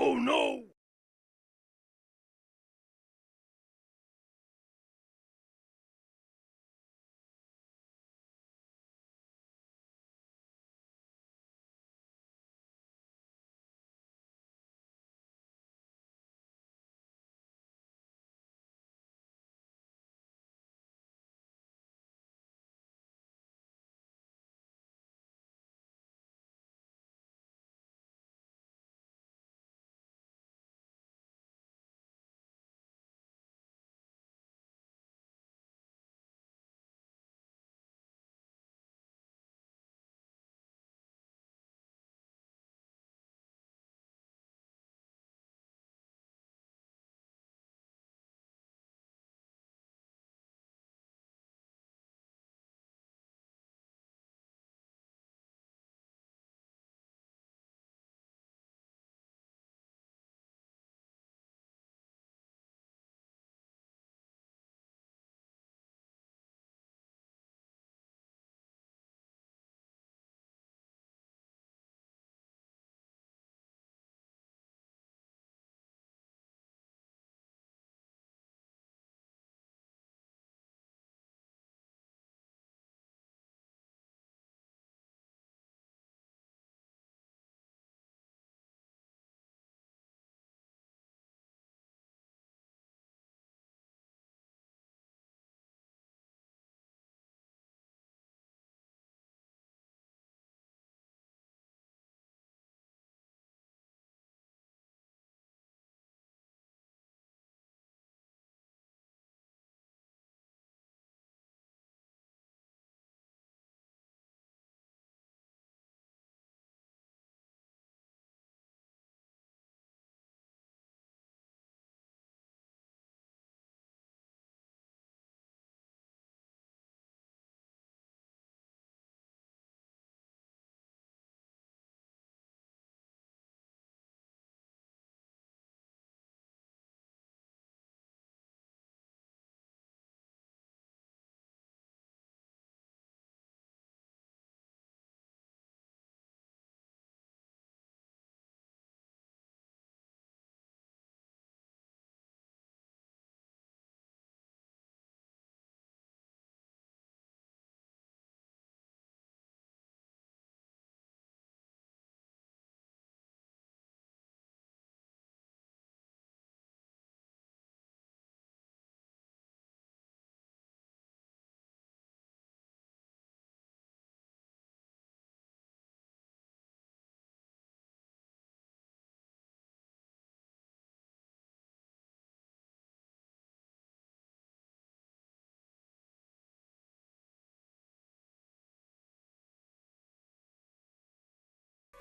Oh no!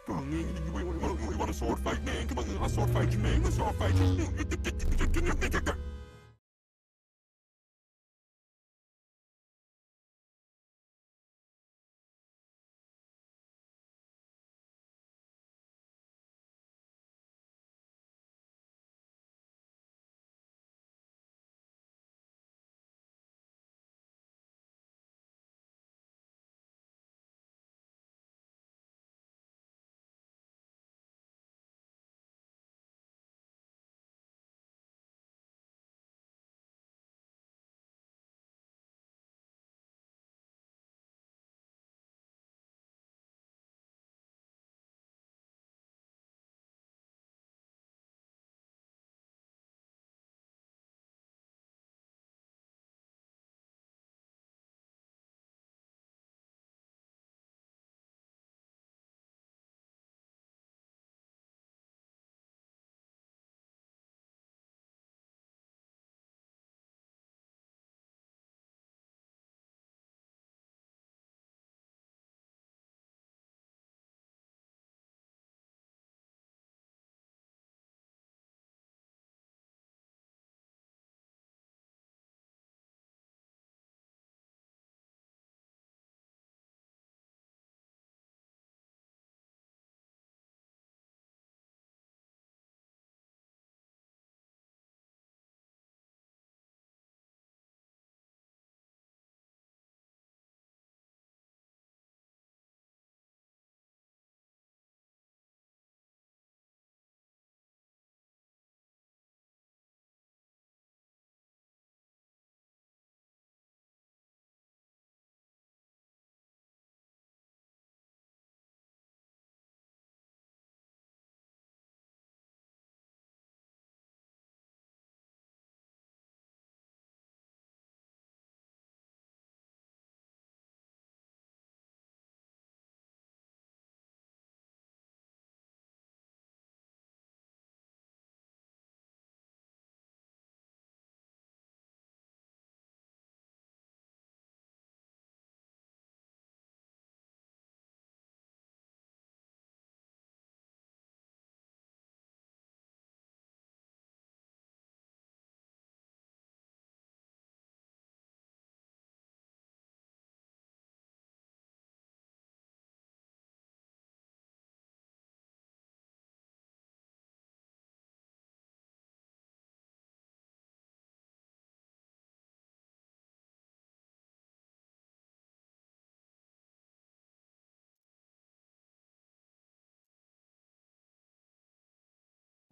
You want a sword fight, man? Come on, I'll sword fight you, man. Let's sword fight you.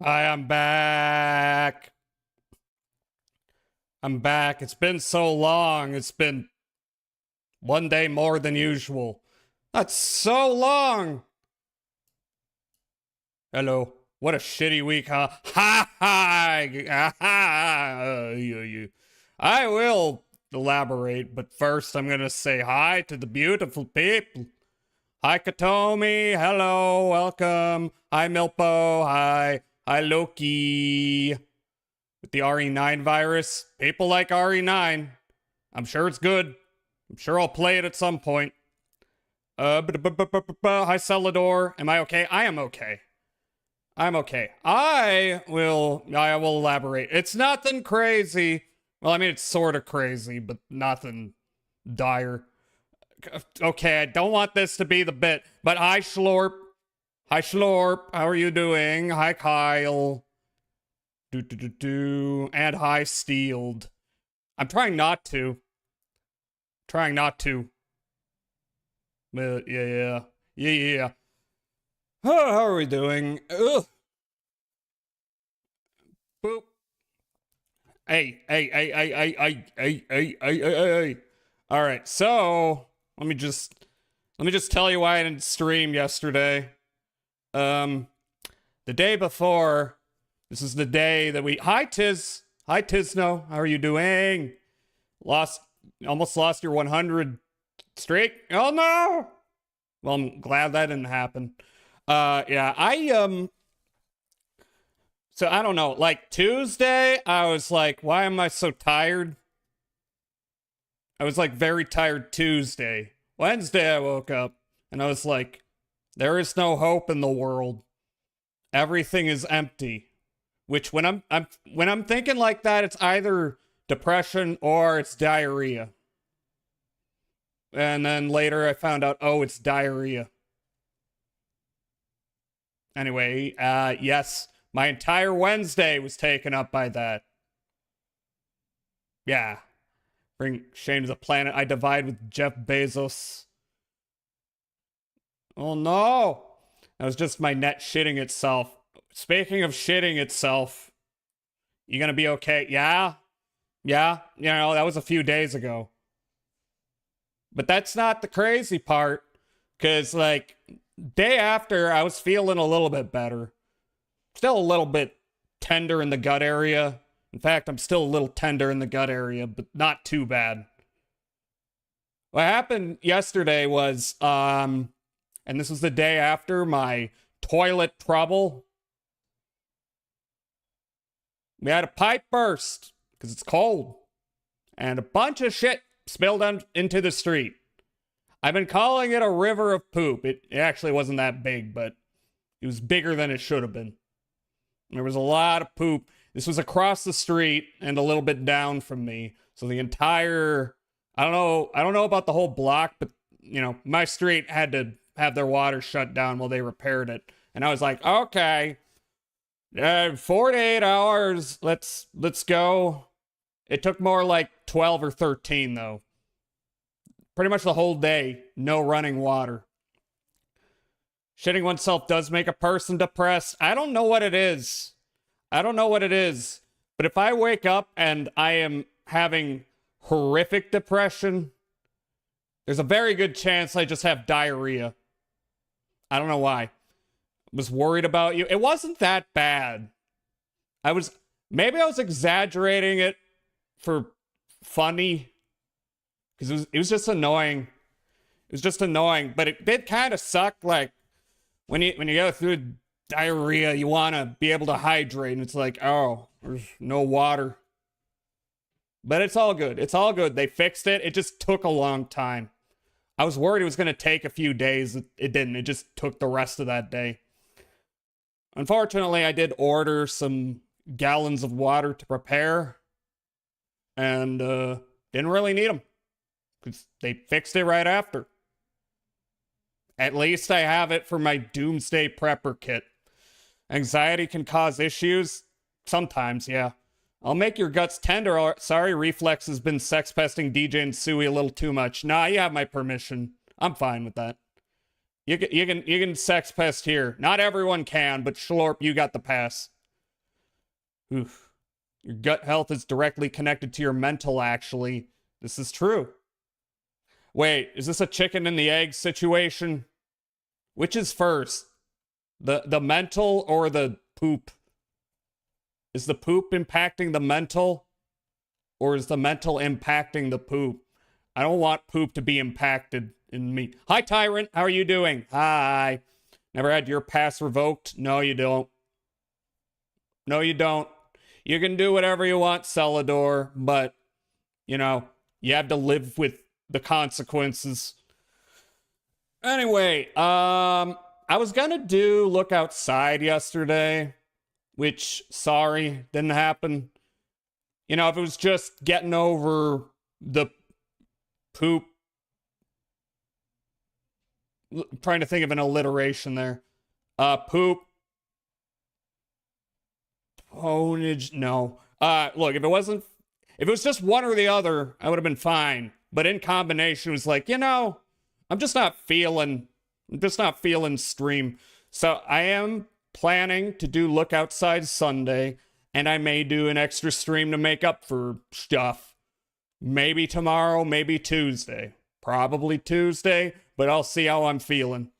I am back. I'm back. It's been so long. It's been one day more than usual. That's so long. Hello. What a shitty week, huh? Ha ha! I will elaborate, but first I'm gonna say hi to the beautiful people. Hi, Katomi. Hello. Welcome. Hi, Milpo. Hi. Hi, Loki. With the RE9 virus, people like RE9. I'm sure it's good. I'm sure I'll play it at some point. Hi, Celador. Am I okay? I am okay. I'm okay. I will elaborate. It's nothing crazy. Well, I mean, it's sort of crazy, but nothing dire. Okay, I don't want this to be the bit, but hi, Schlorp. Hi, Schlorp. How are you doing? Hi, Kyle. And hi, Steeled. I'm trying not to. Trying not to. Yeah. How are we doing? Ugh. Boop. Hey. All right, so let me just tell you why I didn't stream yesterday. The day before, this is the day that we. Hi, Tisno. How are you doing? Almost lost your 100 streak. Oh no. Well, I'm glad that didn't happen. Yeah, so I don't know, like Tuesday, I was like, why am I so tired? I was like very tired Tuesday. Wednesday, I woke up and I was like, there is no hope in the world. Everything is empty. Which when I'm thinking like that, it's either depression or it's diarrhea. And then later I found out, oh, it's diarrhea. Anyway, yes, my entire Wednesday was taken up by that. Yeah. Bring shame to the planet. I divide with Jeff Bezos. Oh no! That was just my net shitting itself. Speaking of shitting itself, you gonna be okay? Yeah? Yeah? You know, that was a few days ago. But that's not the crazy part. Because, like, day after, I was feeling a little bit better. Still a little bit tender in the gut area. In fact, I'm still a little tender in the gut area, but not too bad. What happened yesterday was, and this was the day after my toilet trouble. We had a pipe burst, because it's cold. And a bunch of shit spilled into the street. I've been calling it a river of poop. It actually wasn't that big, but it was bigger than it should have been. There was a lot of poop. This was across the street and a little bit down from me. So the entire, I don't know about the whole block, but you know, my street had to have their water shut down while they repaired it. And I was like, okay, 4 to 8 hours, let's go. It took more like 12 or 13 though. Pretty much the whole day, no running water. Shitting oneself does make a person depressed. I don't know what it is. But if I wake up and I am having horrific depression, there's a very good chance I just have diarrhea. I don't know why. I was worried about you. It wasn't that bad. Maybe I was exaggerating it for funny. Because it was just annoying. It was just annoying. But it did kind of suck. Like, when you go through diarrhea, you want to be able to hydrate. And it's like, oh, there's no water. But it's all good. It's all good. They fixed it. It just took a long time. I was worried it was going to take a few days. It didn't. It just took the rest of that day. Unfortunately, I did order some gallons of water to prepare. And didn't really need them. Because they fixed it right after. At least I have it for my Doomsday Prepper kit. Anxiety can cause issues? Sometimes, yeah. I'll make your guts tender. Sorry, Reflex has been sex pesting DJ and Suey a little too much. Nah, you have my permission. I'm fine with that. You can sex pest here. Not everyone can, but Schlorp, you got the pass. Oof. Your gut health is directly connected to your mental, actually. This is true. Wait, is this a chicken and the egg situation? Which is first? The mental or the poop? Is the poop impacting the mental? Or is the mental impacting the poop? I don't want poop to be impacted in me. Hi, Tyrant. How are you doing? Hi. Never had your pass revoked? No, you don't. No, you don't. You can do whatever you want, Celador, but, you know, you have to live with the consequences. Anyway, I was gonna do Look Outside yesterday, which, sorry, didn't happen. You know, if it was just getting over the poop. I'm trying to think of an alliteration there. Poop. Ponage. No. Look, if it was just one or the other, I would have been fine. But in combination, it was like, you know, I'm just not feeling stream. So I am planning to do Look Outside Sunday, and I may do an extra stream to make up for stuff. Maybe tomorrow, maybe Tuesday. Probably Tuesday, but I'll see how I'm feeling.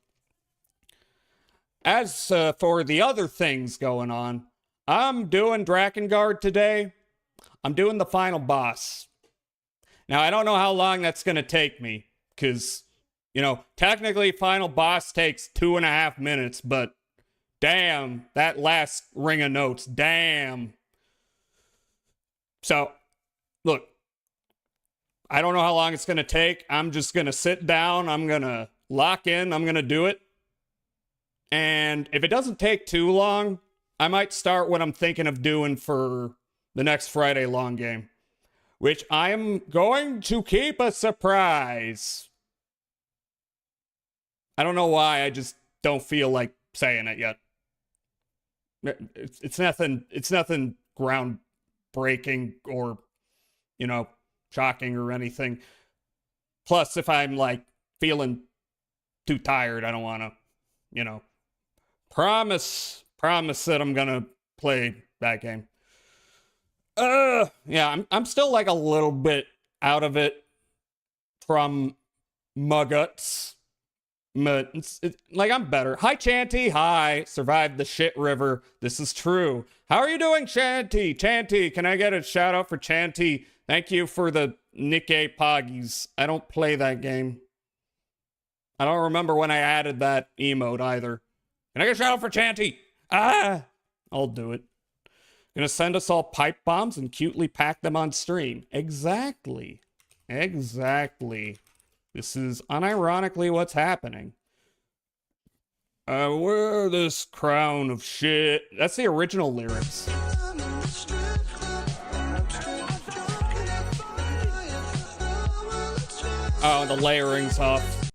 As for the other things going on, I'm doing Drakengard today. I'm doing the final boss. Now, I don't know how long that's going to take me, because, you know, technically final boss takes 2.5 minutes, but damn, that last ring of notes, damn. So, look, I don't know how long it's going to take. I'm just going to sit down. I'm going to lock in. I'm going to do it. And if it doesn't take too long, I might start what I'm thinking of doing for the next Friday long game, which I am going to keep a surprise. I don't know why. I just don't feel like saying it yet. It's nothing groundbreaking or, you know, shocking or anything. Plus, if I'm like feeling too tired, I don't want to, you know, promise that I'm gonna play that game. Yeah, I'm still like a little bit out of it from my guts. But like, I'm better. Hi, Chanty. Hi. Survived the shit river. This is true. How are you doing, Chanty? Chanty, can I get a shout out for Chanty? Thank you for the Nikkei Poggies. I don't play that game. I don't remember when I added that emote either. Can I get a shout out for Chanty? I'll do it. Gonna send us all pipe bombs and cutely pack them on stream. Exactly. This is unironically what's happening. I wear this crown of shit. That's the original lyrics. Oh, the layering's off.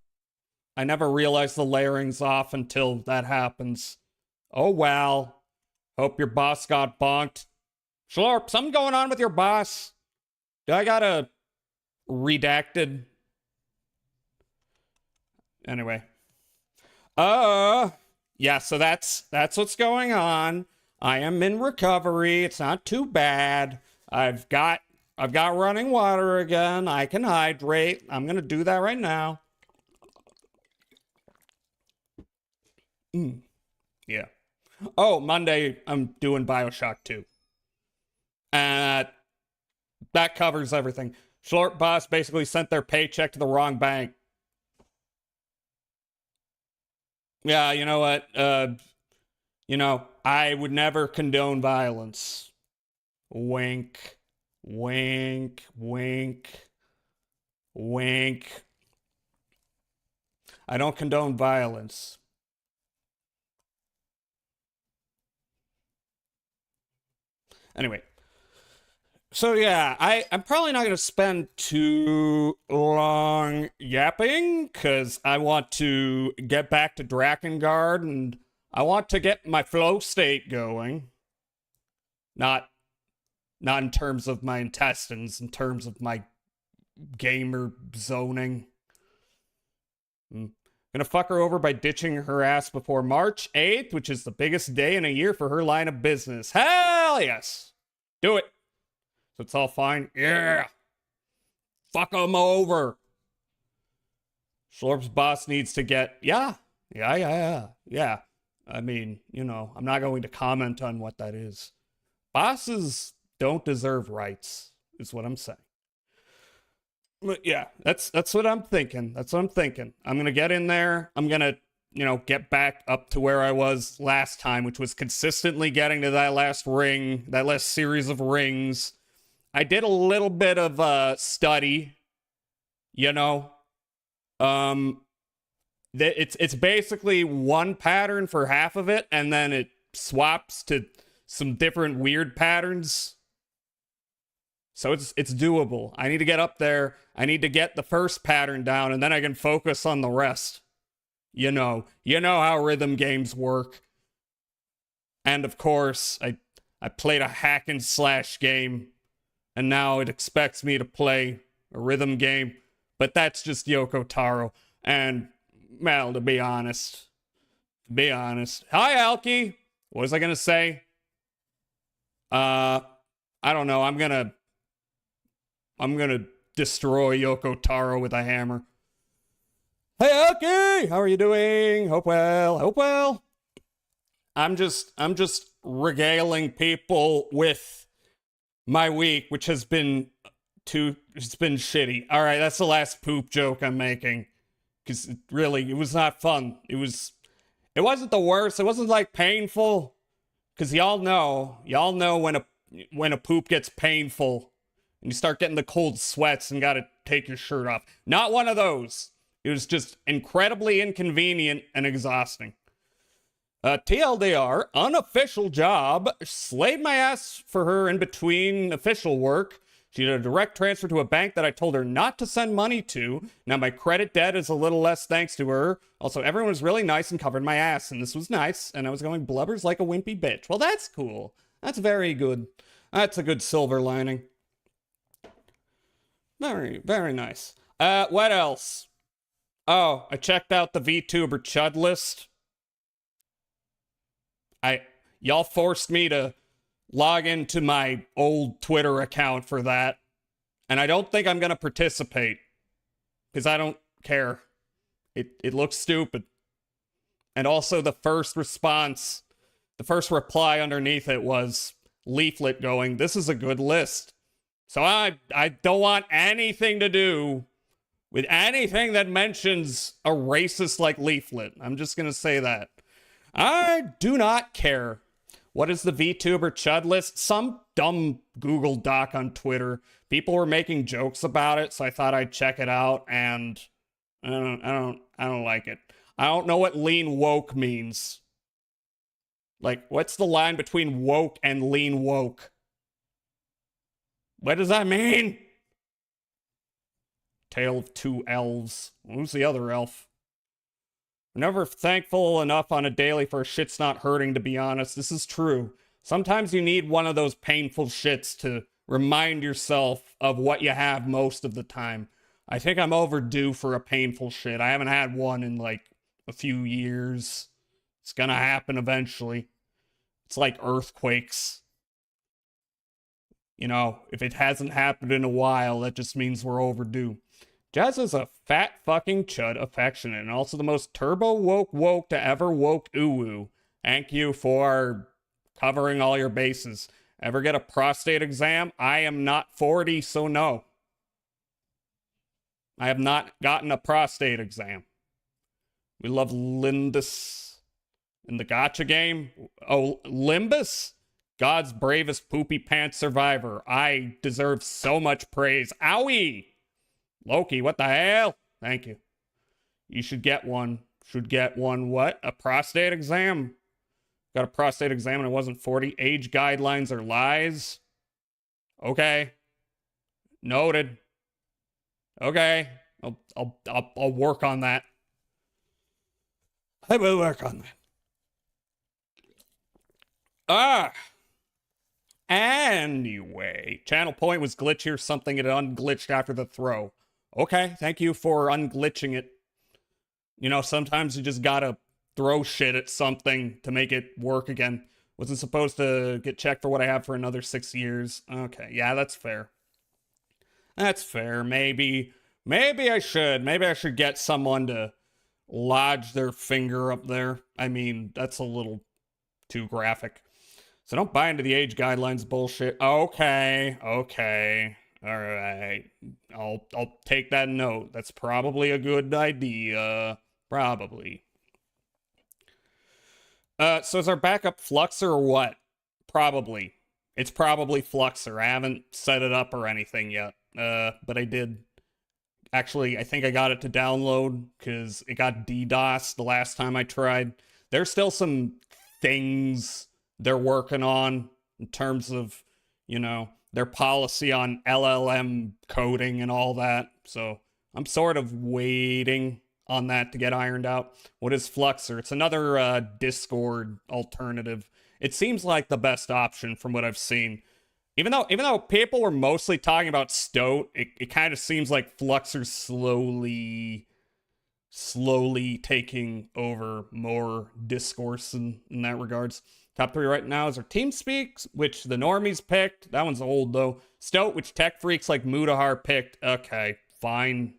I never realized the layering's off until that happens. Oh, well. Hope your boss got bonked. Schlorp, something going on with your boss? Do I got a redacted? Anyway. Yeah, so that's what's going on. I am in recovery. It's not too bad. I've got running water again. I can hydrate. I'm going to do that right now. Yeah. Oh, Monday, I'm doing Bioshock 2. That covers everything. Schlorp boss basically sent their paycheck to the wrong bank. Yeah, you know what? You know, I would never condone violence. Wink. Wink. Wink. Wink. I don't condone violence. Anyway, so yeah, I'm probably not going to spend too long yapping, because I want to get back to Drakengard, and I want to get my flow state going. Not in terms of my intestines, in terms of my gamer zoning. Gonna fuck her over by ditching her ass before March 8th, which is the biggest day in a year for her line of business. Hell Hell yes. Do it. So it's all fine. Yeah. Fuck them over. Schlorp's boss needs to get... Yeah. I mean, you know, I'm not going to comment on what that is. Bosses don't deserve rights, is what I'm saying. But yeah, that's what I'm thinking. That's what I'm thinking. I'm going to get in there. I'm going to, you know, get back up to where I was last time, which was consistently getting to that last ring, that last series of rings. I did a little bit of study, you know. It's basically one pattern for half of it, and then it swaps to some different weird patterns. So it's doable. I need to get up there. I need to get the first pattern down, and then I can focus on the rest. You know how rhythm games work. And of course, I played a hack and slash game, and now it expects me to play a rhythm game. But that's just Yoko Taro. And, well, to be honest. Hi, Alki. What was I gonna say? I don't know. I'm gonna destroy Yoko Taro with a hammer. Hey, Alki! How are you doing? Hope well. I'm just regaling people with my week, which has been it's been shitty. All right, that's the last poop joke I'm making. Because it was not fun. It wasn't the worst. It wasn't like painful. Because y'all know when a poop gets painful and you start getting the cold sweats and gotta take your shirt off. Not one of those. It was just incredibly inconvenient and exhausting. TLDR, unofficial job. Slayed my ass for her in between official work. She did a direct transfer to a bank that I told her not to send money to. Now my credit debt is a little less thanks to her. Also, everyone was really nice and covered my ass, and this was nice, and I was going blubbers like a wimpy bitch. Well, that's cool. That's very good. That's a good silver lining. Very, very nice. What else? Oh, I checked out the VTuber Chud list. Y'all forced me to log into my old Twitter account for that. And I don't think I'm going to participate. Because I don't care. It looks stupid. And also the first reply underneath it was Leaflet going, this is a good list. So I don't want anything to do with anything that mentions a racist like Leaflet. I'm just going to say that. I do not care. What is the VTuber Chud list? Some dumb Google Doc on Twitter. People were making jokes about it, so I thought I'd check it out, and I don't like it. I don't know what lean woke means. Like, what's the line between woke and lean woke? What does that mean? Tale of Two Elves. Who's the other elf? We're never thankful enough on a daily for a shit's not hurting, to be honest. This is true. Sometimes you need one of those painful shits to remind yourself of what you have most of the time. I think I'm overdue for a painful shit. I haven't had one in like a few years. It's gonna happen eventually. It's like earthquakes. You know, if it hasn't happened in a while, that just means we're overdue. Jazz is a fat fucking chud, affectionate, and also the most turbo woke to ever woke uwu. Thank you for covering all your bases. Ever get a prostate exam? I am not 40, so no. I have not gotten a prostate exam. We love Lindus in the gacha game. Oh, Limbus? God's bravest poopy pants survivor. I deserve so much praise. Owie! Loki, what the hell? Thank you. You should get one. Should get one what? A prostate exam? Got a prostate exam and I wasn't 40. Age guidelines are lies. Okay. Noted. Okay. I'll work on that. I will work on that. Anyway, channel point was glitchier, something it unglitched after the throw. Okay, thank you for unglitching it. You know, sometimes you just gotta throw shit at something to make it work again. Wasn't supposed to get checked for what I have for another 6 years. Okay, yeah, that's fair. That's fair. Maybe I should. Maybe I should get someone to lodge their finger up there. I mean, that's a little too graphic. So don't buy into the age guidelines bullshit. Okay. All right. I'll take that note. That's probably a good idea. Probably. So is our backup Fluxer or what? Probably. It's probably Fluxer. I haven't set it up or anything yet. But I did. Actually, I think I got it to download because it got DDoS the last time I tried. There's still some things they're working on in terms of, their policy on LLM coding and all that. So I'm sort of waiting on that to get ironed out. What is Fluxer? It's another Discord alternative. It seems like the best option from what I've seen. Even though people were mostly talking about Stoat, it kind of seems like Fluxer's slowly taking over more discourse in that regards. Top 3 right now is our TeamSpeak, which the normies picked. That one's old, though. Stoat, which tech freaks like Mudahar picked. Okay, fine.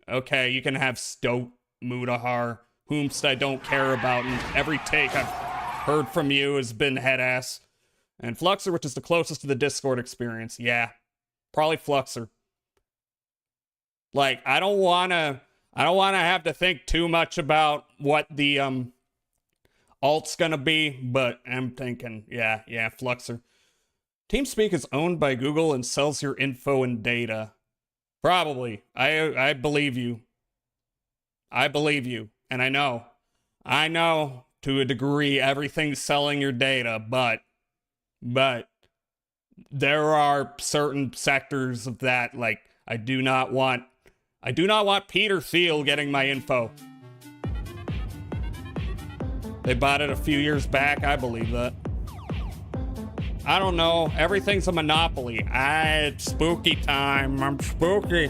Okay, you can have Stoat, Mudahar, whomst I don't care about, and every take I've heard from you has been head-ass. And Fluxer, which is the closest to the Discord experience. Yeah, probably Fluxer. Like, I don't wanna have to think too much about what the alt's gonna be, but I'm thinking, yeah, Fluxer. TeamSpeak is owned by Google and sells your info and data. Probably. I believe you. I believe you. And I know to a degree everything's selling your data, but there are certain sectors of that, like, I do not want Peter Thiel getting my info. They bought it a few years back. I believe that. I don't know. Everything's a monopoly. It's spooky time. I'm spooky.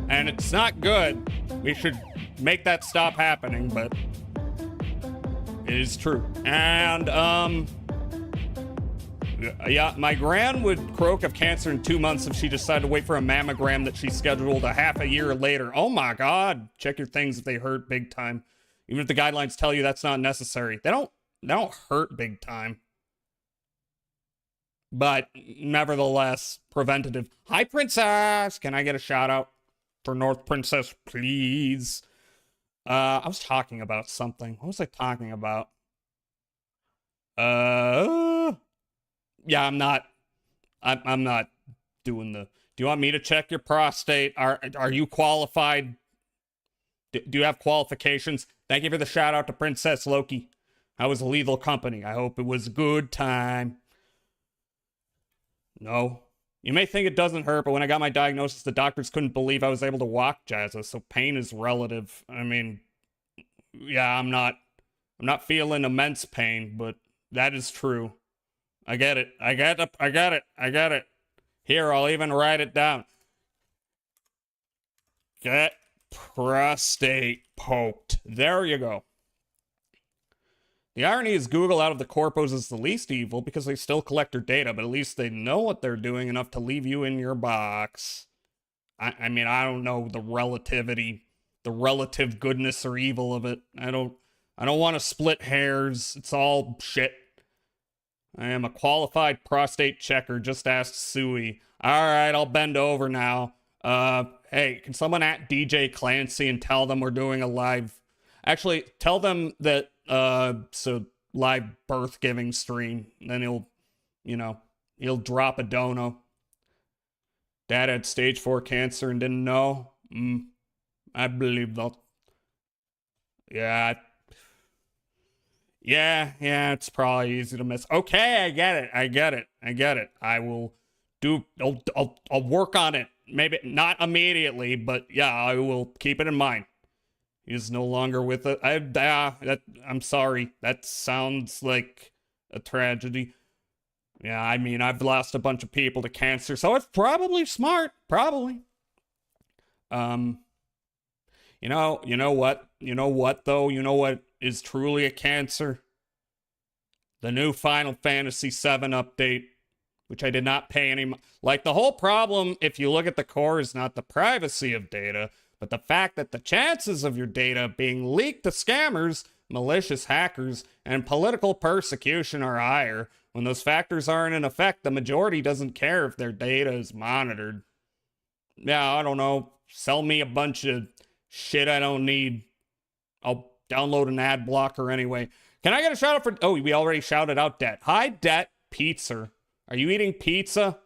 And it's not good. We should make that stop happening, but it is true. And, yeah, my gran would croak of cancer in 2 months if she decided to wait for a mammogram that she scheduled a half a year later. Oh my God. Check your things if they hurt big time. Even if the guidelines tell you that's not necessary. They don't hurt big time. But nevertheless, preventative. Hi, Princess! Can I get a shout out for North Princess, please? I was talking about something. What was I talking about? Yeah, I'm not doing the... Do you want me to check your prostate? Are you qualified? Do you have qualifications? Thank you for the shout out to Princess Loki. How was Lethal Company? I hope it was a good time. No. You may think it doesn't hurt, but when I got my diagnosis, the doctors couldn't believe I was able to walk, Jazza, so pain is relative. I mean, yeah, I'm not feeling immense pain, but that is true. I get it. I get it. Here, I'll even write it down. Get prostate poked. There you go. The irony is Google out of the corpos is the least evil because they still collect your data, but at least they know what they're doing enough to leave you in your box. I mean, I don't know the relative goodness or evil of it. I don't want to split hairs. It's all shit. I am a qualified prostate checker. Just ask Suey. All right, I'll bend over now. Hey, can someone at DJ Clancy and tell them we're doing a live... Actually, tell them that, so live birth giving stream. Then he'll drop a dono. Dad had stage 4 cancer and didn't know. I believe that. Yeah, it's probably easy to miss. Okay, I get it. I will do, I'll work on it. Maybe not immediately, but yeah, I will keep it in mind. He's no longer with it. I'm sorry. That sounds like a tragedy. Yeah, I mean, I've lost a bunch of people to cancer, so it's probably smart. Probably. You know what, though? You know what is truly a cancer? the new Final Fantasy VII update, which I did not pay any. Like, the whole problem, if you look at the core, is not the privacy of data, but the fact that the chances of your data being leaked to scammers, malicious hackers, and political persecution are higher. When those factors aren't in effect, the majority doesn't care if their data is monitored. Yeah, I don't know. Sell me a bunch of shit I don't need. I'll download an ad blocker anyway. Can I get a shout out for... Oh, we already shouted out Det. Hi, Det Pizza. Are you eating pizza?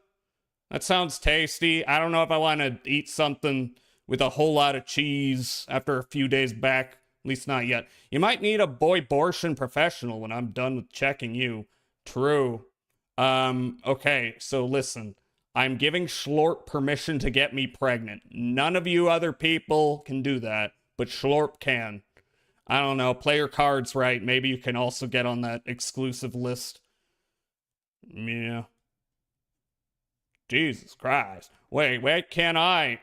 That sounds tasty. I don't know if I want to eat something with a whole lot of cheese after a few days back. At least not yet. You might need a boy-bortion professional when I'm done with checking you. True. Okay, so listen. I'm giving Schlorp permission to get me pregnant. None of you other people can do that, but Schlorp can. I don't know. Play your cards right. Maybe you can also get on that exclusive list. Yeah. Jesus Christ. Wait, can I?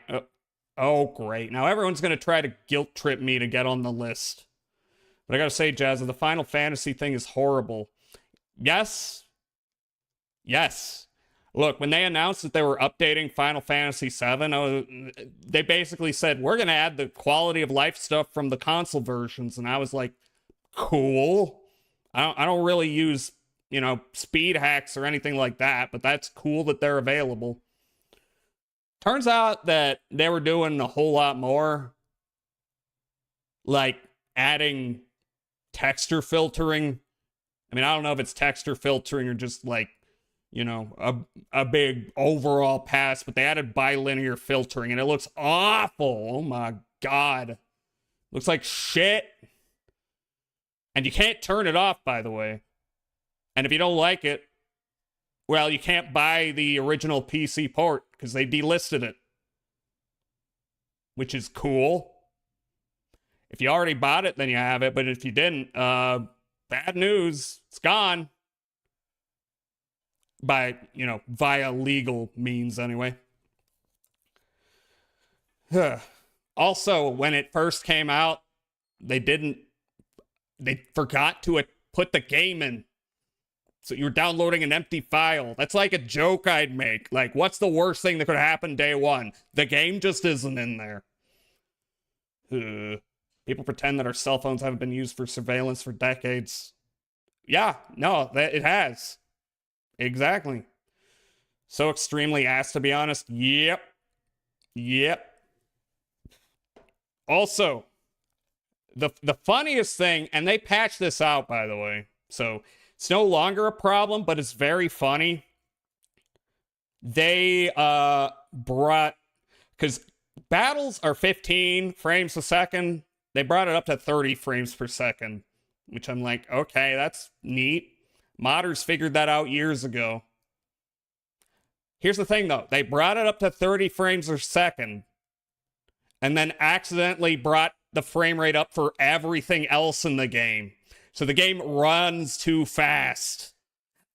Oh, great. Now everyone's going to try to guilt trip me to get on the list. But I gotta say, Jazza, the Final Fantasy thing is horrible. Yes. Yes. Look, when they announced that they were updating Final Fantasy VII, they basically said, we're going to add the quality of life stuff from the console versions. And I was like, cool. I don't really use, speed hacks or anything like that, but that's cool that they're available. Turns out that they were doing a whole lot more, like adding texture filtering. I mean, I don't know if it's texture filtering or just like, a big overall pass, but they added bilinear filtering and it looks awful. Oh my God. Looks like shit. And you can't turn it off, by the way. And if you don't like it, well, you can't buy the original PC port because they delisted it. Which is cool. If you already bought it, then you have it. But if you didn't, bad news. It's gone. By, via legal means anyway. Also, when it first came out, they forgot to put the game in. So you're downloading an empty file. That's like a joke I'd make. Like, what's the worst thing that could happen day one? The game just isn't in there. People pretend that our cell phones haven't been used for surveillance for decades. Yeah, no, it has. Exactly. So extremely ass, to be honest. Yep. Also, the funniest thing, and they patched this out, by the way, so it's no longer a problem, but it's very funny. They brought, because battles are 15 frames a second, they brought it up to 30 frames per second, which I'm like, okay, that's neat. Modders figured that out years ago. Here's the thing, though. They brought it up to 30 frames per second and then accidentally brought the frame rate up for everything else in the game. So the game runs too fast.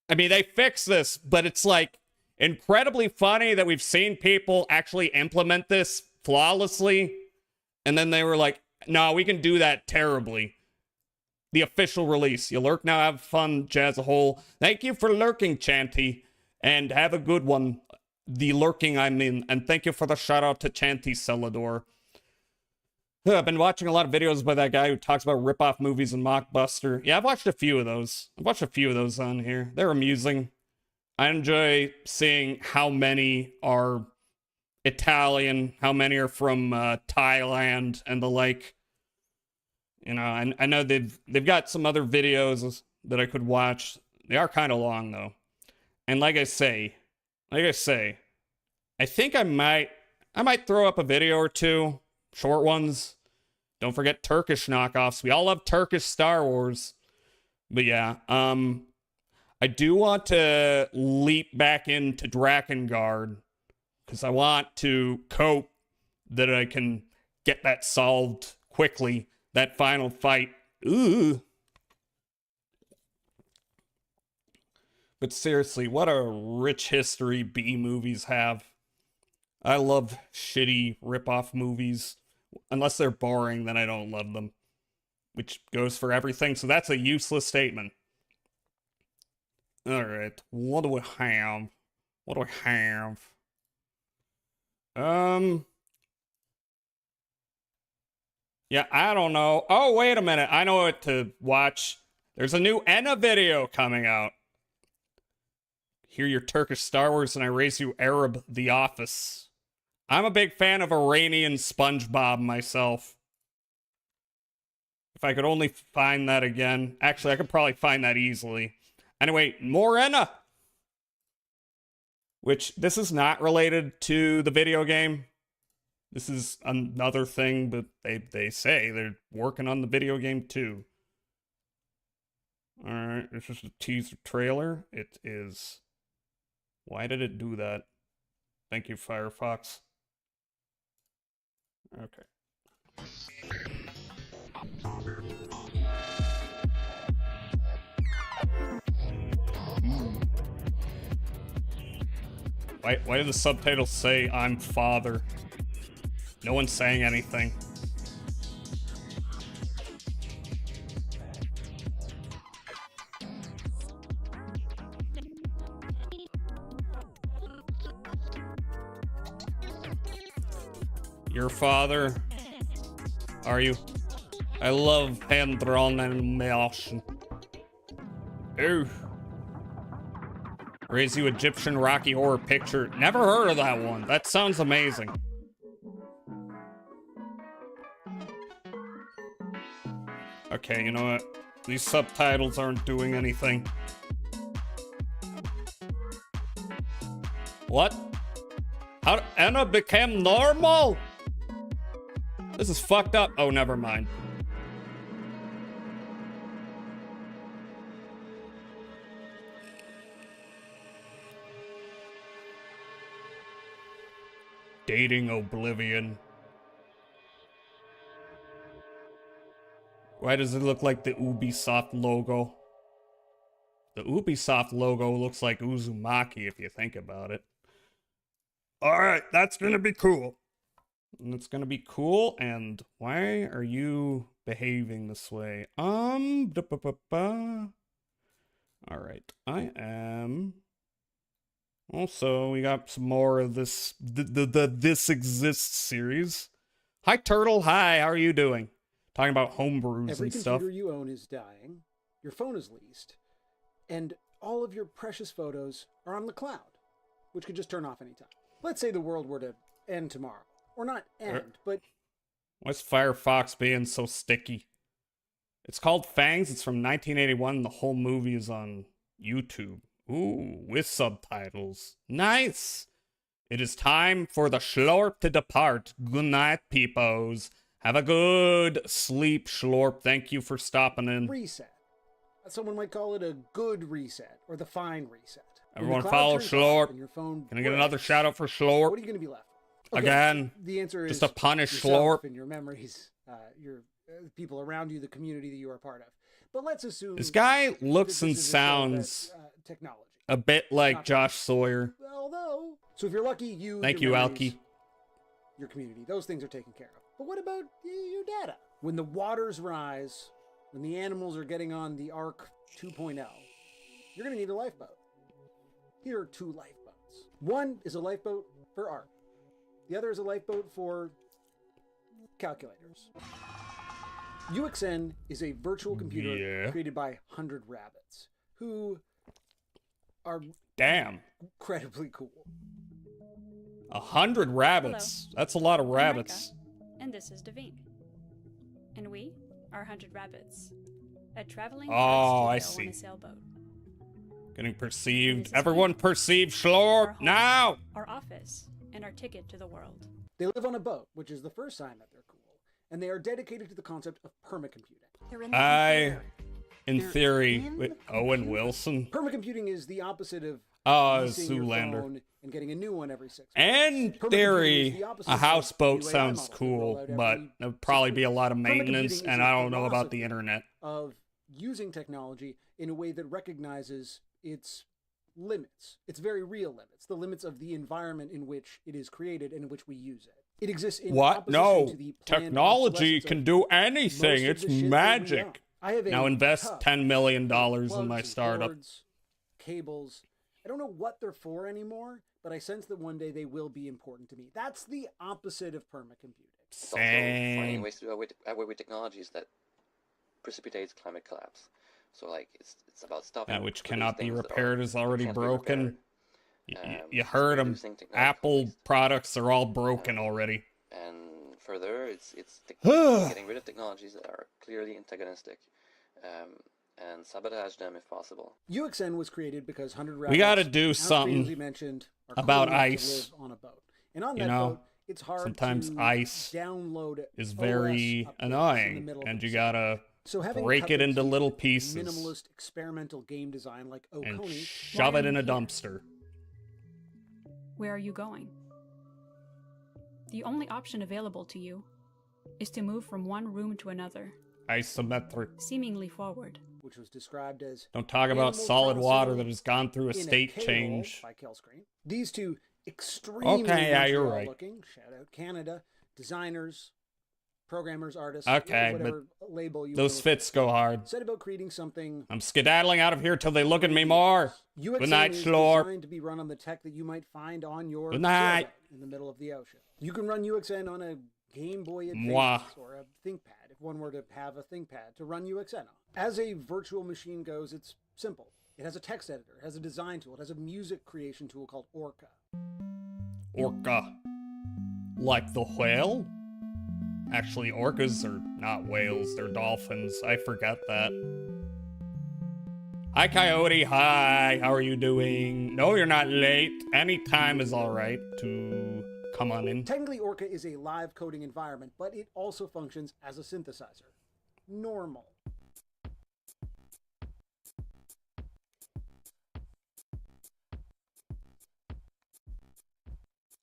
I mean, they fixed this, but it's like incredibly funny that we've seen people actually implement this flawlessly. And then they were like, no, we can do that terribly. The official release. You lurk now, have fun, Jazz a hole. Thank you for lurking, Chanty, and have a good one. The lurking I'm in, and thank you for the shout out to Chanty Celador. I've been watching a lot of videos by that guy who talks about rip-off movies and Mockbuster. Yeah, I've watched a few of those. On here. They're amusing. I enjoy seeing how many are Italian, how many are from Thailand, and the like. I know they've got some other videos that I could watch. They are kind of long though. And like I say, I think I might throw up a video or two, short ones. Don't forget Turkish knockoffs. We all love Turkish Star Wars. But yeah, I do want to leap back into Drakengard because I want to cope that I can get that solved quickly. That final fight. Ooh. But seriously, what a rich history B movies have. I love shitty rip-off movies. Unless they're boring, then I don't love them. Which goes for everything, so that's a useless statement. Alright, what do we have? What do we have? Yeah, I don't know. Oh, wait a minute. I know what to watch. There's a new Enna video coming out. Hear your Turkish Star Wars and I raise you Arab The Office. I'm a big fan of Iranian SpongeBob myself. If I could only find that again. Actually, I could probably find that easily. Anyway, more Enna. Which, this is not related to the video game. This is another thing, but they say they're working on the video game too. Alright, it's just a teaser trailer. It is... Why did it do that? Thank you, Firefox. Okay. Why did the subtitles say, I'm father? No one's saying anything. Your father? Are you? I love hand-drawn animation. Ooh. Raise you Egyptian Rocky Horror Picture. Never heard of that one. That sounds amazing. Okay, you know what? These subtitles aren't doing anything. What? How Enna became normal? This is fucked up. Oh, never mind. Dating Oblivion. Why does it look like the Ubisoft logo? The Ubisoft logo looks like Uzumaki if you think about it. Alright, that's gonna be cool. It's gonna be cool, and why are you behaving this way? Alright, I am... Also, we got some more of this, the This Exists series. Hi, Turtle. Hi, how are you doing? Talking about homebrews and stuff. Every computer you own is dying. Your phone is leased. And all of your precious photos are on the cloud, which could just turn off anytime. Let's say the world were to end tomorrow. Or not end, but... Why's Firefox being so sticky? It's called Fangs. It's from 1981. The whole movie is on YouTube. Ooh, with subtitles. Nice! It is time for the Schlorp to depart. Good night, peepos. Have a good sleep, Schlorp. Thank you for stopping in. Reset. Someone might call it a good reset, or the fine reset. Everyone follow Schlorp. Can I get another shout out for Schlorp? What are you going to be left with? Okay, again? The answer is just to punish yourself Schlorp. And your memories, your people around you, the community that you are part of. But let's assume this guy looks and sounds technology. A bit like Josh Sawyer. Although, so if you're lucky, thank you, Alki. Your community, those things are taken care of. But what about your data? When the waters rise, when the animals are getting on the Ark 2.0, you're going to need a lifeboat. Here are two lifeboats. One is a lifeboat for Ark. The other is a lifeboat for calculators. UXN is a virtual computer created by 100 Rabbits, who are incredibly cool. 100 rabbits. Hello. That's a lot of rabbits. And this is Devine. And we are 100 Rabbits. A traveling I see. On a sailboat. Getting perceived. Everyone perceive Schlorp now! Our office and our ticket to the world. They live on a boat, which is the first sign that they're cool. And they are dedicated to the concept of permacomputing. In theory, with Owen Wilson. Permacomputing is the opposite of Zoolander. And getting a new one every 6 months. In theory, a houseboat sounds cool, but there'd probably be a lot of maintenance, and I don't know about the internet. Of using technology in a way that recognizes its limits, its very real limits, the limits of the environment in which it is created and in which we use it. It exists in No, technology can do anything. It's magic. Now invest $10 million in my startup. cables. I don't know what they're for anymore, but I sense that one day they will be important to me. That's the opposite of permacomputing. It's also finding ways to do away with technologies that precipitates climate collapse. So like it's about stopping That which producing cannot be things that repaired is already can't be broken. repaired. You heard them. Reducing technological Apple waste. products are all broken already. And further, it's getting rid of technologies that are clearly antagonistic, and sabotage them if possible. UXN was created because 100 rabbits, We gotta do as something previously mentioned, are about cool enough to ice. live on a boat. And on You that know, boat, it's hard sometimes to ice download is OS very updates in the annoying, middle of and the you site. gotta So having break it into cut-and-key, little pieces minimalist experimental game design like and Oconee, shove it in a Here. dumpster. Where are you going? The only option available to you is to move from one room to another, Isometric. seemingly forward. which was described as Don't talk about Animal solid water Crossing that has gone through a in state K-Roll change. by Kelscreen. These two extremely Okay, yeah, you're Montreal right. looking, shout out Canada, designers, programmers, artists, Okay, whatever label you Those want to fits go hard. set about creating something. I'm skedaddling out of here till they look at me more. UXN Good night, is Schlorp. designed to be run on the tech that you might find on your Good night. sailboat in the middle of the ocean. You can run UXN on a Game Boy Mwah. Advance or a ThinkPad, if one were to have a ThinkPad to run UXN on. As a virtual machine goes, it's simple. It has a text editor, it has a design tool, it has a music creation tool called Orca. Orca. Like the whale? Actually, orcas are not whales, they're dolphins. I forget that. Hi, Coyote. Hi. How are you doing? No, you're not late. Any time is alright to come on in. Technically, Orca is a live coding environment, but it also functions as a synthesizer. Normal.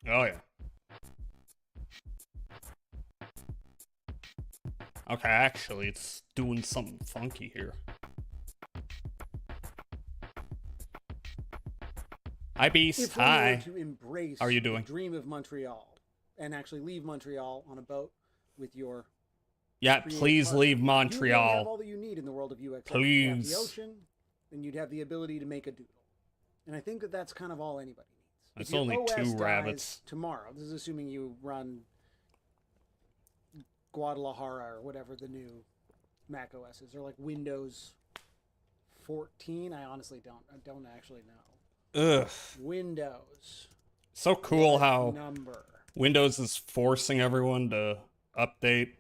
Oh, yeah. Okay, actually, it's doing something funky here. Hi, Beast. If we Hi. were to embrace How are you doing? the dream of Montreal and actually leave Montreal on a boat with your Yeah, creative please partner, leave you would have Montreal. all that you need in the world of UX. Please. You'd have the ocean, and you'd have the ability to make a doodle. And I think that that's kind of all anybody needs. It's If your only OS 2 dies rabbits. tomorrow. This is assuming you run Guadalajara or whatever the new Mac OS is, or like Windows 14. I honestly don't actually know. Ugh. Windows. So cool how Number Windows is forcing everyone to update.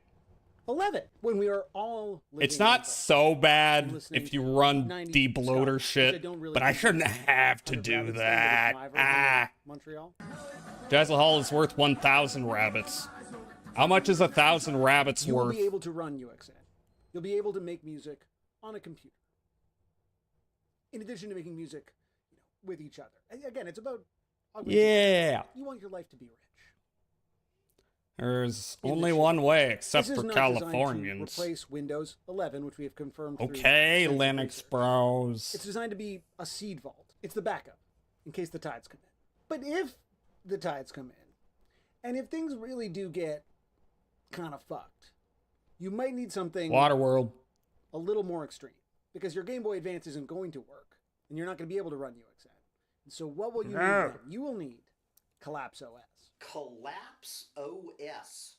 11. When we are all living It's on not boats. so bad listening if you to run 90 debloater stuff, shit, which I don't really but I think shouldn't is have to 100 do rabbits thing, but that. it's my version of Ah. Montreal. Dazzle Hall is worth 1,000 rabbits. How much is 1,000 rabbits You will worth? be able to run UXN. You'll be able to make music on a computer. In addition to making music, with each other. Again, it's about augmenting Yeah. you want your life to be rich. There's In the only ship. one way, except This is for not designed to Californians. replace Windows 11, which we have confirmed. through Okay, extensive Linux research. bros. It's designed to be a seed vault. It's the backup in case the tides come in. But if the tides come in, and if things really do get kind of fucked, you might need something Waterworld. a little more extreme, because your Game Boy Advance isn't going to work, and you're not going to be able to run UXN. And so what will you need then? You will need Collapse OS. Collapse OS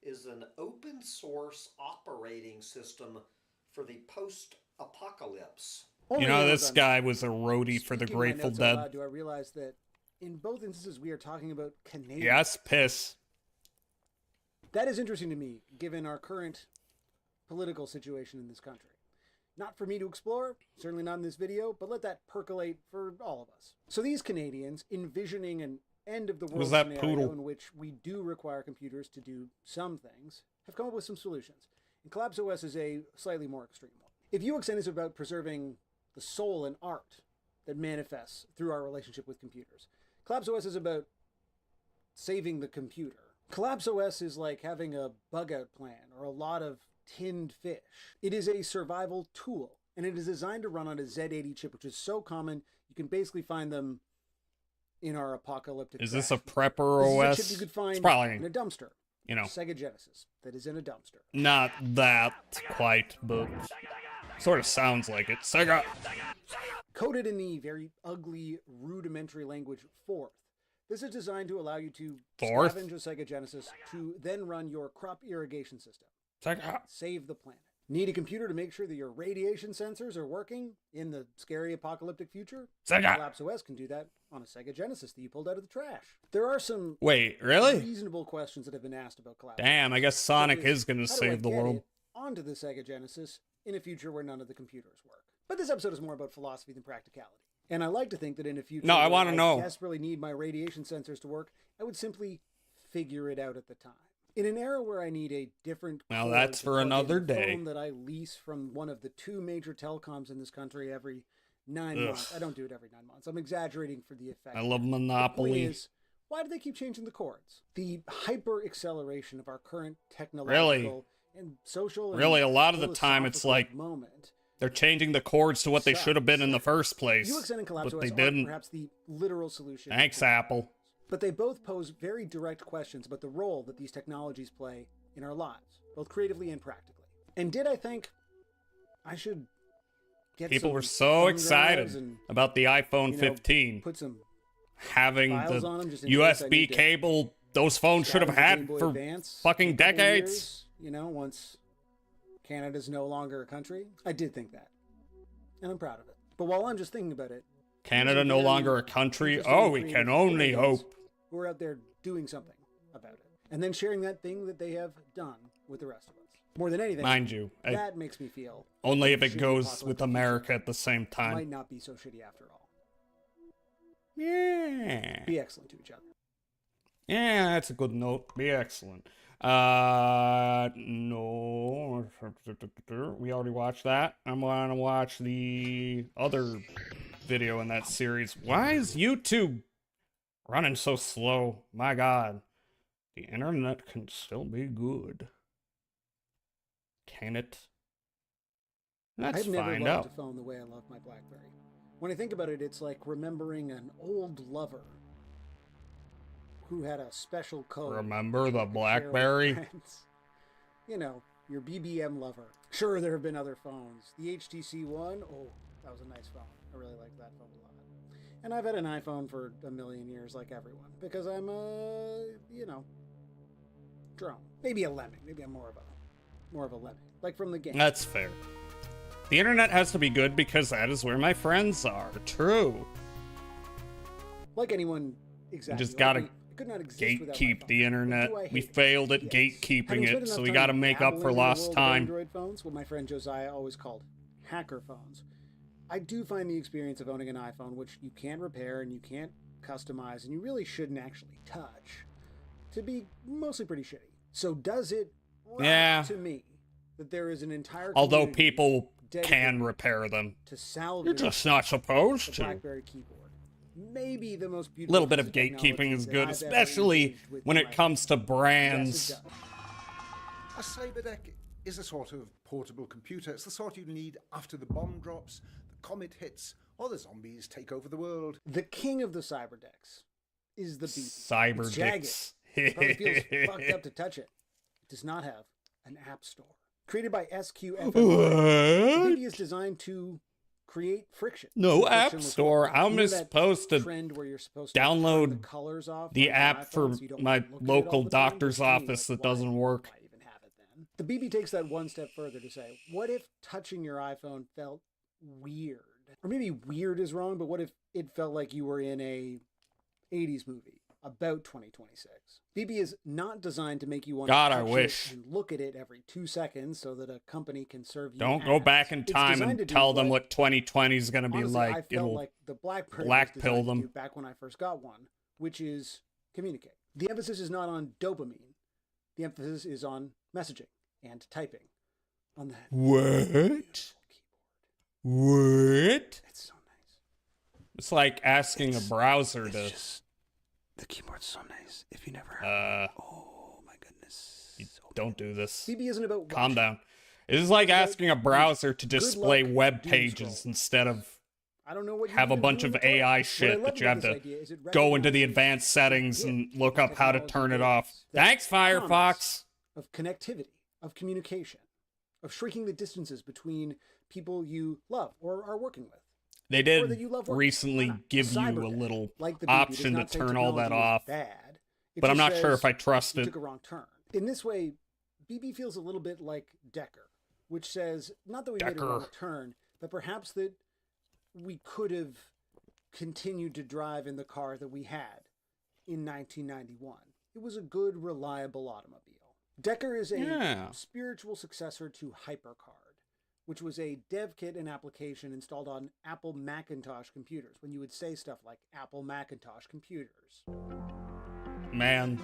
is an open source operating system for the post-apocalypse. Only You know, when this we're done. guy was a roadie for the Speaking my Grateful notes out Dead. loud, do I realize that in both instances we are talking about Canadian? Yes, piss. That is interesting to me, given our current political situation in this country. Not for me to explore, certainly not in this video, but let that percolate for all of us. So these Canadians, envisioning an end of the world Was that scenario poodle? in which we do require computers to do some things, have come up with some solutions. And Collapse OS is a slightly more extreme one. If UXN is about preserving the soul and art that manifests through our relationship with computers, Collapse OS is about saving the computer. Collapse OS is like having a bug out plan or a lot of tinned fish. It is a survival tool, and it is designed to run on a Z80 chip, which is so common you can basically find them in our apocalyptic. Is this a crash. prepper This is OS? a chip you could find It's in probably, a dumpster. you know, Sega Genesis that is in a dumpster. not that quite, but Sort of sounds like it. Sega. Coded in the very ugly, rudimentary language Forth. This is designed to allow you to Forth? scavenge a Sega Genesis to then run your crop irrigation system. Sega. Save the planet. Need a computer to make sure that your radiation sensors are working in the scary apocalyptic future? Sega. Collapse OS can do that on a Sega Genesis that you pulled out of the trash. There are some Wait, really? reasonable questions that have been asked about Collapse. Damn, I guess Sonic is gonna save the world. Onto the Sega Genesis in a future where none of the computers work. But this episode is more about philosophy than practicality. And I like to think that in a future No, I where wanna know. desperately need my radiation sensors to work, I would simply figure it out at the time. In an era where I need a different Now cord that's to for plug in another the day. phone that I lease from one of the 2 major telecoms in this country every 9 Ugh. months. I don't do it every 9 months. I'm exaggerating for the effect. I love The point Monopoly. is, why do they keep changing the cords? The hyper acceleration of our current technological and social and Really, a lot of the time it's like philosophical moment. they're changing the chords to what they Sucks. should have been in the first place. UXN and Collapse But OS they aren't didn't. perhaps the literal solution. Thanks, Apple. But they both pose very direct questions about the role that these technologies play in our lives, both creatively and practically. And did I think I should get People some were so thumb drives excited and, about the iPhone you know, 15 put some having files the on them just in case I USB need to cable those phones should have scavenge the had Game Boy for Advance fucking in a couple of decades. years, you know, once Canada's no longer a country. I did think that. And I'm proud of it. But while I'm just thinking about it, Canada no longer a country. interesting Oh, we creative can only individuals hope. who are out there doing something about it. And then sharing that thing that they have done with the rest of us. More than anything, Mind you, that makes me feel only if like it shitty goes apocalyptic with future America at the same might time. not be so shitty after all. Yeah. Be excellent to each other. Yeah, that's a good note. Be excellent. No. We already watched that. I'm gonna watch the other video in that series. Why is YouTube running so slow? My God. The internet can still be good. Can it? Let's I've never find loved out. a phone the way I love my BlackBerry. When I think about it, it's like remembering an old lover who had a special code. Remember the to share with BlackBerry? friends. You know, your BBM lover. Sure, there have been other phones. The HTC One, oh, that was a nice phone. I really liked that phone a lot. And I've had an iPhone for a million years, like everyone, because I'm a, you know, drone. Maybe a lemming. Maybe I'm more of a lemming, like from the game. That's fair. The internet has to be good because that is where my friends are. True. Like anyone, exactly. just like gotta I could not exist without my Gatekeep phone. the internet. What do I We hate? failed at Yes. gatekeeping Having spent it, so enough we time gotta make up for dabbling in the lost world of time. Android phones, what my friend Josiah always called hacker phones. I do find the experience of owning an iPhone, which you can't repair and you can't customize, and you really shouldn't actually touch, to be mostly pretty shitty. So does it rock Yeah. to me that there is an entire Although community people dedicated can repair them. to salvage You're just not supposed the to. BlackBerry keyboard? Maybe the most A beautiful little bit piece of gatekeeping technology is that good, I've ever especially engaged with when in it my comes to life. brands. Yes, it does. A cyberdeck is a sort of portable computer. It's the sort you need after the bomb drops, the comet hits, or the zombies take over the world. The king of the cyberdecks is the BB. Cyber It's jagged. dicks. It probably feels fucked up to touch it. It does not have an app store. Created by SQFMI, the What? BB is designed to create friction. No So app frictionless store. work. How am You know I that supposed to trend where you're supposed to download turn the colors off the on your app for iPhone so you don't my look at it all local the time? doctor's To me, office like, that doesn't why work? would I even have it then? The BB takes that one step further to say, what if touching your iPhone felt weird? Or maybe weird is wrong, but what if it felt like you were in a 80s movie about 2026? BB is not designed to make you want God, to I touch wish. it and look at it every 2 seconds so that a company can serve you Don't go ads. back in It's time designed and to do tell them what 2020 is going to be honestly, I like. felt It'll like the BlackBerry black was pill designed to them. do back when I first got one, which is communicate. The emphasis is not on dopamine. The emphasis is on messaging and typing on that What? beautiful keyboard. What? It's so nice. It's like asking a browser to. The keyboard's so nice. If you never heard oh my goodness. Don't do this. BB isn't about Calm watching. down. It is like asking a browser to Good display luck web doom pages scroll. instead of I don't know what you have a do bunch in of the toilet. AI What I shit love that you about have this to idea is it go into the recognizes advanced settings the and gift look that up how to technology turn it gives, off. that Thanks, Firefox. of connectivity, of communication, of shrinking the distances between people you love or are working with. They Or that did you love working. Why recently not? give you cyber a deck, little like the BB, does option to not say turn all that technology is off, bad. It but I'm just not sure if says I trust you it. took a wrong turn. In this way, BB feels a little bit like Decker, which says not that we made a wrong turn, but perhaps that we could have continued to drive in the car that we had in 1991. It was a good, reliable automobile. Decker is a spiritual successor to HyperCard, which was a dev kit and application installed on Apple Macintosh computers, when you would say stuff like Apple Macintosh computers. Man.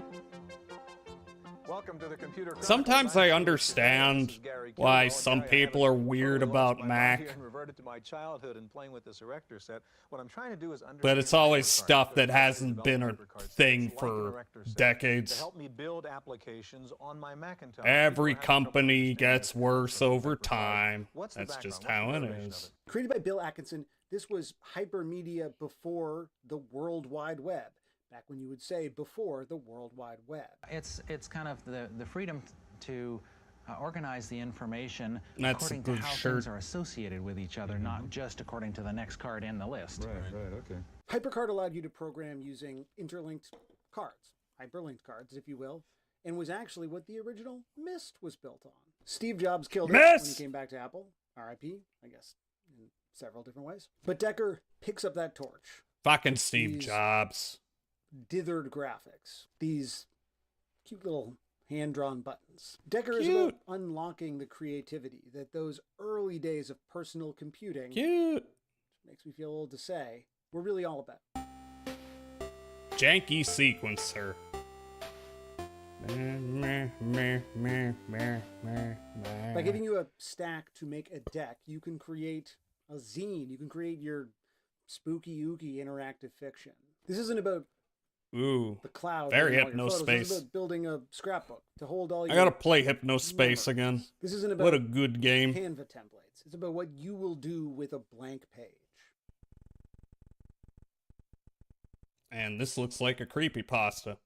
Welcome to the Computer Chronicles. Sometimes I understand why some people are weird about Mac, Reverted to my childhood and playing with this erector set. What I'm trying to do is but it's always stuff that hasn't been a thing for decades. to help me build applications on my Macintosh. Every company gets worse over time. That's just how it is. Created by Bill Atkinson, this was hypermedia before the World Wide Web. Back when you would say before the World Wide Web. It's kind of the freedom to organize the information That's according to how things are associated with each other, not just according to the next card in the list. Right, okay. HyperCard allowed you to program using interlinked cards, hyperlinked cards, if you will, and was actually what the original MIST was built on. Steve Jobs killed it when he came back to Apple. R.I.P., I guess, in several different ways. But Decker picks up that torch. Fucking Steve Jobs. Dithered graphics, these cute little hand-drawn buttons. Decker is about unlocking the creativity that those early days of personal computing, Cute. makes me feel old to say, were really all about. Janky sequencer. By giving you a stack to make a deck, you can create a zine. You can create your spooky, ooky interactive fiction. This isn't about the cloud. Very and all your photos. Hypnospace. This is about building a scrapbook to hold all your I gotta play Hypnospace again. This isn't about what a good game. Canva templates. It's about what you will do with a blank page. And this looks like a creepypasta.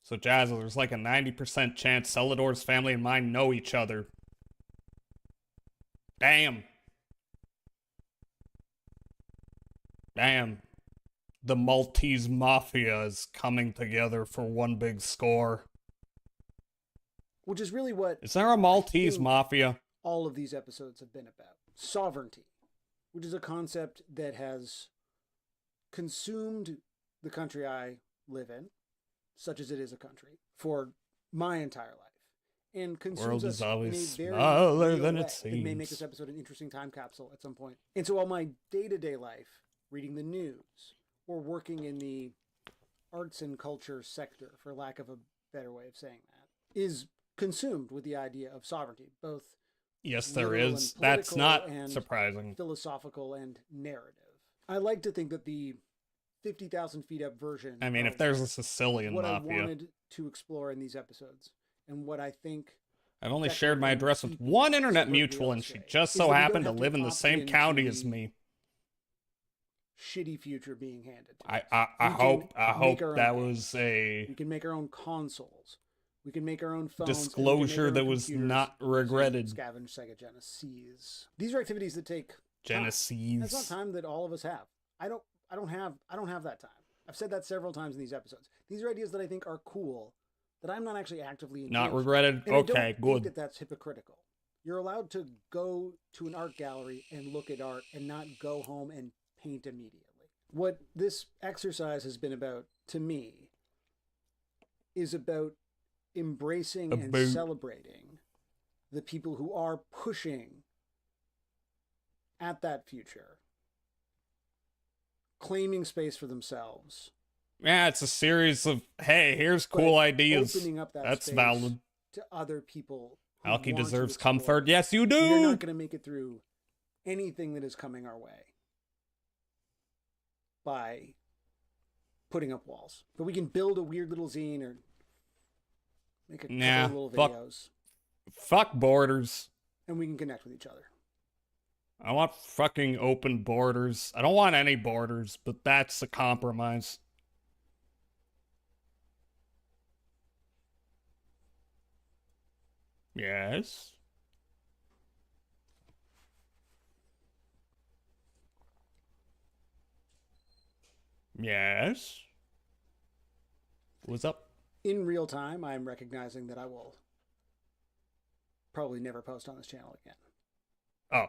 So Jazz, there's like a 90% chance Celador's family and mine know each other. Damn. Damn. The Maltese Mafia is coming together for one big score. Which is really what... Is there a Maltese Mafia? All of these episodes have been about. Sovereignty, which is a concept that has consumed the country I live in, such as it is a country, for my entire life. And consumes us in a very smaller than way. It seems. It may make this episode an interesting time capsule at some point. And so all my day-to-day life, reading the news, or working in the arts and culture sector, for lack of a better way of saying that, is consumed with the idea of sovereignty, both yes, there is. That's not surprising. Philosophical and narrative. I like to think that the 50,000 feet up version. I mean, if there's a Sicilian what mafia. I wanted to explore in these episodes, and what I think I've only shared my address with one internet mutual, and she just so happened to live in the same county as me. Shitty future being handed to I hope that was we can make our own consoles. We can make our own phones. Disclosure that was not regretted. Scavenge Sega Genesis. These are activities that take Genesis. That's not time that all of us have. I don't have that time. I've said that several times in these episodes. These are ideas that I think are cool, that I'm not actually actively engaged. Not regretted. And okay, I don't good. think that that's hypocritical. You're allowed to go to an art gallery and look at art and not go home and paint immediately. What this exercise has been about, to me, is about embracing and celebrating the people who are pushing at that future, claiming space for themselves. Yeah, it's a series of, hey, here's cool ideas. Opening up that's valid. To other people. Alki deserves comfort. Yes, you do. We're not going to make it through anything that is coming our way by putting up walls. But we can build a weird little zine or make a couple little videos. Fuck borders. And we can connect with each other. I want fucking open borders. I don't want any borders, but that's a compromise. Yes. Yes. What's up? In real time, I'm recognizing that I will probably never post on this channel again. Oh.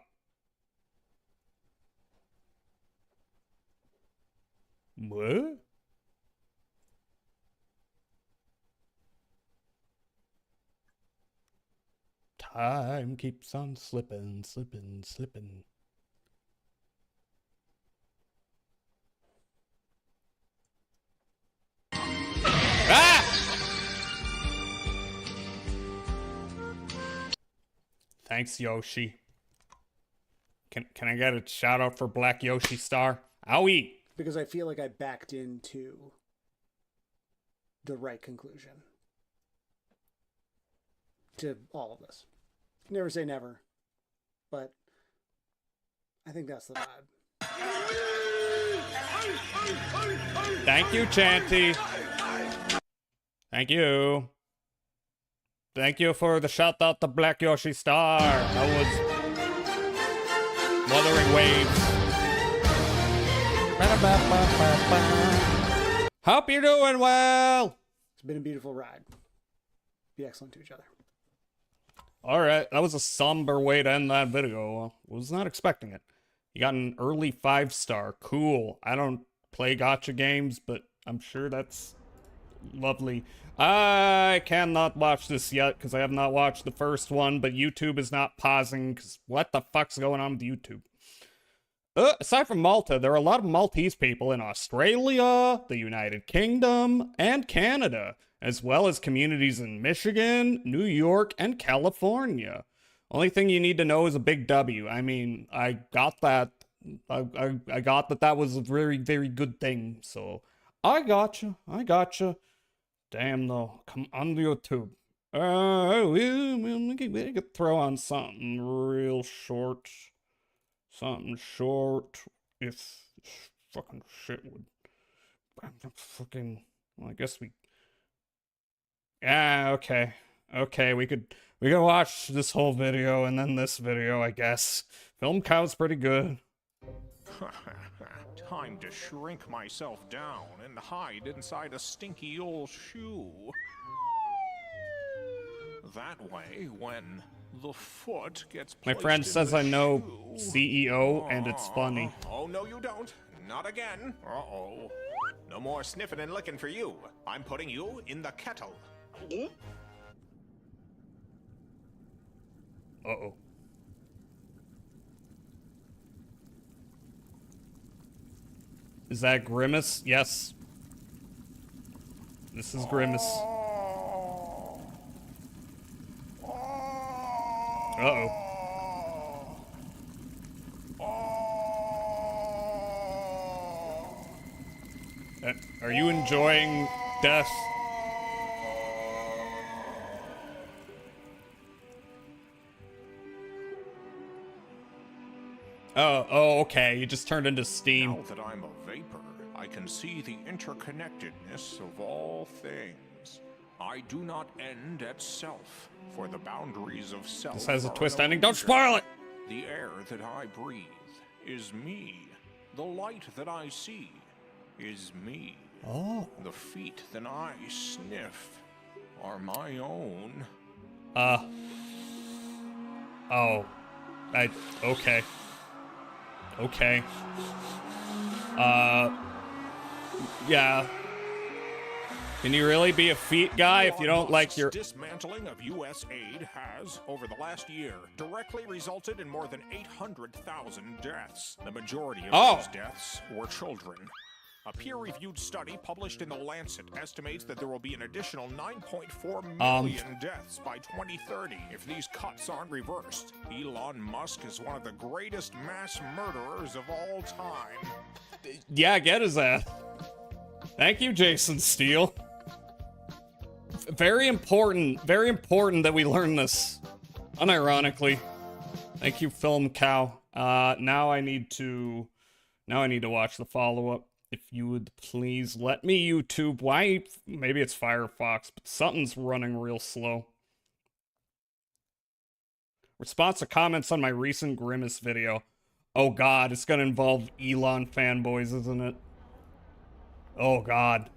What? Time keeps on slipping, slipping, slipping. Ah! Thanks, Yoshi. Can I get a shout out for Black Yoshi Star? Owie! Because I feel like I backed into the right conclusion to all of this. Never say never, but I think that's the vibe. Thank you, Chanty. Thank you. Thank you for the shout out to Black Yoshi Star. That was Wuthering Waves. Hope you're doing well. It's been a beautiful ride. Be excellent to each other. All right, that was a somber way to end that video. Was not expecting it. You got an early 5-star. Cool. I don't play gacha games, but I'm sure that's lovely. I cannot watch this yet because I have not watched the first one, but YouTube is not pausing because what the fuck's going on with YouTube? Aside from Malta, there are a lot of Maltese people in Australia, the United Kingdom, and Canada, as well as communities in Michigan, New York, and California. Only thing you need to know is a big W. I mean, I got that. I got that was a very, very good thing. So, I gotcha. Damn, though. Come on YouTube. We could throw on something real short. Something short. If fucking shit would. Fucking. Well, I guess we. Yeah, okay. Okay, we could watch this whole video and then this video, I guess. Film Cow's pretty good. Time to shrink myself down and hide inside a stinky old shoe. That way, when the foot gets My placed friend in says the I know shoe- CEO and it's funny. Oh, no you don't. Not again. Uh-oh. No more sniffing and licking for you. I'm putting you in the kettle. Uh-oh. Is that Grimace? Yes. This is Grimace. Uh-oh. Are you enjoying death? Oh, okay. You just turned into steam. Now that I'm a vapor, I can see the interconnectedness of all things. I do not end at self, for the boundaries of self. This has a are twist an ending. Don't illusion. spoil it! The air that I breathe is me. The light that I see is me. Oh. The feet that I sniff are my own. Oh. Okay. Okay. Yeah. Can you really be a feet guy if you don't like your... Dismantling of U.S. aid has, over the last year, directly resulted in more than 800,000 deaths. The majority of those deaths were children. A peer-reviewed study published in The Lancet estimates that there will be an additional 9.4 million deaths by 2030 if these cuts aren't reversed. Elon Musk is one of the greatest mass murderers of all time. Yeah, get his ass. Thank you, Jason Steele. Very important that we learn this. Unironically. Thank you, Film Cow. Now I need to watch the follow-up. If you would please let me, YouTube. Why? Maybe it's Firefox, but something's running real slow. Response to comments on my recent Grimace video. Oh god, it's gonna involve Elon fanboys, isn't it? Oh, God.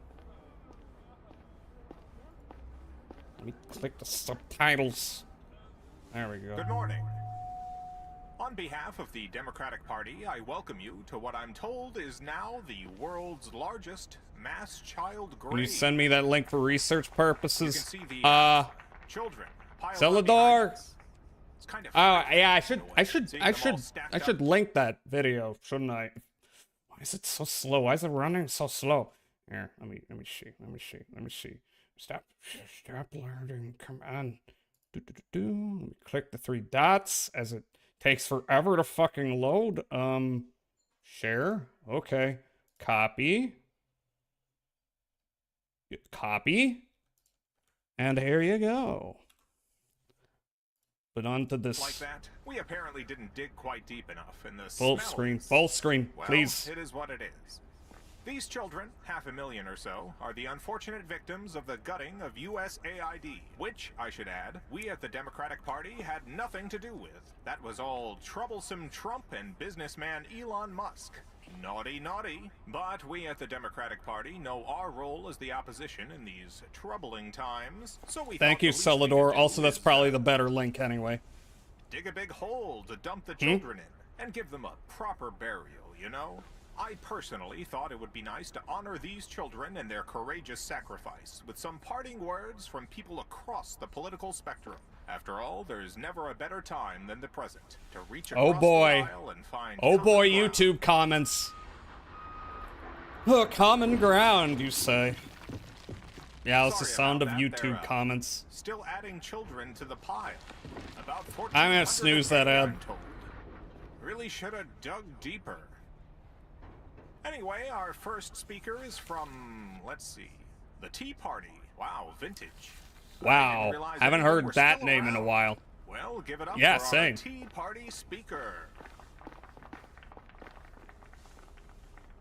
Let me click the subtitles. There we go. Good morning. On behalf of the Democratic Party, I welcome you to what I'm told is now the world's largest mass child grave. Can you send me that link for research purposes? You can see the children piled up behind Celador. us. It's kind of Oh yeah, fascinating I seeing them all stacked I up. should link that video, shouldn't I? Why is it so slow? Why is it running so slow? Here, let me see. Stop loading. Come on. Let me click the 3 dots as it takes forever to fucking load. Share. Okay. Copy. Copy. And here you go. But onto this. Like that, we apparently didn't dig quite deep enough in the Full smell screen. is- Full screen, Well, please. it is what it is. These children, 500,000 or so, are the unfortunate victims of the gutting of USAID, which, I should add, we at the Democratic Party had nothing to do with. That was all troublesome Trump and businessman Elon Musk. Naughty, naughty. But we at the Democratic Party know our role as the opposition in these troubling times, so we Thank thought you, the least we could Celador. do Also, that's is, probably the better link anyway. dig a big hole to dump the children in and give them a proper burial, you know? I personally thought it would be nice to honor these children and their courageous sacrifice with some parting words from people across the political spectrum. After all, there's never a better time than the present to reach across Oh boy. the aisle and find Oh common boy, ground. YouTube comments. Oh, common ground, you say. Yeah, that's the Sorry sound of about that. YouTube They're, comments. Still adding children to the pile. About 14 I'm gonna snooze that ad. Really should have dug deeper. Anyway, our first speaker is from, let's see, the Tea Party. Wow, vintage. I Wow, didn't realize haven't anyone heard were that still name in a around. while. Well, give it up Yeah, for same. our Tea Party speaker.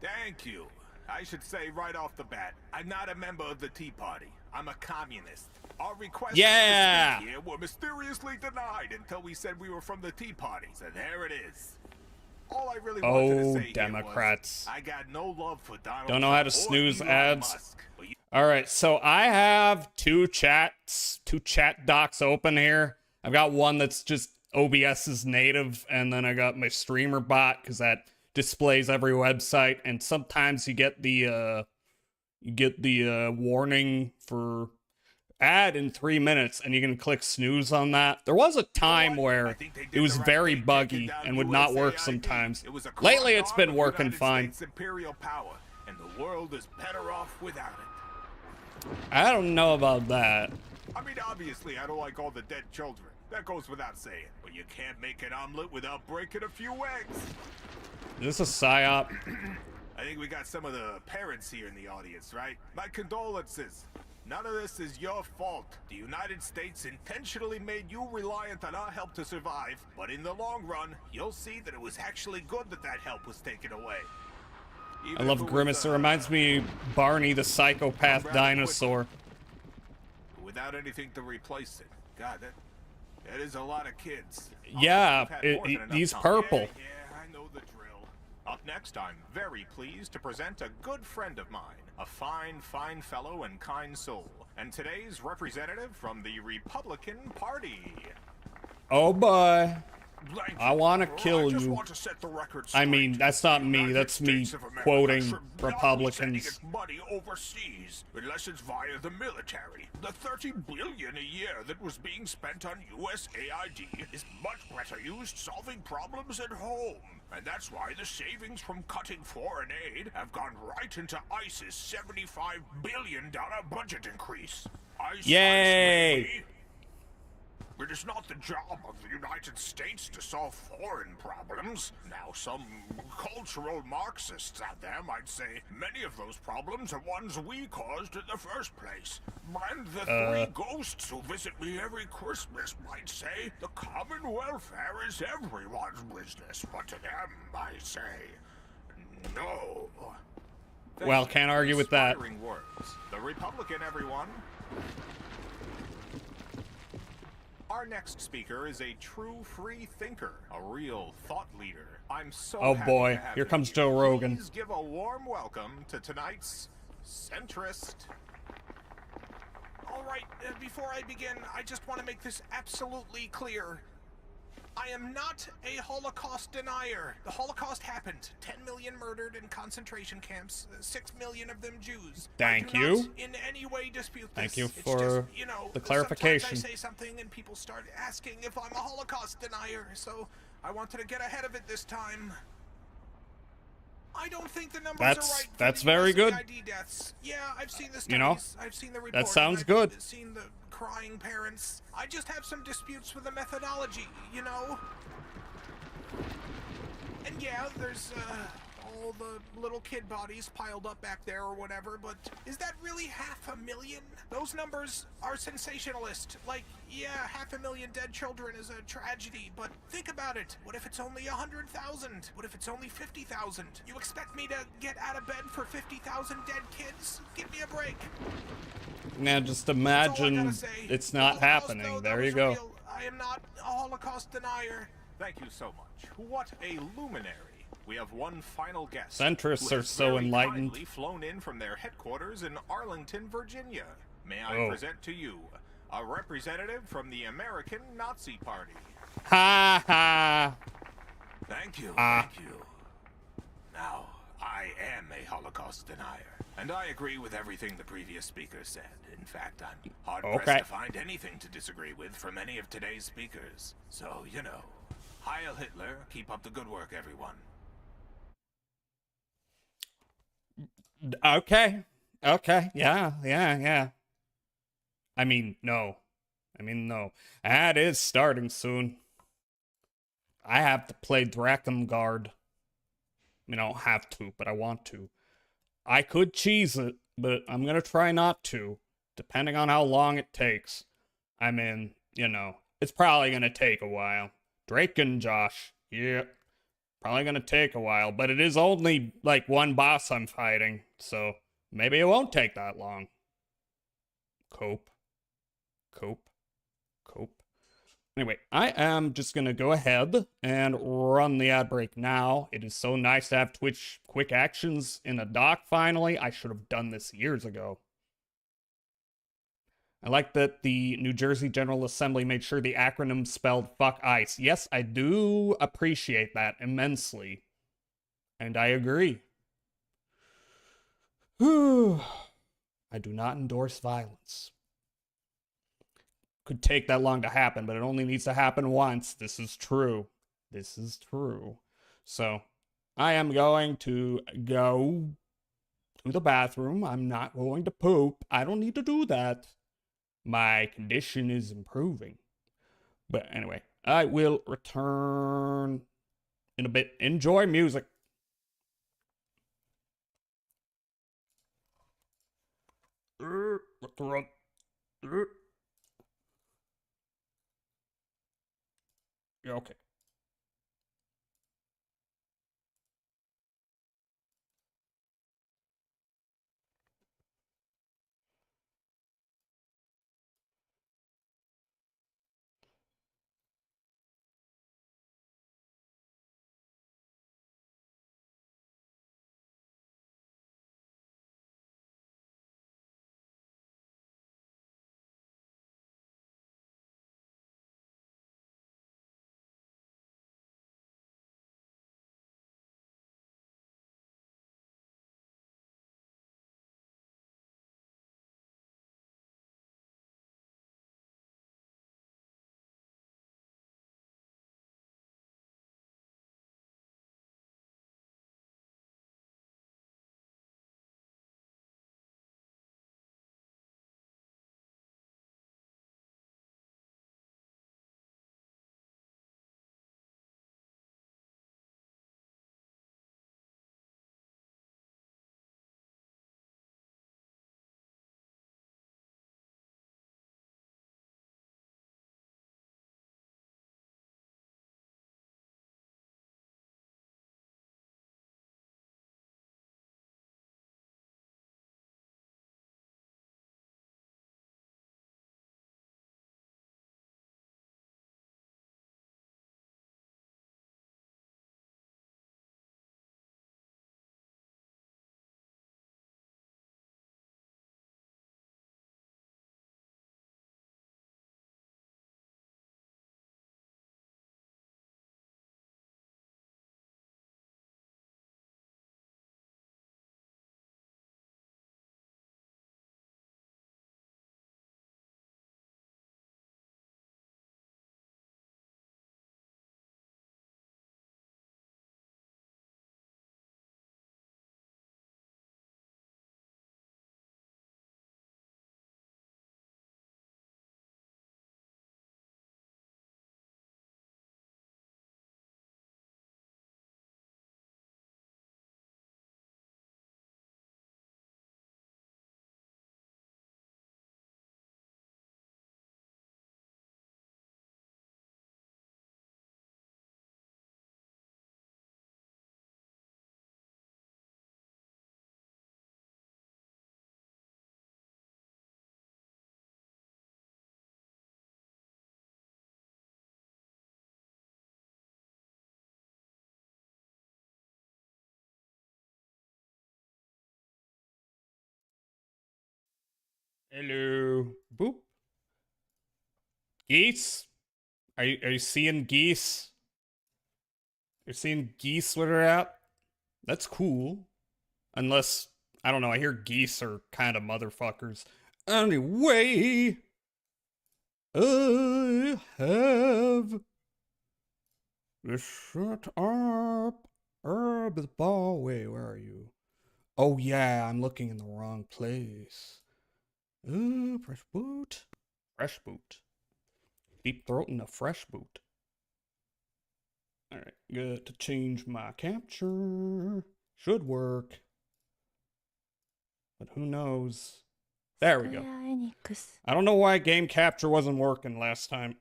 Thank you. I should say right off the bat, I'm not a member of the Tea Party. I'm a communist. Our requests Yeah. to speak here were mysteriously denied until we said we were from the Tea Party. So there it is. All I really wanted to Oh, say here Democrats. was, I got no love for Donald Don't know how to Trump or snooze Elon ads. Musk, but you All right, so I have two chat docs open here. I've got one that's just OBS's native, and then I got my streamer bot because that displays every website. And sometimes you get the warning for ad in 3 minutes, and you can click snooze on that. There was a time where it was very buggy and would not work sometimes. It was a Lately, corrupt it's arm been of working United fine. States imperial power, and the world is better off without it. I don't know about that. I mean, obviously, I don't like all the dead children. That goes without saying. But you can't make an omelet without breaking a few eggs. Is this a psyop? I think we got some of the parents here in the audience, right? My condolences. None of this is your fault. The United States intentionally made you reliant on our help to survive, but in the long run, you'll see that it was actually good that that help was taken away. I Even love if it was, Grimace. It reminds me of Barney the psychopath rather dinosaur. without anything to replace it. God, that is a lot of kids. Yeah, We've had more than enough he's time. purple. Yeah, I know the drill. Up next, I'm very pleased to present a good friend of mine, a fine fellow and kind soul, and today's representative from the Republican Party. Oh boy. Thank I you. wanna Well, kill I just you. want to set the record I mean, straight. that's not The me. United That's me States of America quoting should not be Republicans. sending its money overseas unless it's via the military. The $30 billion a year that was being spent on USAID is much better used solving problems at home. And that's why the savings from cutting foreign aid have gone right into ICE's $75 billion budget increase. ICE Yay! ICE, it is not the job of the United States to solve foreign problems. Now, some cultural Marxists out there might say many of those problems are ones we caused in the first place. And the three ghosts who visit me every Christmas might say the common welfare is everyone's business. But to them, I say, no. Well, can't argue with that. Inspiring words. The Republican, everyone. Our next speaker is a true free thinker, a real thought leader. I'm so Oh happy boy, to have here him comes Joe Rogan. Please give a warm welcome to tonight's Centrist. All right, before I begin, I just want to make this absolutely clear. I am not a Holocaust denier. The Holocaust happened. 10 million murdered in concentration camps, 6 million of them Jews. Thank I do you. not in any way dispute this. Thank you It's for just, you know, the clarification. Sometimes I say something and people start asking if I'm a Holocaust denier, so I wanted to get ahead of it this time. I don't think the numbers are right. That's very good. ID deaths. Yeah, I've seen the studies. You know, I've seen the reports. that sounds I've good. Seen the crying parents. I just have some disputes with the methodology, you know. And yeah, there's all the little kid bodies piled up back there or whatever, but is that really 500,000? Those numbers are sensationalist. Like, yeah, 500,000 dead children is a tragedy, but think about it. What if it's only 100,000? What if it's only 50,000? You expect me to get out of bed for 50,000 dead kids? Give me a break. Now just imagine it's not happening. Though, there you go. Real. I am not a Holocaust denier. Thank you so much. What a luminary. We have one final guest. Centrists are so enlightened. Flown in from their headquarters in Arlington, Virginia. May I present to you a representative from the American Nazi Party. Ha ha. Thank you. Thank you. Now, I am a Holocaust denier, and I agree with everything the previous speaker said. In fact, I'm hard-pressed to find anything to disagree with from any of today's speakers. So, you know, Heil Hitler, keep up the good work, everyone. Okay. Yeah. I mean, no. That is starting soon. I have to play Drakengard. I mean, I don't have to, but I want to. I could cheese it, but I'm gonna try not to, depending on how long it takes. I mean, you know, it's probably gonna take a while. Drake and Josh, yeah. Probably gonna take a while, but it is only like one boss I'm fighting, so maybe it won't take that long. Cope. Anyway, I am just gonna go ahead and run the ad break now. It is so nice to have Twitch quick actions in a dock finally. I should have done this years ago. I like that the New Jersey General Assembly made sure the acronym spelled fuck ICE. Yes, I do appreciate that immensely. And I agree. I do not endorse violence. Could take that long to happen, but it only needs to happen once. This is true. So, I am going to go to the bathroom. I'm not going to poop. I don't need to do that. My condition is improving. But anyway, I will return in a bit. Enjoy music. Yeah, okay. Hello. Boop. Geese? Are you seeing geese? You're seeing geese where they're at? That's cool. Unless, I don't know, I hear geese are kind of motherfuckers. Anyway, I have the shut up. The ball. Wait, where are you? Oh yeah, I'm looking in the wrong place. Fresh boot. Fresh boot. Deep throat in a fresh boot. Alright, good to change my capture. Should work. But who knows? There we go. I don't know why game capture wasn't working last time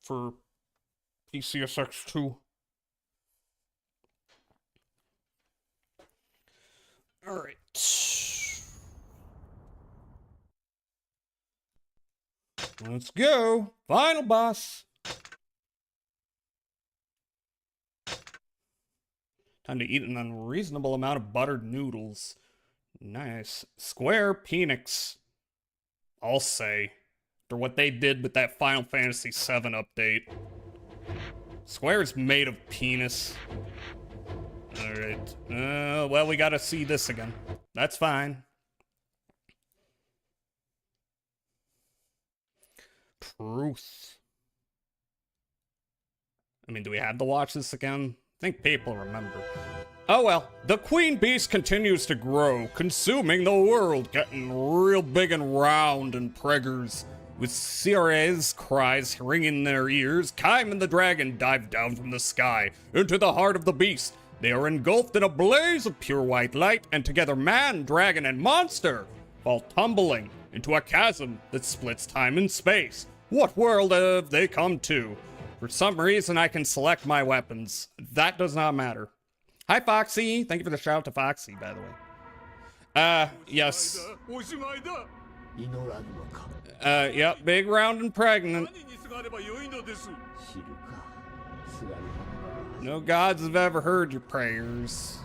for PCSX2. Alright. Let's go. Final boss. Time to eat an unreasonable amount of buttered noodles. Nice. Square Penix. I'll say. For what they did with that Final Fantasy VII update. Square's made of penis. Alright. Well, we gotta see this again. That's fine. Truth. I mean, do we have to watch this again? I think people remember. Oh well, the queen beast continues to grow, consuming the world, getting real big and round and preggers. With Cire's cries ringing in their ears, Kaim and the dragon dive down from the sky into the heart of the beast. They are engulfed in a blaze of pure white light, and together man, dragon, and monster fall tumbling into a chasm that splits time and space. What world have they come to? For some reason, I can select my weapons. That does not matter. Hi, Foxy. Thank you for the shout out to Foxy, by the way. Yes. Yep, big, round, and pregnant. No gods have ever heard your prayers.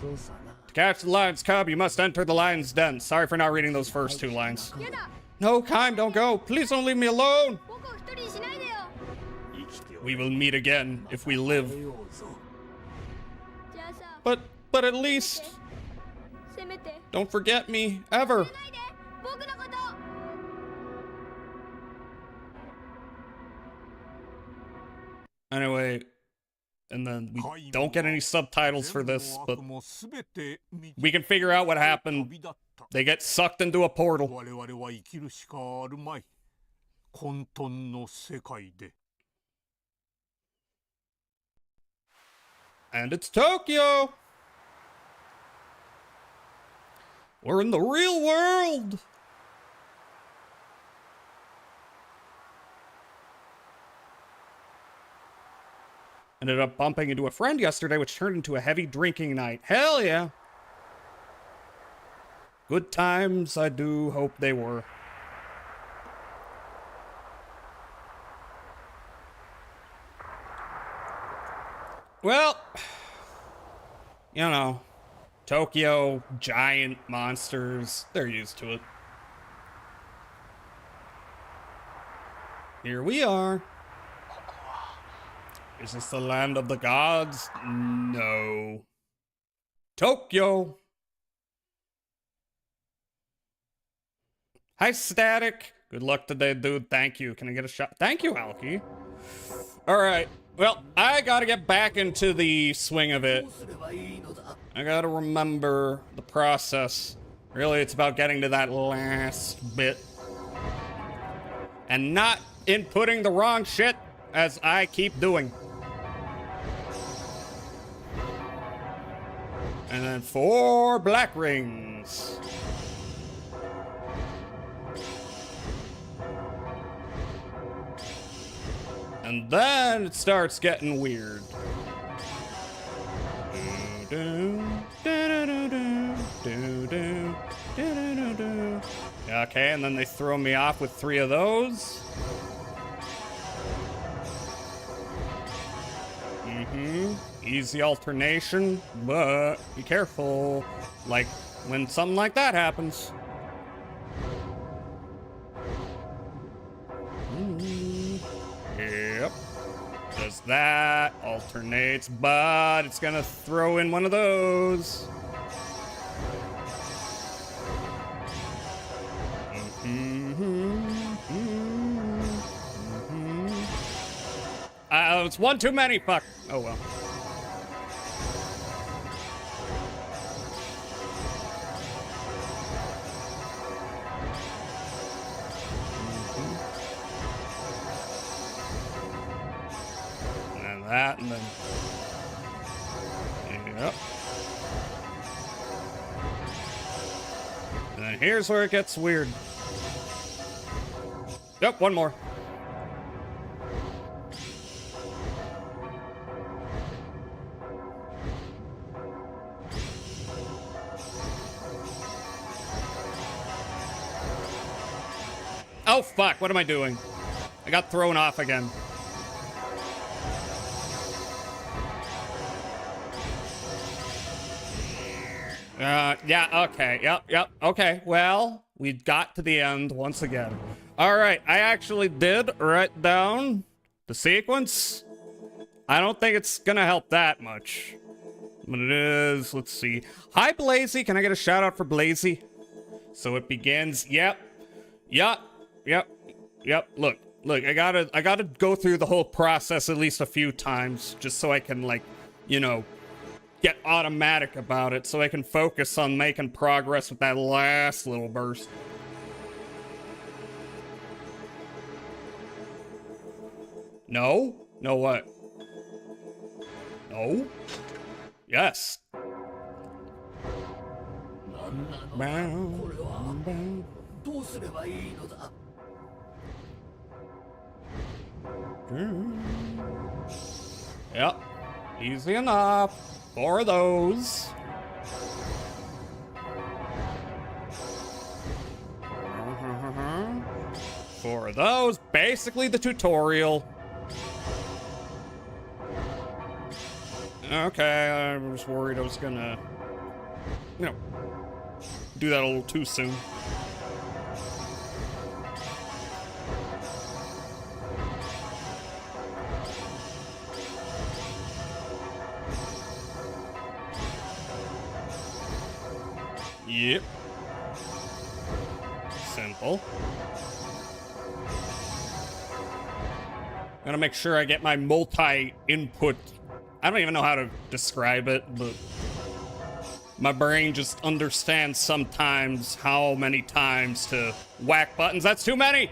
To catch the lion's cub, you must enter the lion's den. Sorry for not reading those first two lines. No, Kaim, don't go. Please don't leave me alone. We will meet again if we live. But at least don't forget me ever. Anyway, and then we don't get any subtitles for this, but we can figure out what happened. They get sucked into a portal. And it's Tokyo! We're in the real world! Ended up bumping into a friend yesterday, which turned into a heavy drinking night. Hell yeah! Good times, I do hope they were. Well, you know, Tokyo, giant monsters, they're used to it. Here we are. Is this the land of the gods? No. Tokyo. Hi, Static. Good luck today, dude. Thank you. Can I get a shot? Thank you, Alki. All right. Well, I gotta get back into the swing of it. I gotta remember the process. Really, it's about getting to that last bit. And not inputting the wrong shit, as I keep doing. And then 4 black rings. And then it starts getting weird. Okay, and then they throw me off with 3 of those. Easy alternation, but be careful. Like, when something like that happens. Does that. Alternates, but it's gonna throw in one of those. It's one too many, fuck. Oh well. And that, and then... Yep. And then here's where it gets weird. Yep, one more. Oh, fuck, what am I doing? I got thrown off again. Yeah, okay, yep, okay. Well, we got to the end once again. All right, I actually did write down the sequence. I don't think it's gonna help that much. But it is, let's see. Hi, Blazy, can I get a shout out for Blazy? So it begins, yep. Look, I gotta go through the whole process at least a few times, just so I can, like, you know, get automatic about it, so I can focus on making progress with that last little burst. No? No what? No? Yes. Yep. Easy enough. 4 of those. Four of those. Basically the tutorial. Okay, I was worried I was gonna, you know, do that a little too soon. Yep. Simple. Gotta make sure I get my multi-input. I don't even know how to describe it, but my brain just understands sometimes how many times to whack buttons. That's too many!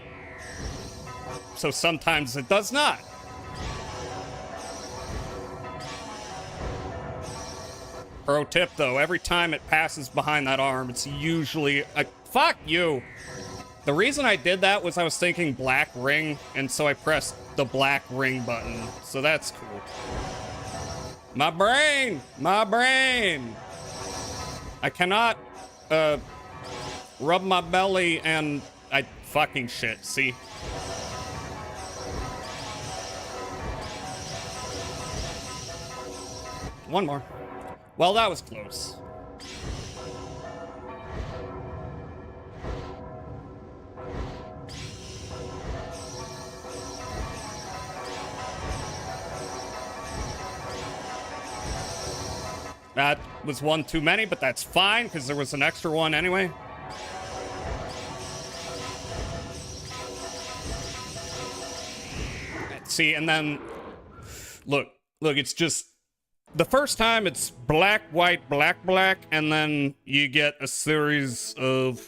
So sometimes it does not. Pro tip, though, every time it passes behind that arm, it's usually a... Fuck you! The reason I did that was I was thinking black ring, and so I pressed the black ring button. So that's cool. My brain! My brain! I cannot, rub my belly and... I fucking shit, see? One more. Well, that was close. That was one too many, but that's fine, because there was an extra one anyway. See, and then... Look, it's just... The first time, it's black, white, black, black, and then you get a series of,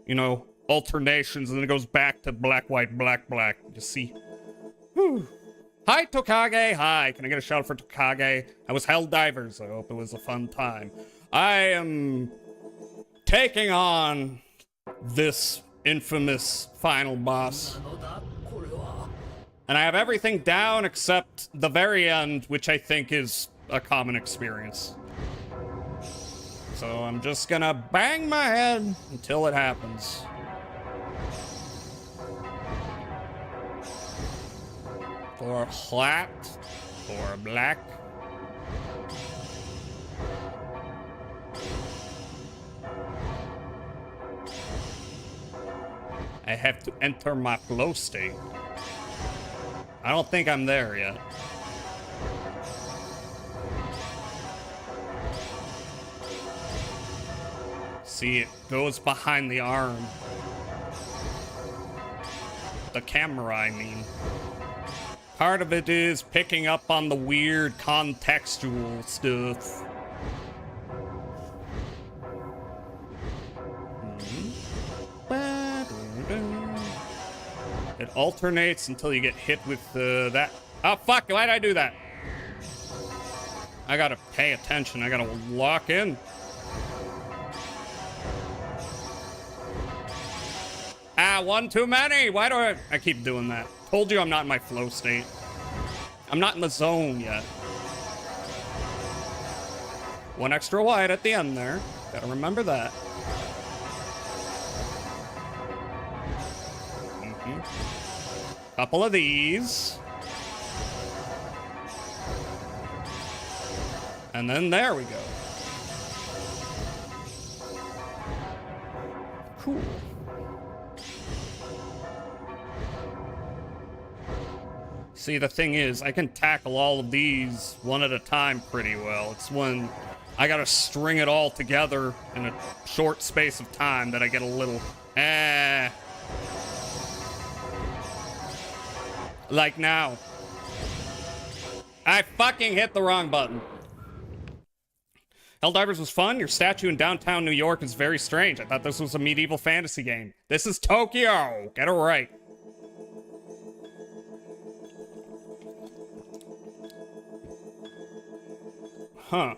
you know, alternations, and then it goes back to black, white, black, black. You see? Whew. Hi, Tokage. Hi. Can I get a shout out for Tokage? I was Helldivers. I hope it was a fun time. I am taking on this infamous final boss. And I have everything down except the very end, which I think is a common experience. So I'm just gonna bang my head until it happens. For white, for black. I have to enter my flow state. I don't think I'm there yet. See, it goes behind the arm. The camera, I mean. Part of it is picking up on the weird contextual stuff. It alternates until you get hit with that. Oh, fuck, why'd I do that? I gotta pay attention. I gotta lock in. Ah, one too many. Why do I keep doing that? Told you I'm not in my flow state. I'm not in the zone yet. One extra wide at the end there. Gotta remember that. Couple of these. And then there we go. Cool. See, the thing is, I can tackle all of these one at a time pretty well. It's when I gotta string it all together in a short space of time that I get a little, like now. I fucking hit the wrong button. Helldivers was fun. Your statue in downtown New York is very strange. I thought this was a medieval fantasy game. This is Tokyo. Get it right. Huh.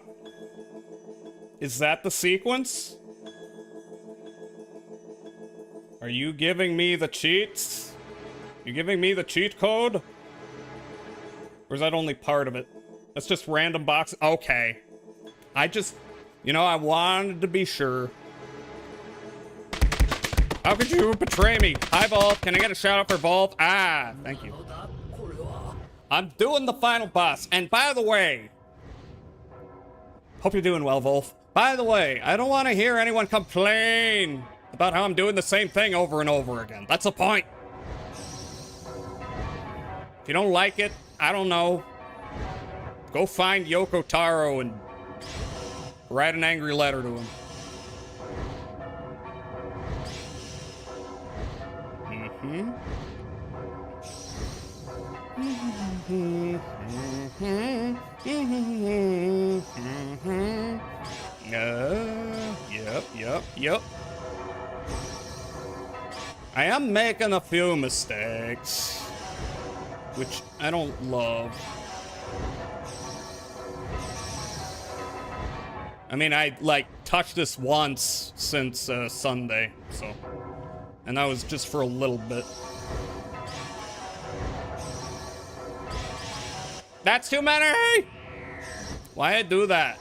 Is that the sequence? Are you giving me the cheats? You giving me the cheat code? Or is that only part of it? That's just random boxes. Okay. I just, I wanted to be sure. How could you betray me? Hi, Volv. Can I get a shout out for Volv? Ah, thank you. I'm doing the final boss. And by the way, hope you're doing well, Volv. By the way, I don't want to hear anyone complain about how I'm doing the same thing over and over again. That's the point. If you don't like it, I don't know. Go find Yoko Taro and write an angry letter to him. Yep. I am making a few mistakes, which I don't love. I mean, I, touched this once since, Sunday, so... And that was just for a little bit. That's too many! Why I do that?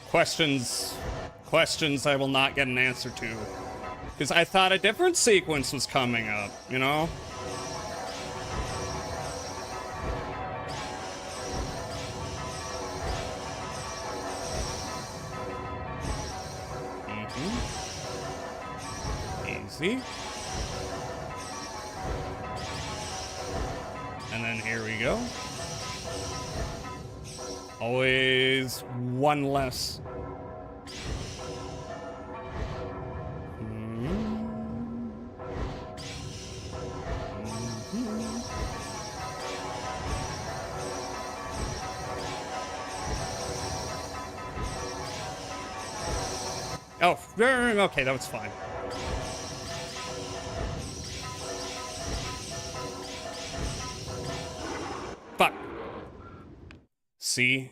Questions I will not get an answer to. Because I thought a different sequence was coming up, you know? Easy. And then here we go. Always one less. Oh, okay, that was fine. Fuck. See,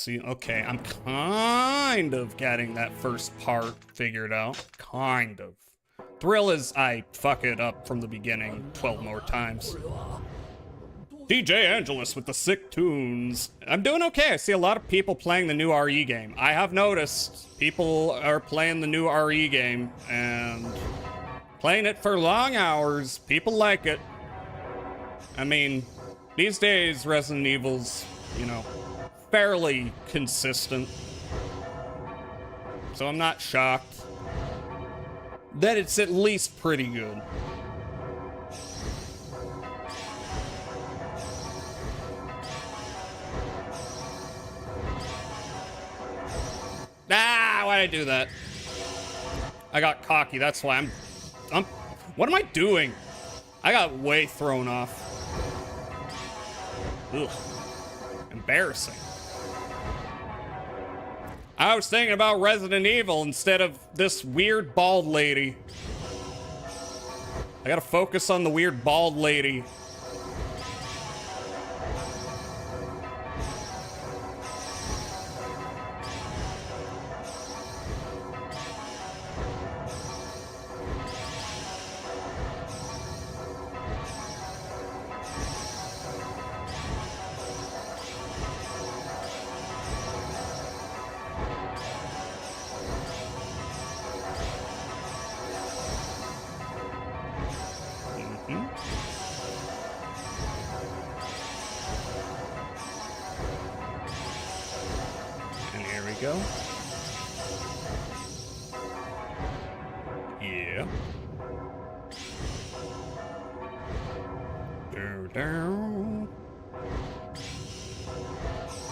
okay, I'm kind of getting that first part figured out. Kind of. Thrill is I fuck it up from the beginning 12 more times. DJ Angelus with the sick tunes. I'm doing okay. I see a lot of people playing the new RE game. I have noticed people are playing the new RE game and playing it for long hours. People like it. I mean, these days Resident Evil's, fairly consistent. So I'm not shocked that it's at least pretty good. why'd I do that? I got cocky, that's why I'm... What am I doing? I got way thrown off. Ugh. Embarrassing. I was thinking about Resident Evil instead of this weird bald lady. I gotta focus on the weird bald lady. And here we go. Yeah. Down.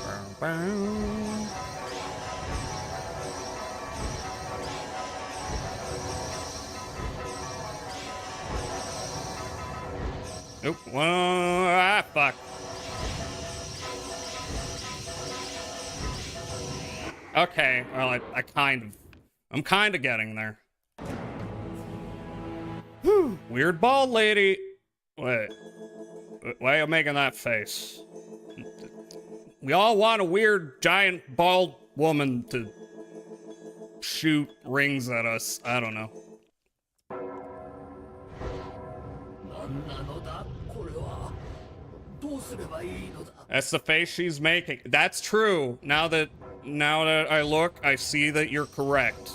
Bow, bow. Nope. Fuck. Okay, well, I'm kind of getting there. Whew. Weird bald lady. Wait. Why are you making that face? We all want a weird, giant, bald woman to shoot rings at us. I don't know. That's the face she's making. That's true. Now that I look, I see that you're correct.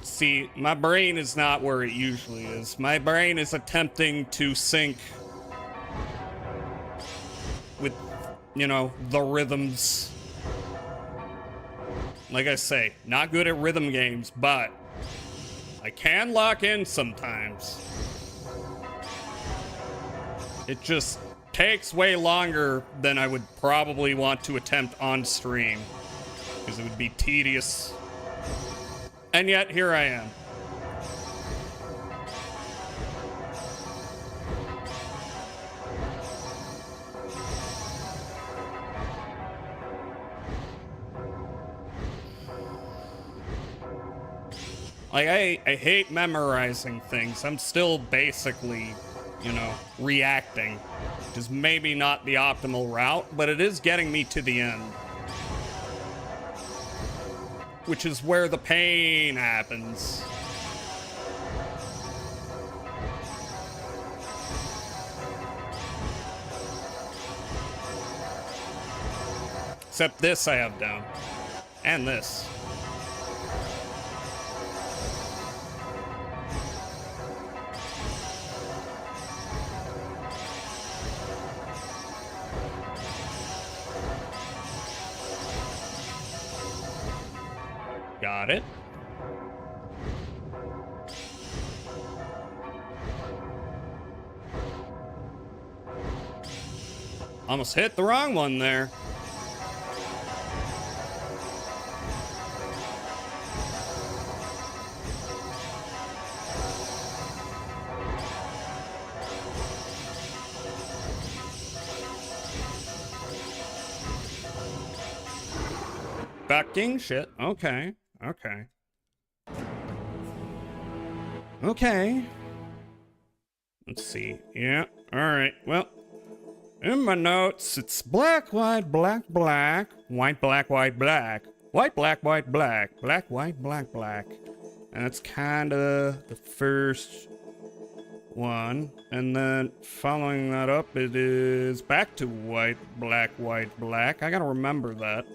See, my brain is not where it usually is. My brain is attempting to sync with, you know, the rhythms. Like I say, not good at rhythm games, but I can lock in sometimes. It just takes way longer than I would probably want to attempt on stream, because it would be tedious. And yet, here I am. Like, I hate memorizing things. I'm still basically, you know, reacting, which is maybe not the optimal route, but it is getting me to the end. Which is where the pain happens. Except this I have down. And this. Got it. Almost hit the wrong one there. Fucking shit. Okay. Okay. Okay. Let's see. Yeah. All right. Well, in my notes, it's black, white, black, black, white, black, white, black, white, black, white, black, black, white, black, black. And that's kind of the first one. And then following that up, it is back to white, black, white, black. I gotta remember that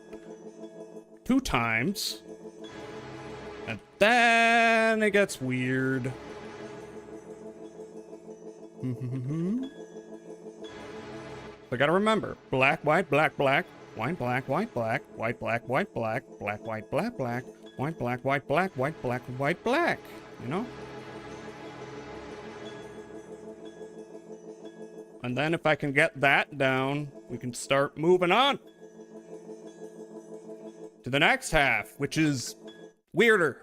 2 times. And then it gets weird. I gotta remember. Black, white, black, black. White, black, white, black. White, black, white, black. Black, white, black, black. White, black, white, black. White, black, white, black. You know? And then if I can get that down, we can start moving on to the next half, which is weirder.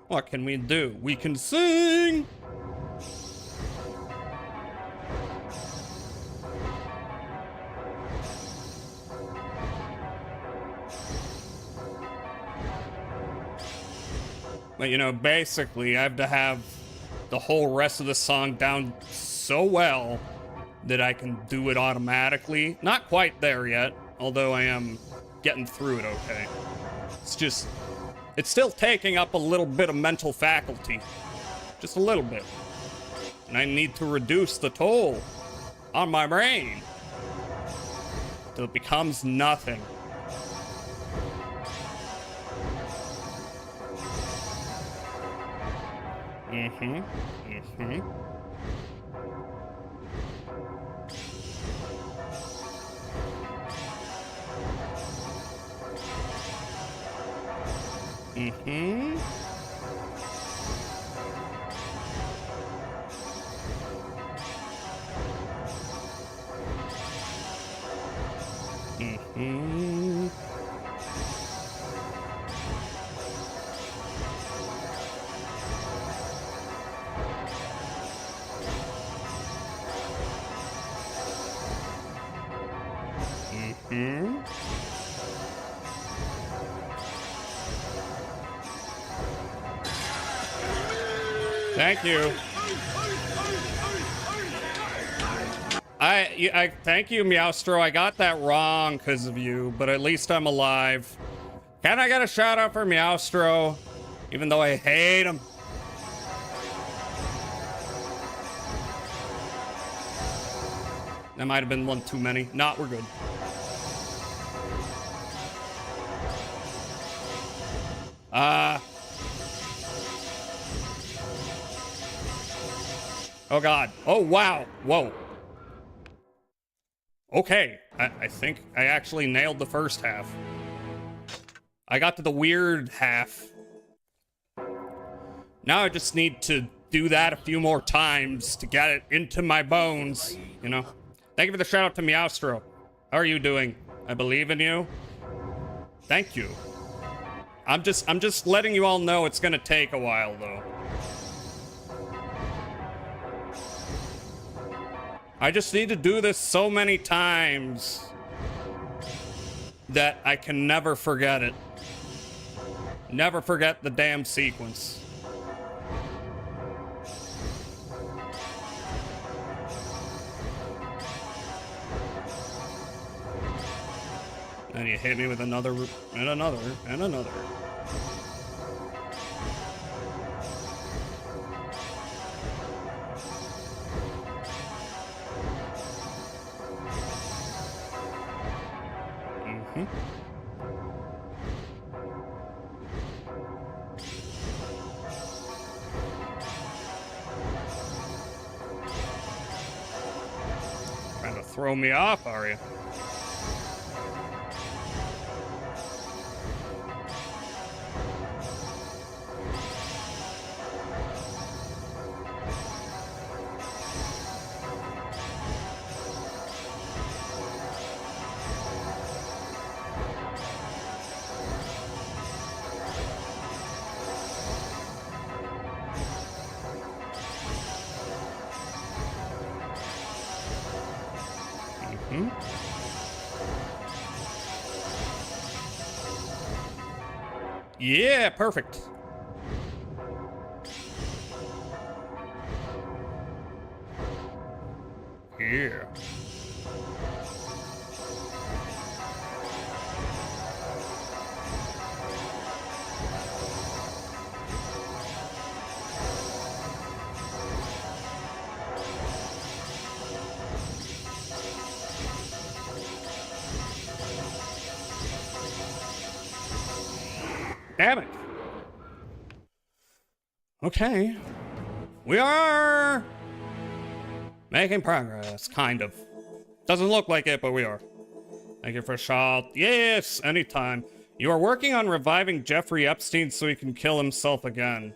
What can we do? We can sing! But you know, basically, I have to have the whole rest of the song down so well that I can do it automatically. Not quite there yet, although I am getting through it okay. It's just, it's still taking up a little bit of mental faculty. Just a little bit. And I need to reduce the toll on my brain till it becomes nothing. Thank you. I thank you, Meowstro. I got that wrong because of you, but at least I'm alive. Can I get a shout out for Meowstro? Even though I hate him. That might have been one too many. Nah, we're good. Oh God. Oh wow. Whoa. Okay. I think I actually nailed the first half. I got to the weird half. Now I just need to do that a few more times to get it into my bones, you know? Thank you for the shout out to Meowstro. How are you doing? I believe in you. Thank you. I'm just letting you all know it's gonna take a while though. I just need to do this so many times that I can never forget it. Never forget the damn sequence. And you hit me with another, and another, and another. Trying to throw me off, are you? Yeah, perfect. Yeah. Damn it. Okay. We are making progress, kind of. Doesn't look like it, but we are. Thank you for a shout. Yes, anytime. You are working on reviving Jeffrey Epstein so he can kill himself again.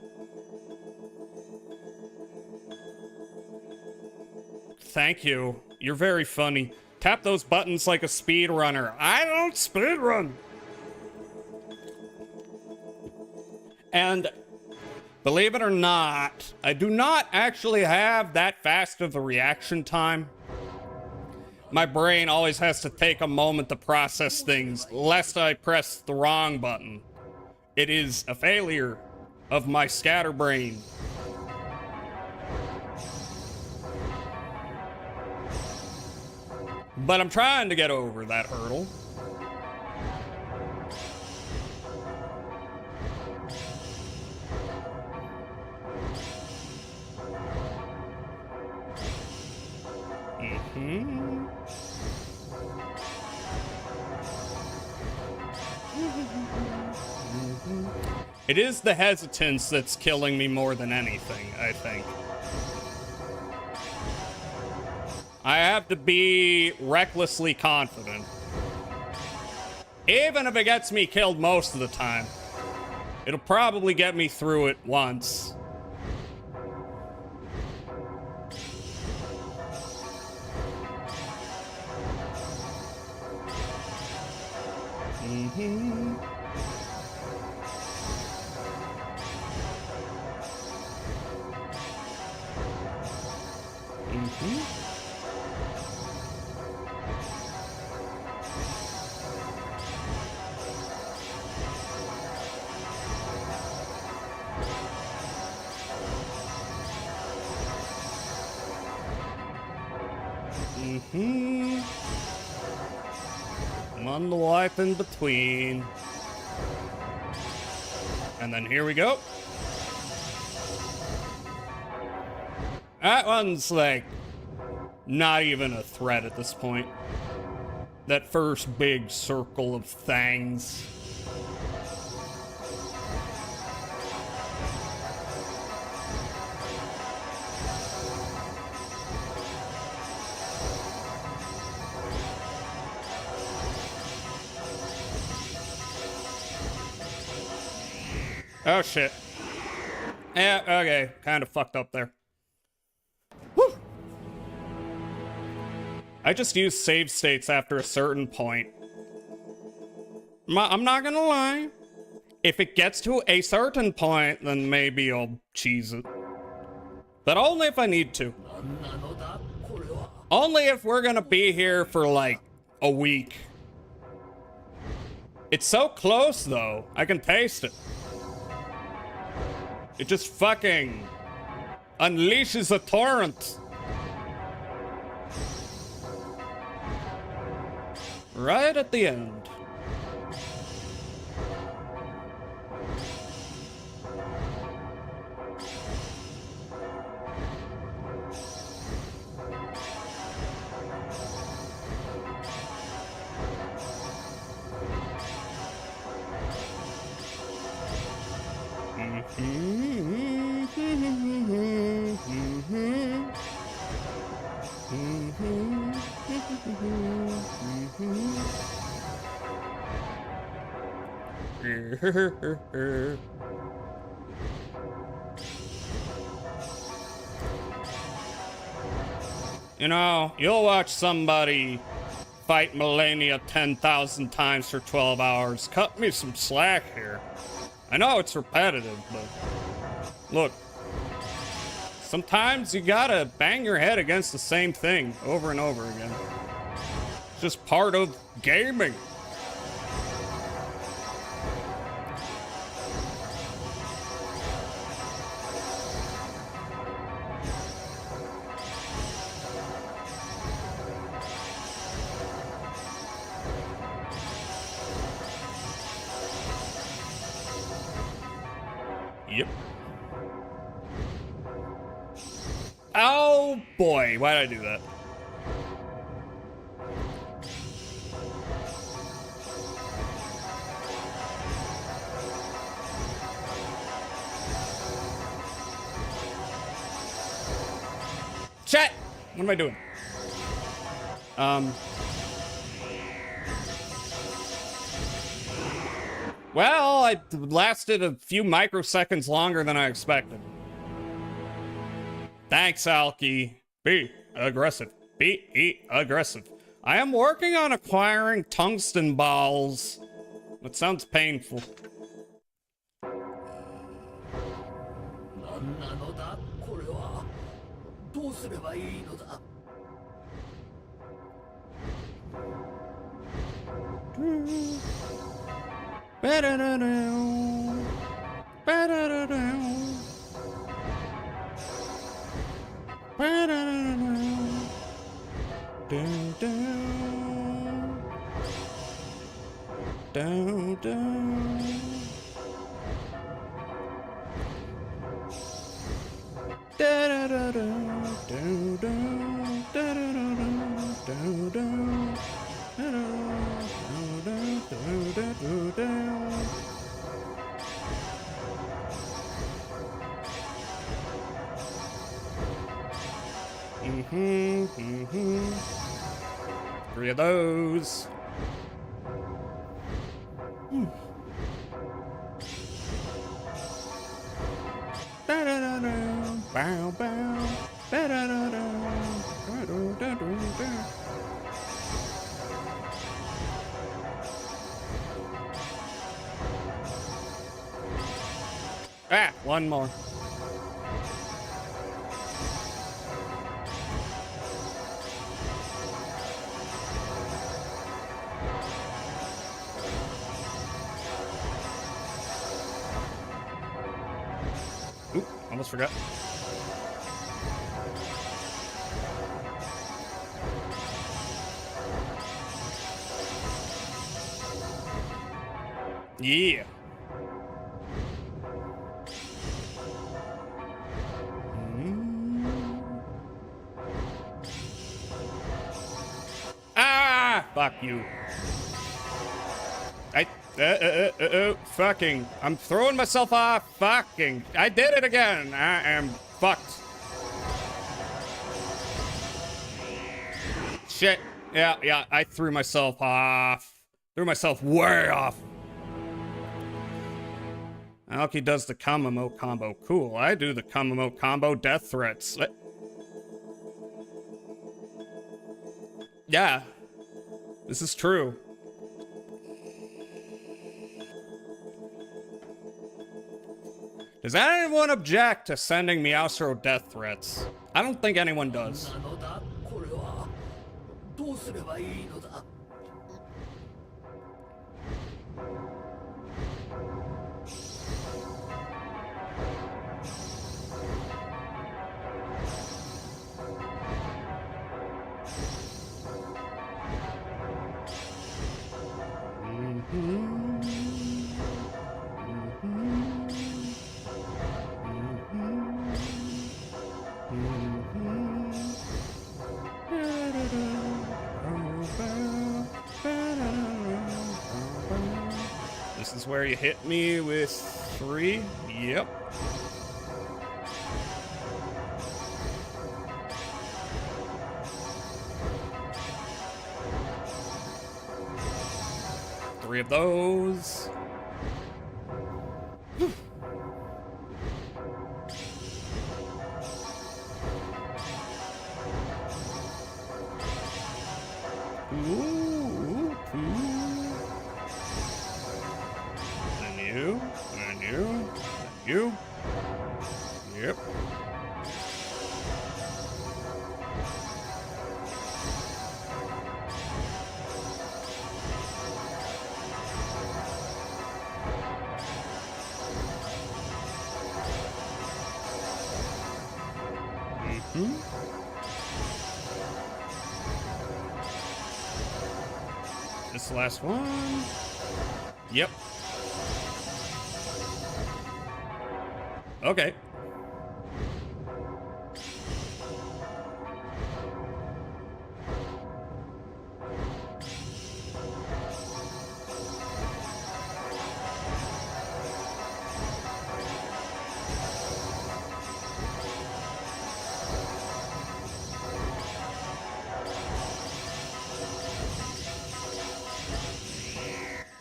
thank you. You're very funny. Tap those buttons like a speedrunner. I don't speedrun. And believe it or not, I do not actually have that fast of a reaction time. My brain always has to take a moment to process things, lest I press the wrong button. It is a failure of my scatterbrain. But I'm trying to get over that hurdle. It is the hesitance that's killing me more than anything, I think. I have to be recklessly confident. Even if it gets me killed most of the time, it'll probably get me through it once. I'm on the life in between. And then here we go. That one's like not even a threat at this point. That first big circle of things. Oh shit. Yeah, okay. Kind of fucked up there. Whew. I just use save states after a certain point. I'm not gonna lie. If it gets to a certain point, then maybe I'll cheese it. But only if I need to. Only if we're gonna be here for like a week. It's so close though. I can taste it. It just fucking unleashes a torrent. Right at the end. You know, you'll watch somebody fight Millennia 10,000 times for 12 hours. Cut me some slack here. I know it's repetitive, but look, sometimes you gotta bang your head against the same thing over and over again. It's just part of gaming. Yep. Oh boy, why did I do that? Chat! What am I doing? Well, I lasted a few microseconds longer than I expected. Thanks, Alki. B. aggressive. Be aggressive. I am working on acquiring tungsten balls. That sounds painful. Three of those. Bow, bow. Ah, one more. Oop, almost forgot. Yeah. Ah, fuck you. Fucking. I'm throwing myself off. Fucking. I did it again. I am fucked. Shit. Yeah, I threw myself off. Threw myself way off. Aoki does the Kamamo combo. Cool. I do the Kamamo combo death threats. Yeah. This is true. Does anyone object to sending Meowsro death threats? I don't think anyone does. This is where you hit me with 3. Yep. Three of those. Ooh, and you. Yep. This last one. Yep. Okay.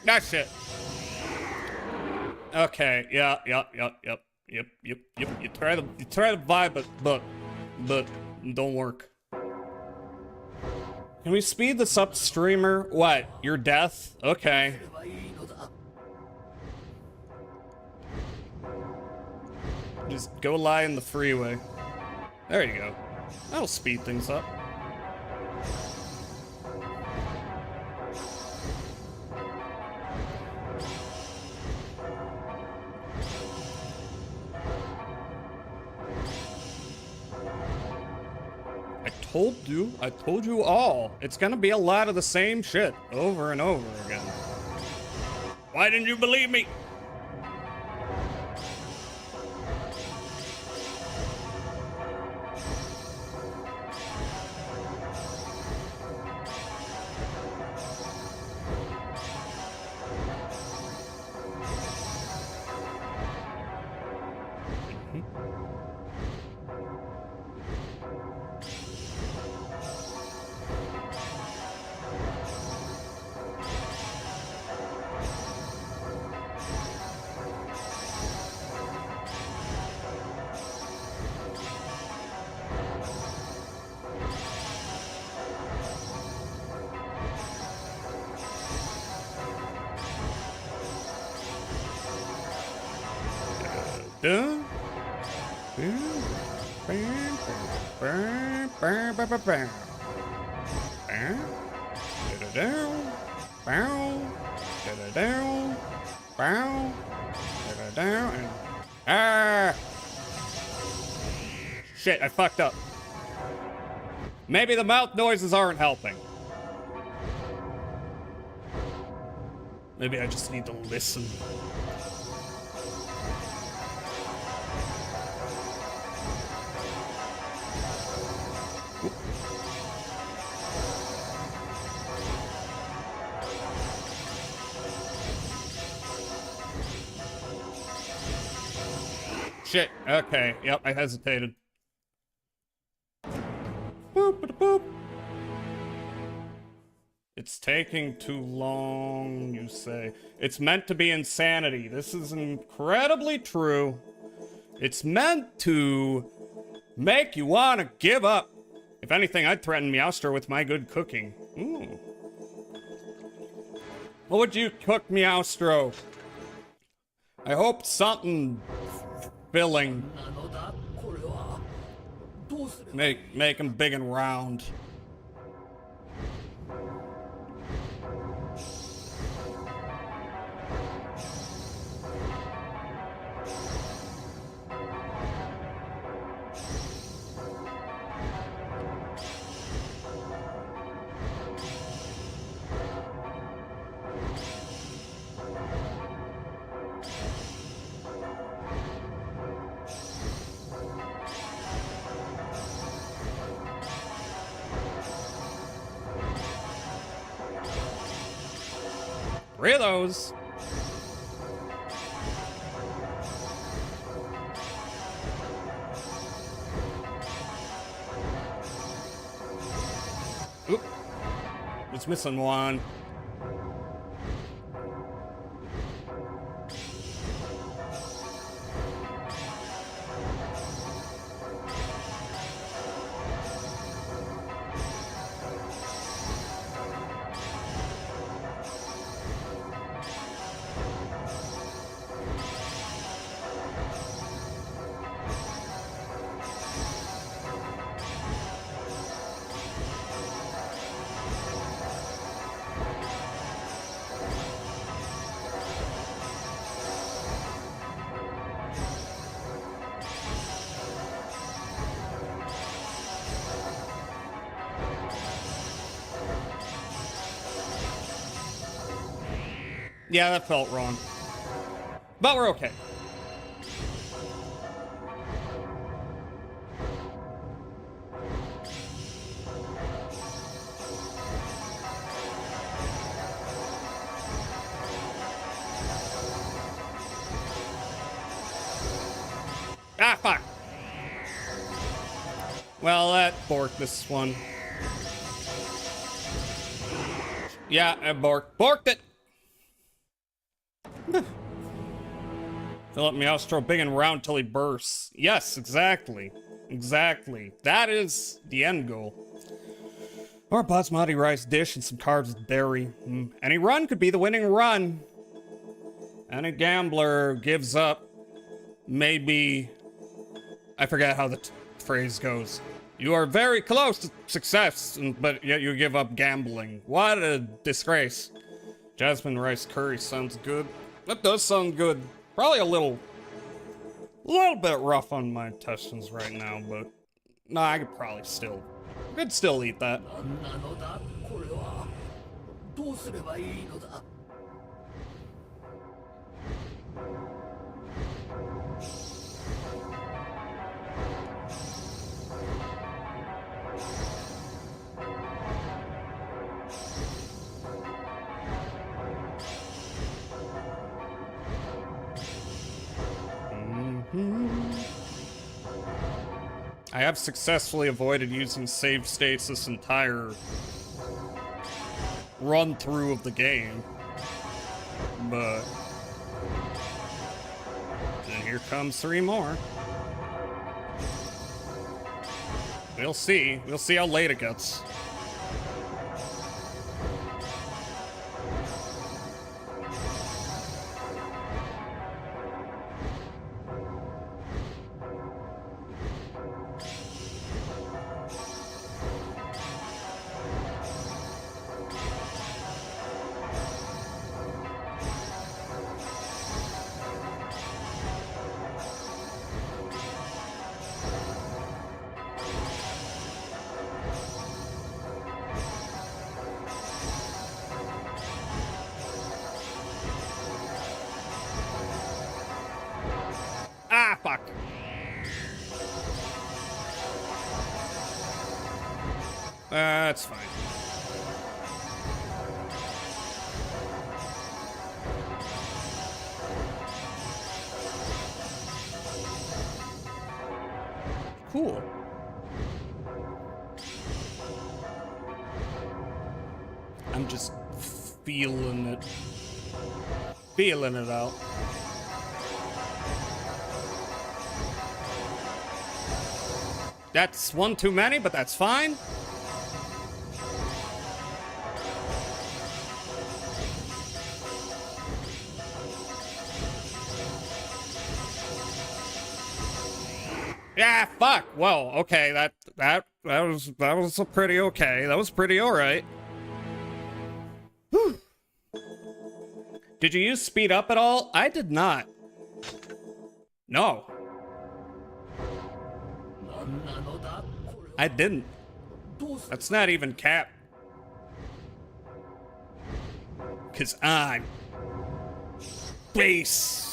That's it. Okay, yep. You try the vibe, but don't work. Can we speed this up, streamer? What? Your death? Okay. Just go lie in the freeway. There you go. That'll speed things up. I told you all. It's gonna be a lot of the same shit over and over again. Why didn't you believe me? Shit, I fucked up. Maybe the mouth noises aren't helping. Maybe I just need to listen. Shit, okay, yep, I hesitated. Boop, boop. It's taking too long, you say. It's meant to be insanity. This is incredibly true. It's meant to make you want to give up. If anything, I'd threaten Meowster with my good cooking. Ooh. What would you cook, Meowstro? I hope something filling. Make him big and round. Three of those. Oop. Was missing one. Yeah, that felt wrong. But we're okay. Ah, fuck. Well, that borked this one. Yeah, I borked it. Fill up Meowstro big and round till he bursts. Yes, exactly. Exactly. That is the end goal. Or a basmati rice dish and some carbs with berry. Any run could be the winning run. Any gambler gives up, maybe... I forget how the phrase goes. You are very close to success, but yet you give up gambling. What a disgrace. Jasmine rice curry sounds good. That does sound good. Probably a little bit rough on my intestines right now, but no, I could probably still eat that. I have successfully avoided using save states this entire run through of the game, but then here comes 3 more. We'll see how late it gets. Ah, fuck. That's fine. Cool. I'm just feeling it. Feeling it out. That's one too many, but that's fine. Yeah, fuck. Well, okay, that was a pretty okay. That was pretty alright. Whew. Did you use speed up at all? I did not. No. I didn't. That's not even cap. 'Cause I'm base.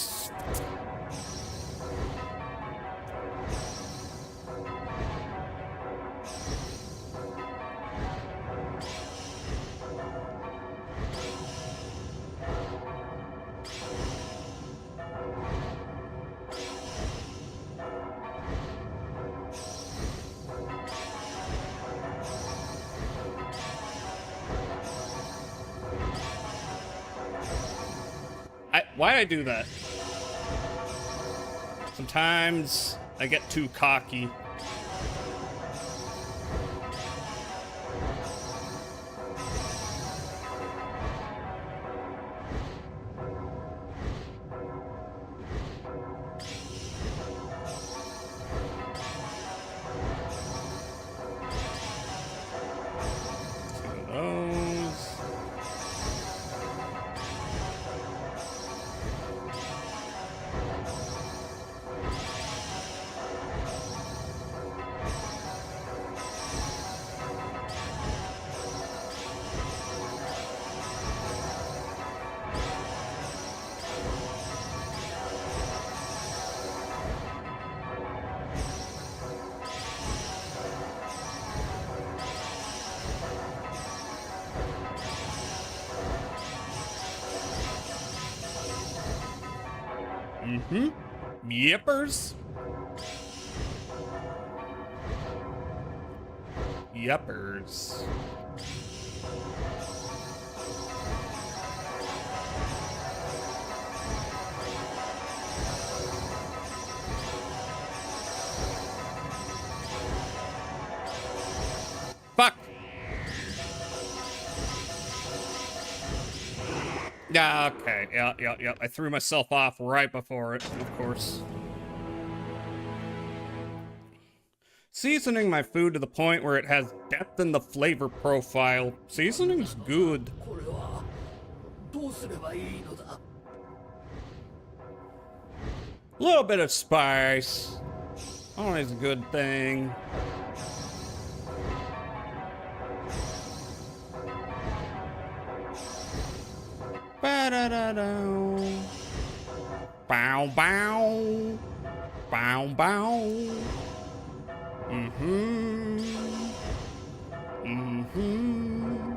Why'd I do that? Sometimes I get too cocky. Yippers? Yuppers. Fuck. Yeah, okay. Yeah. I threw myself off right before it, of course. Seasoning my food to the point where it has depth in the flavor profile. Seasoning's good. A little bit of spice. Always a good thing. Ba-da-da-da. Bow, bow. Bow, bow. Mm-hmm. Mm-hmm.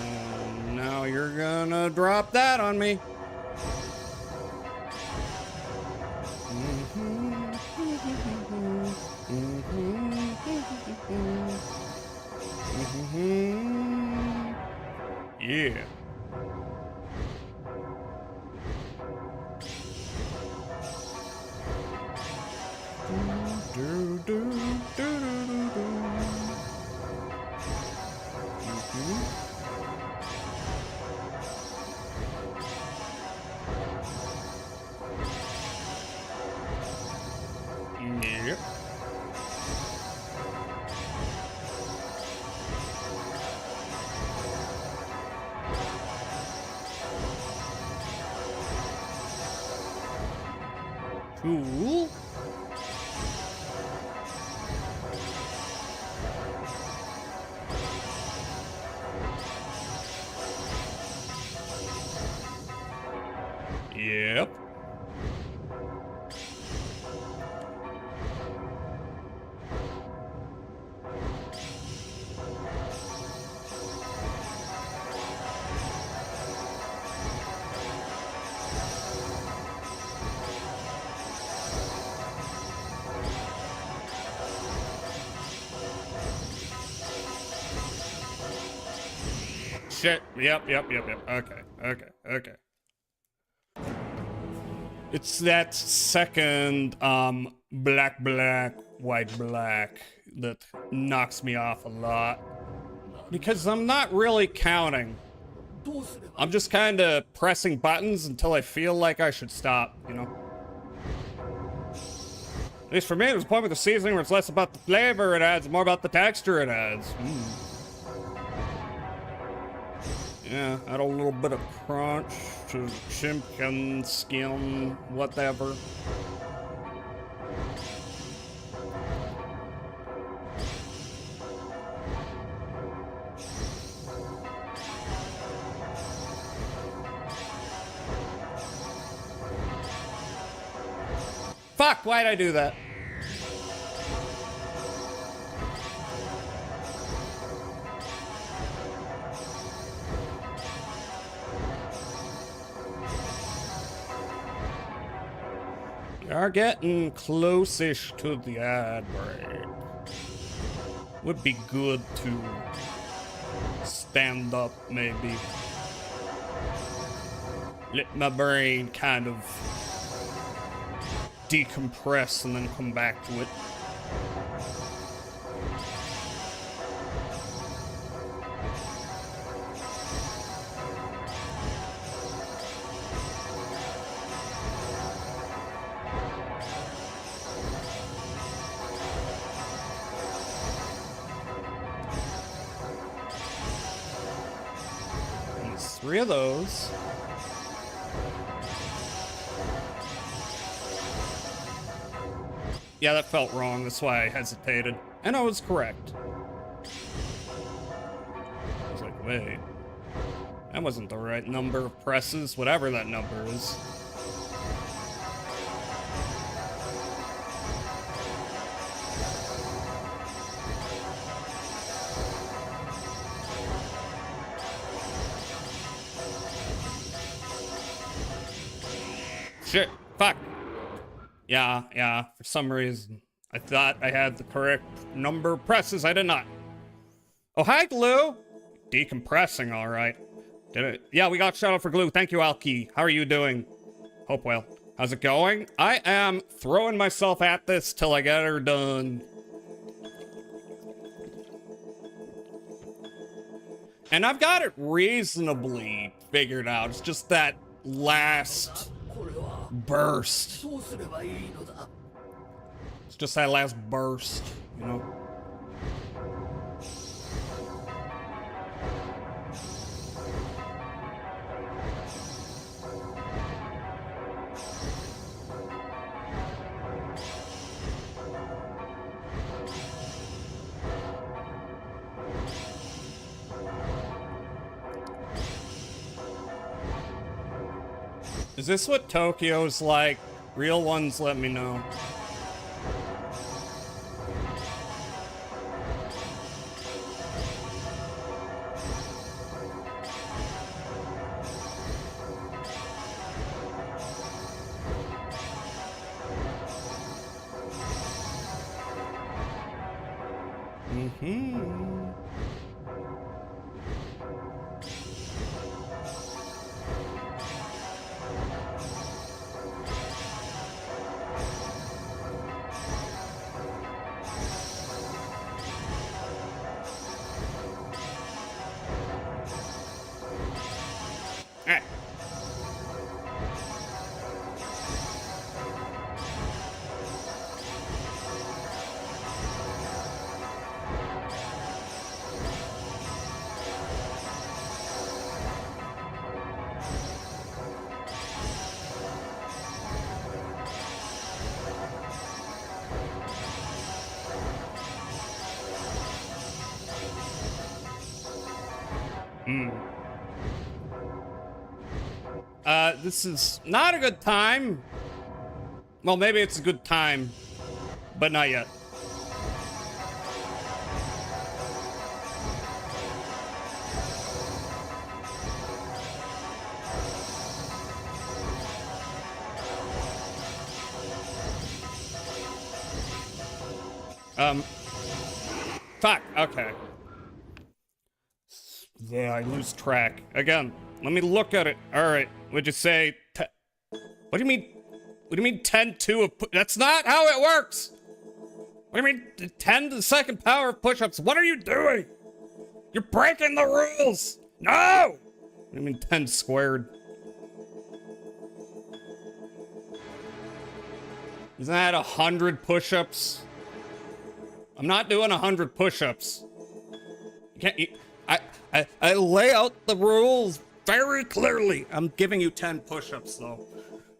And now you're gonna drop that on me. Yeah. Yep. Cool. Yep. Shit. Yep. Okay. It's that second, black, white, black that knocks me off a lot. Because I'm not really counting. I'm just kind of pressing buttons until I feel like I should stop, you know? At least for me, there's a point with the seasoning where it's less about the flavor it adds, more about the texture it adds. Yeah, add a little bit of crunch to chicken skin, whatever. Fuck, why'd I do that? We are getting close-ish to the ad break. Would be good to stand up, maybe. Let my brain kind of decompress and then come back to it. There's 3 of those. Yeah, that felt wrong. That's why I hesitated. And I was correct. I was like, wait. That wasn't the right number of presses, whatever that number is. Shit. Fuck. Yeah, for some reason. I thought I had the correct number of presses. I did not. Oh, hi, Glue. Decompressing, all right. Did it? Yeah, we got shout out for Glue. Thank you, Alki. How are you doing? Hope well. How's it going? I am throwing myself at this till I get her done. And I've got it reasonably figured out. It's just that last burst. It's just that last burst, you know? Is this what Tokyo's like? Real ones, let me know. This is not a good time. Well, maybe it's a good time, but not yet. Fuck, okay. Yeah, I lose track. Again, let me look at it. Alright, would you say... What do you mean? What do you mean 10-2 of... That's not how it works! What do you mean 10 to the second power of push-ups? What are you doing? You're breaking the rules! No! What do you mean 10 squared? Isn't that 100 push-ups? I'm not doing 100 push-ups. You can't... I lay out the rules very clearly. I'm giving you 10 push-ups, though.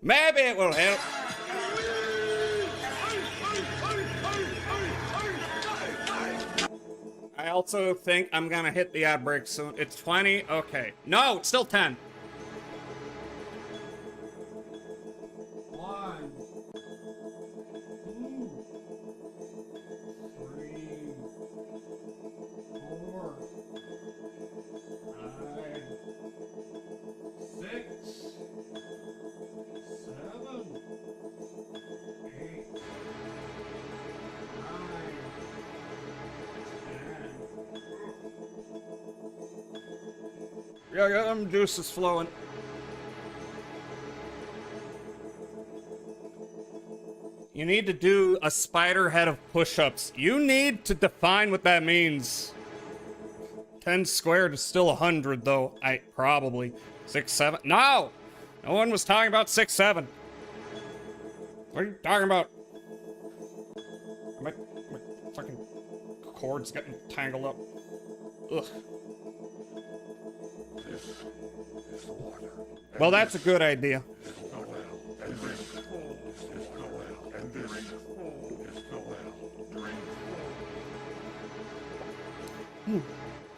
Maybe it will help. I also think I'm gonna hit the ad break soon. It's 20? Okay. No, it's still 10. 1, 2, 3, 4, 5, 6, 7, 8, 9, 10. Yeah, them juices flowing. You need to do a spider head of push-ups. You need to define what that means. 10 squared is still 100, though. Probably 6, 7. No! No one was talking about 6, 7. What are you talking about? My fucking cord's getting tangled up. Ugh. Well, that's a good idea.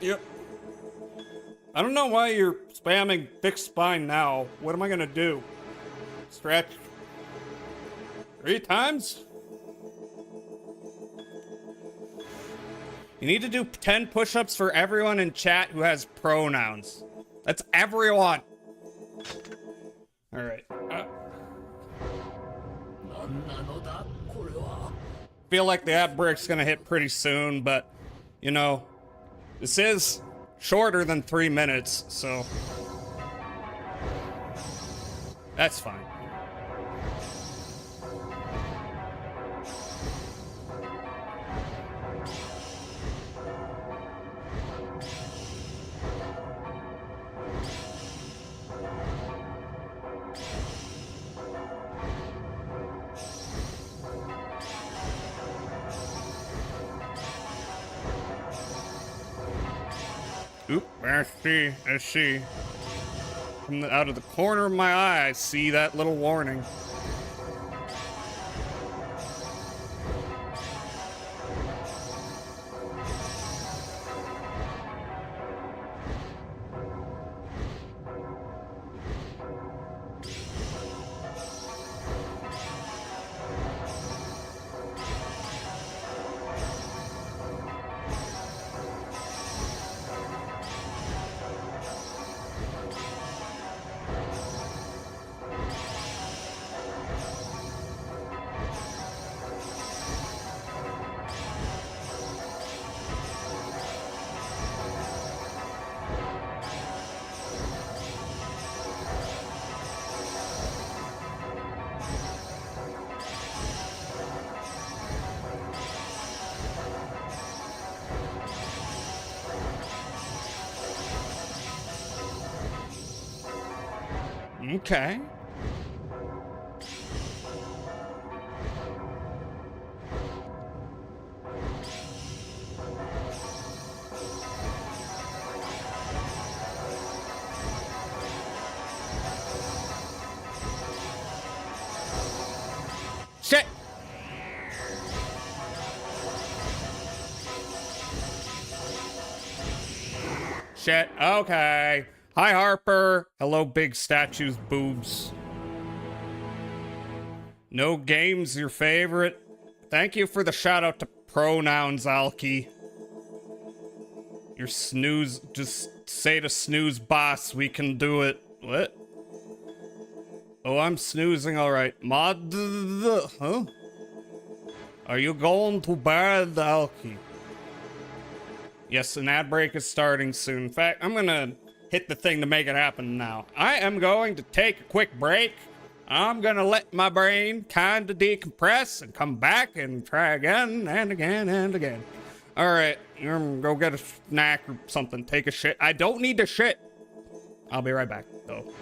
Yep. I don't know why you're spamming fixed spine now. What am I gonna do? Stretch 3 times? You need to do 10 push-ups for everyone in chat who has pronouns. That's everyone. All right. Feel like the ad break's gonna hit pretty soon, but you know, this is shorter than 3 minutes, so that's fine. Oop, I see, I see. From out of the corner of my eye, I see that little warning. Okay. Shit! Shit, okay. Hi, Harper. Hello, big statues, boobs. No games your favorite? Thank you for the shout out to pronouns, Alki. Your snooze, just say to snooze boss, we can do it. What? Oh, I'm snoozing alright. Mod, huh? Are you going to bed, Alki? Yes, an ad break is starting soon. In fact, I'm gonna hit the thing to make it happen now. I am going to take a quick break. I'm gonna let my brain kinda decompress and come back and try again and again and again. Alright, go get a snack or something. Take a shit. I don't need to shit. I'll be right back, though.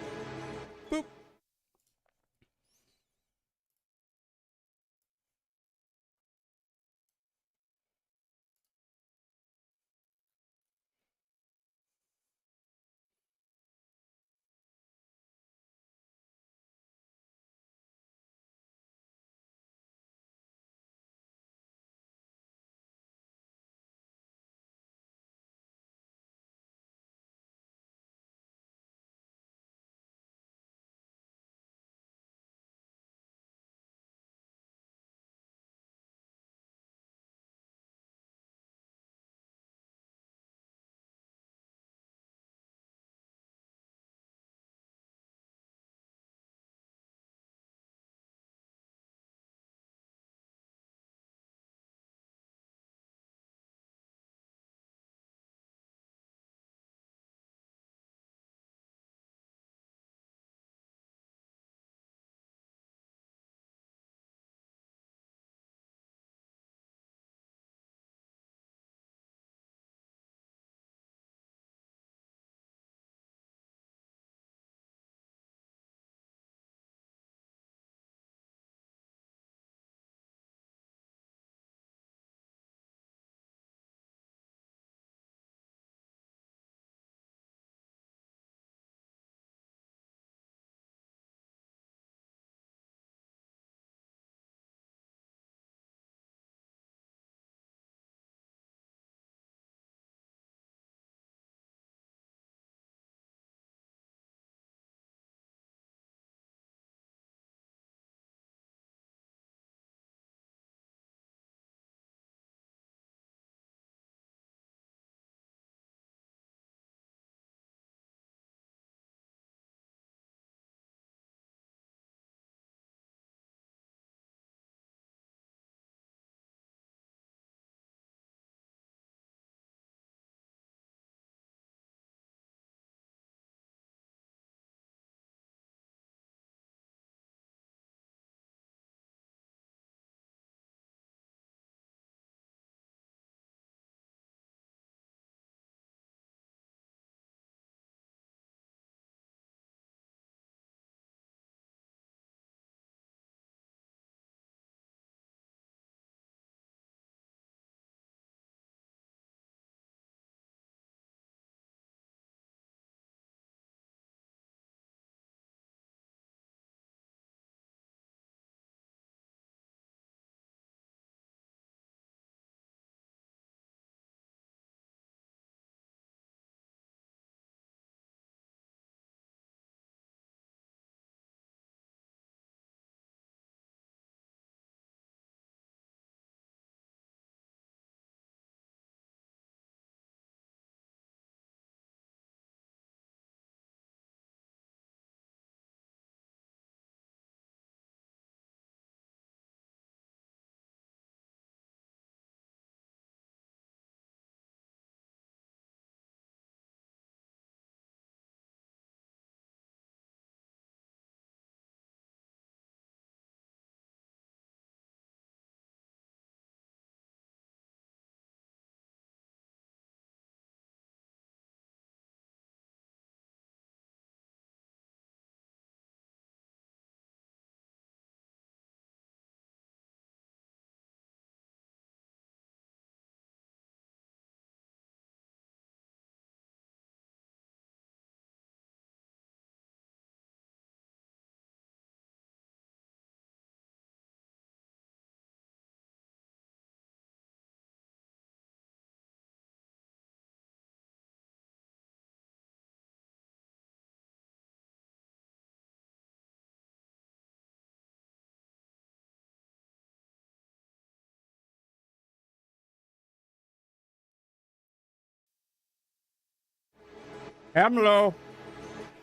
Hello.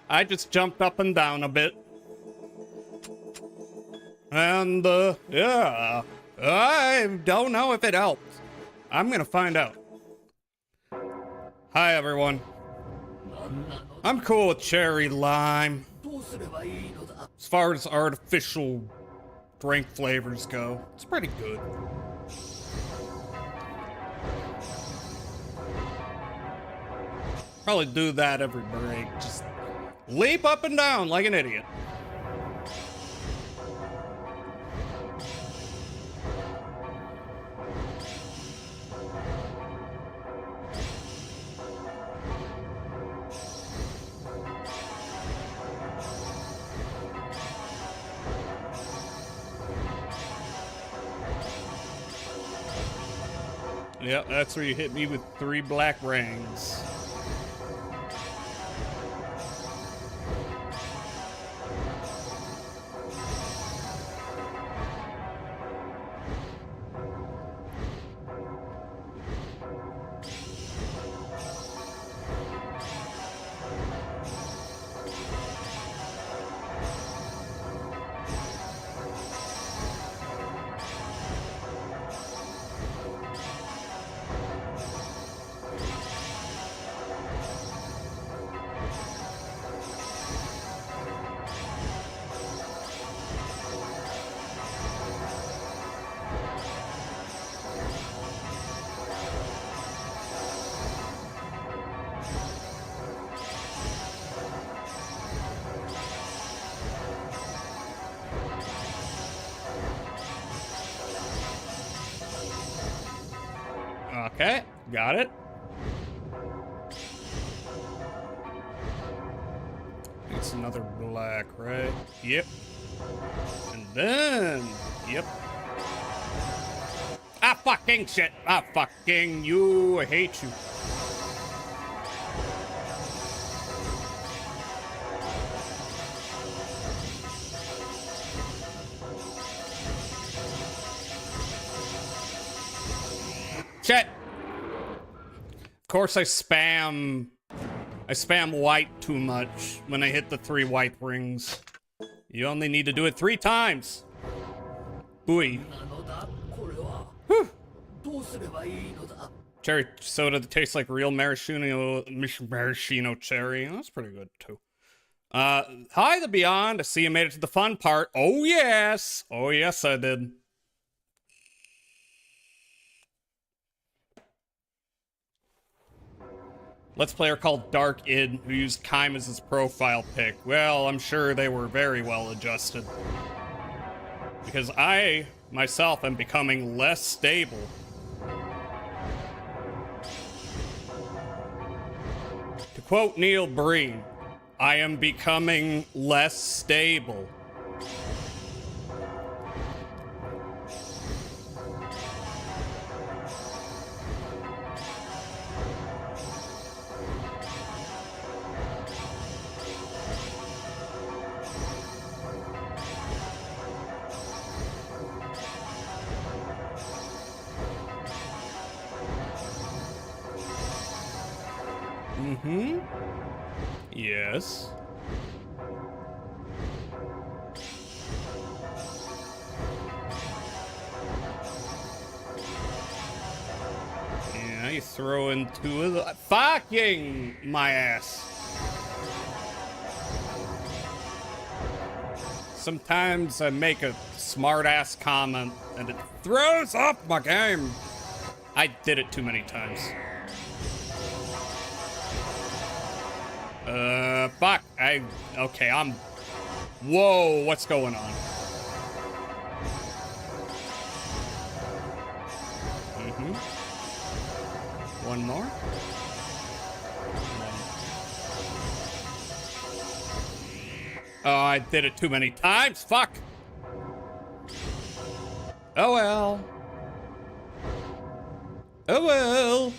I just jumped up and down a bit. And, yeah. I don't know if it helps. I'm gonna find out. Hi, everyone. I'm cool with cherry lime. As far as artificial drink flavors go, it's pretty good. Probably do that every break. Just leap up and down like an idiot. Yeah, that's where you hit me with 3 black rings. Okay, got it. It's another black, right? Yep. And then, yep. Ah, fucking shit. Ah, fucking you. I hate you. Shit. Of course I spam white too much when I hit the 3 white rings. You only need to do it 3 times. Booey. Whew. Cherry soda that tastes like real maraschino cherry. That's pretty good too. Hi the Beyond. I see you made it to the fun part. Oh yes. Oh yes I did. Let's Player called Dark Id, who used Kime as his profile pic. Well, I'm sure they were very well adjusted. Because I, myself, am becoming less stable. To quote Neil Breen, I am becoming less stable. Mm-hmm. Yes. Yeah, you throw in 2 of the... Fucking my ass. Sometimes I make a smart-ass comment and it throws up my game. I did it too many times. Fuck. Okay, whoa, what's going on? Mm-hmm. One more. Oh, I did it too many times. Fuck. Oh well. Oh well.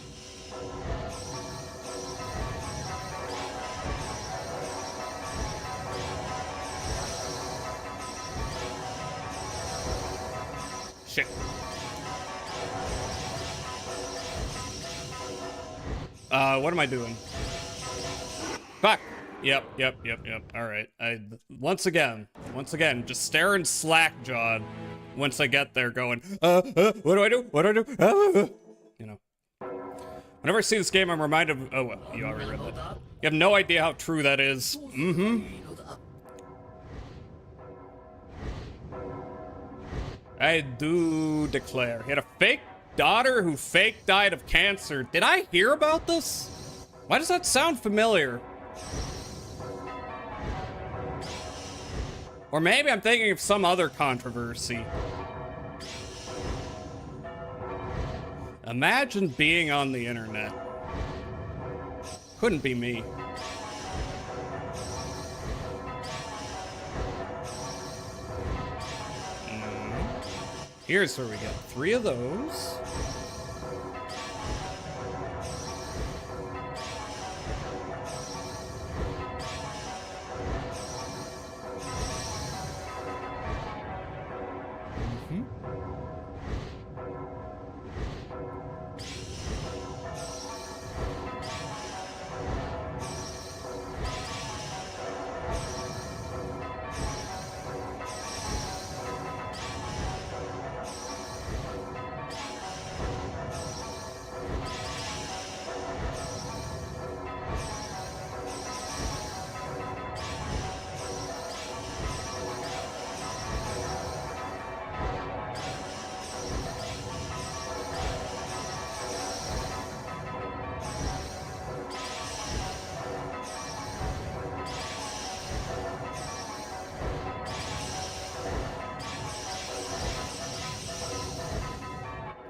Shit. What am I doing? Yep. All right. Once again, just staring slack-jawed once I get there going, what do I do? What do I do? You know. Whenever I see this game, I'm reminded of, oh, well, you already read that. You have no idea how true that is. I do declare. He had a fake daughter who fake died of cancer. Did I hear about this? Why does that sound familiar? Or maybe I'm thinking of some other controversy. Imagine being on the internet. Couldn't be me. Here's where we get 3 of those.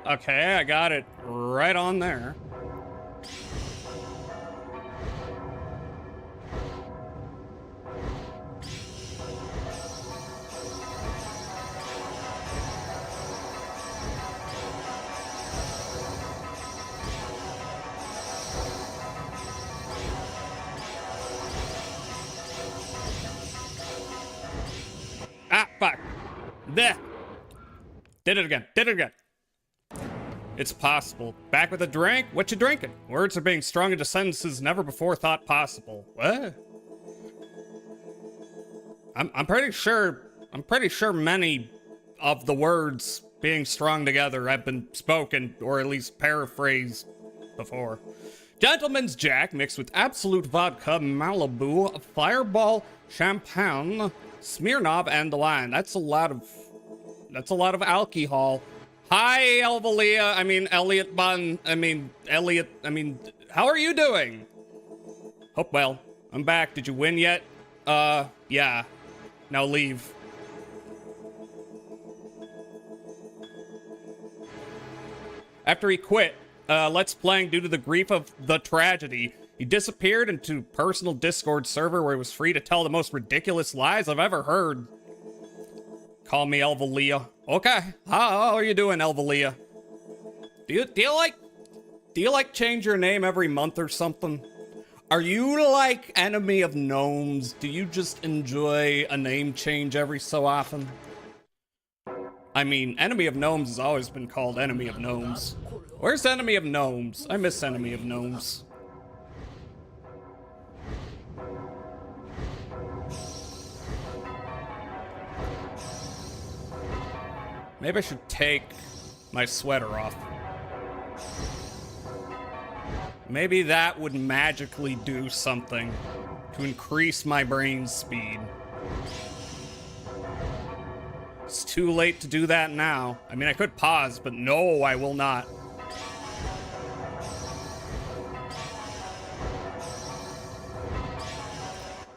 Okay, I got it right on there. Ah, fuck. There. Did it again. It's possible. Back with a drink? What you drinking? Words are being strung into sentences never before thought possible. What? I'm pretty sure many of the words being strung together have been spoken, or at least paraphrased, before. Gentleman's Jack mixed with Absolute Vodka, Malibu, Fireball, Champagne, Smirnoff, and the wine. That's a lot of alcohol. Hi, Elvalia. Elliot Bunn. Elliot. How are you doing? Hope well. I'm back. Did you win yet? Yeah. Now leave. After he quit, Let's Playing due to the grief of the tragedy, he disappeared into personal Discord server where he was free to tell the most ridiculous lies I've ever heard. Call me Elvalia. Okay. How are you doing, Elvalia? Do you like change your name every month or something? Are you like Enemy of Gnomes? Do you just enjoy a name change every so often? Enemy of Gnomes has always been called Enemy of Gnomes. Where's Enemy of Gnomes? I miss Enemy of Gnomes. Maybe I should take my sweater off. Maybe that would magically do something to increase my brain speed. It's too late to do that now. I could pause, but no, I will not.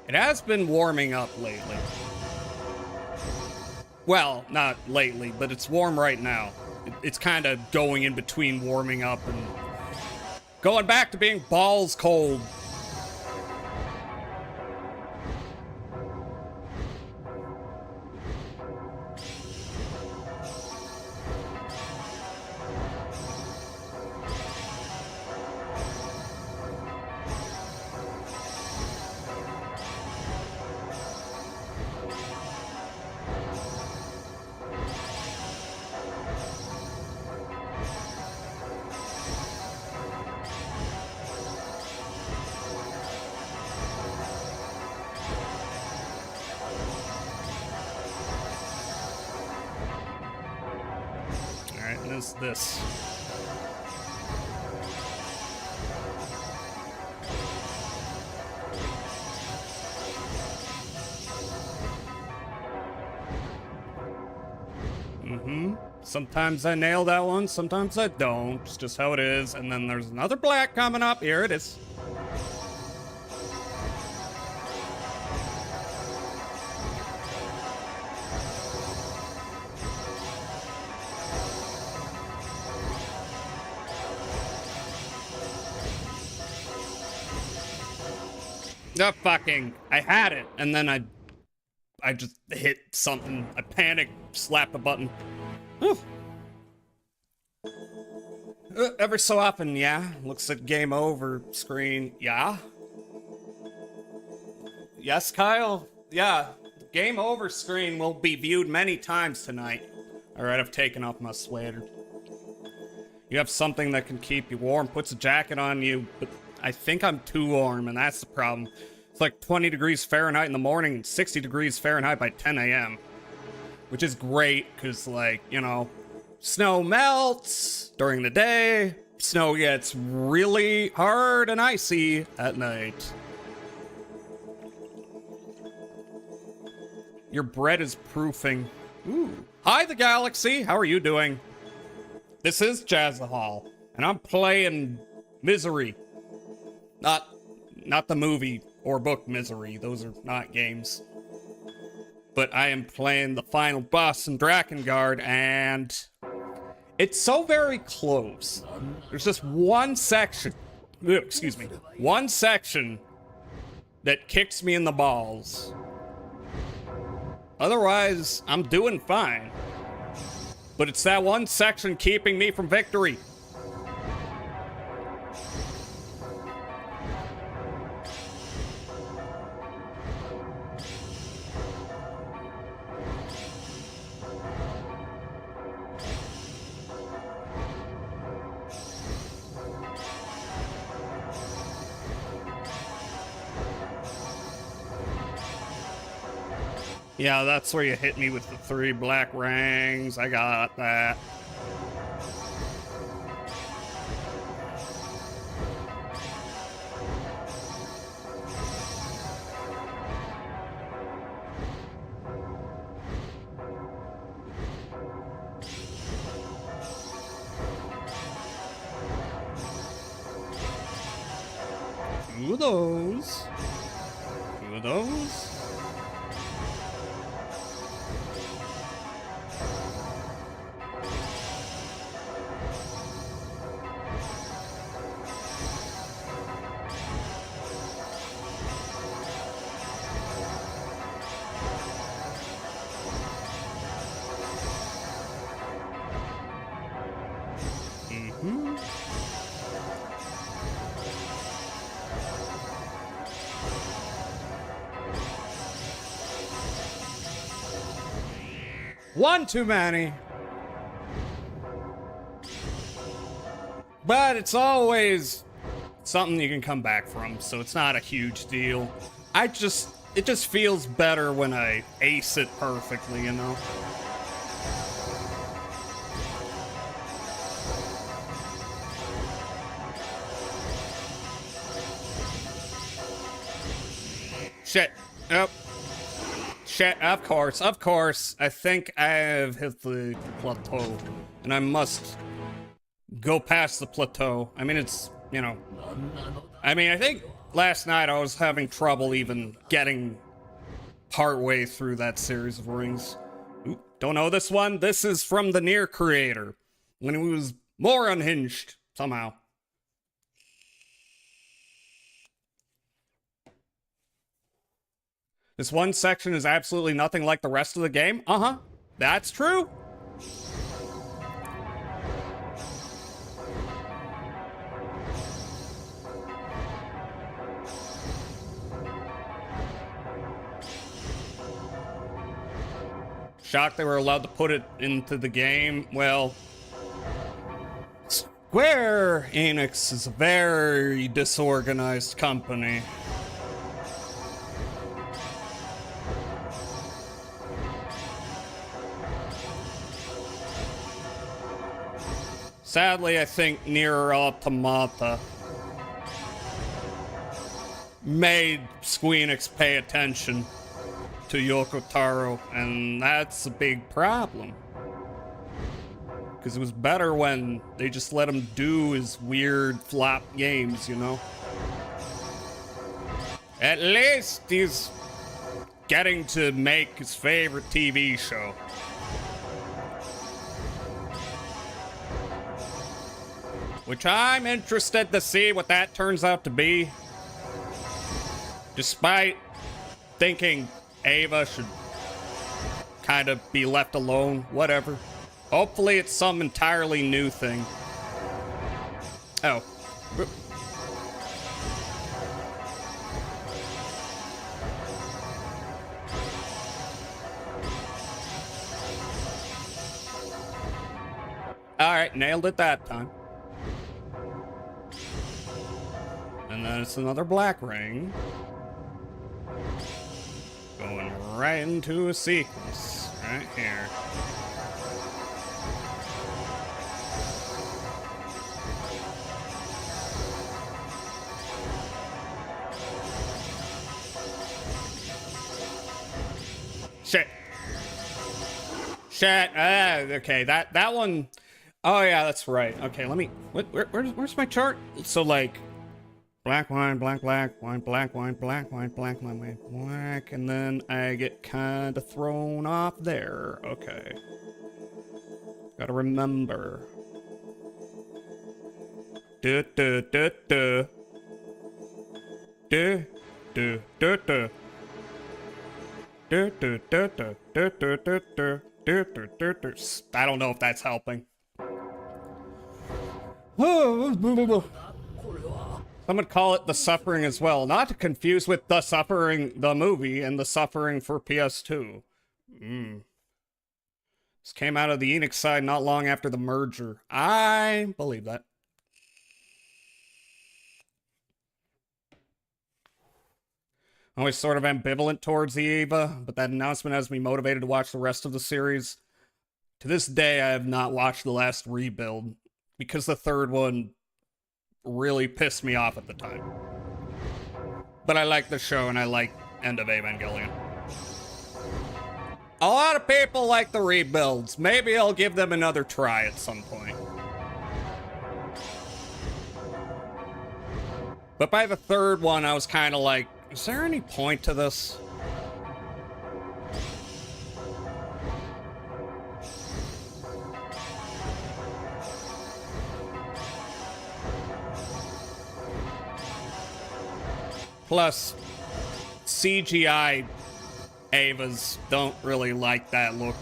It has been warming up lately. Well, not lately, but it's warm right now. It's kind of going in between warming up and going back to being balls cold. is this? Sometimes I nail that one, sometimes I don't. It's just how it is. And then there's another black coming up. Here it is. No, fucking, I had it, and then I just hit something. I panicked, slapped the button. Whew. Every so often, yeah. Looks at game over screen. Yeah. Yes, Kyle? Yeah. Game over screen will be viewed many times tonight. Alright, I've taken off my sweater. You have something that can keep you warm, puts a jacket on you, but I think I'm too warm, and that's the problem. It's like 20 degrees Fahrenheit in the morning and 60 degrees Fahrenheit by 10 a.m. Which is great, because, like, you know, snow melts during the day, snow gets really hard and icy at night. Your bread is proofing. Ooh. Hi, the galaxy. How are you doing? This is Jazzahal, and I'm playing Misery. Not the movie or book Misery. Those are not games. But I am playing the final boss in Drakengard, and it's so very close. There's just one section, one section that kicks me in the balls. Otherwise, I'm doing fine. But it's that one section keeping me from victory. Yeah, that's where you hit me with the 3 black rings. I got that. Two of those. Two of those. One too many. But it's always something you can come back from, so it's not a huge deal. It just feels better when I ace it perfectly, you know? Shit. Yep. Shit, of course. I think I've hit the plateau, and I must go past the plateau. I mean, it's, you know, I think last night I was having trouble even getting partway through that series of rings. Ooh, don't know this one. This is from the Nier creator, when he was more unhinged, somehow. This one section is absolutely nothing like the rest of the game? Uh-huh. That's true. Shocked they were allowed to put it into the game. Well, Square Enix is a very disorganized company. Sadly, I think Nier Automata made Squeenix pay attention to Yoko Taro, and that's a big problem. Because it was better when they just let him do his weird flop games, you know? At least he's getting to make his favorite TV show. Which I'm interested to see what that turns out to be. Despite thinking Ava should kind of be left alone, whatever. Hopefully it's some entirely new thing. Oh. Alright, nailed it that time. And then it's another black ring. Going right into a sequence. Right here. Shit. Shit. Okay, that one. Oh yeah, that's right. Okay, let me. Where's my chart? So like, black wine, black wine, black wine, black wine, black wine, black, and then I get kind of thrown off there. Okay. Gotta remember. Du du du du. Du du du du. Du du du du du du du du. I don't know if that's helping. Some would call it The Suffering as well. Not to confuse with The Suffering, the movie, and The Suffering for PS2. This came out of the Enix side not long after the merger. I believe that. Always sort of ambivalent towards the Eva, but that announcement has me motivated to watch the rest of the series. To this day, I have not watched the last rebuild, because the third one really pissed me off at the time. But I like the show, and I like End of Evangelion. A lot of people like the rebuilds. Maybe I'll give them another try at some point. But by the third one, I was kind of like, is there any point to this? Plus, CGI Avas don't really like that look.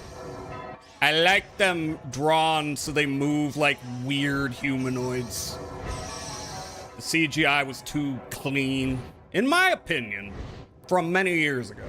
I like them drawn so they move like weird humanoids. The CGI was too clean, in my opinion, from many years ago.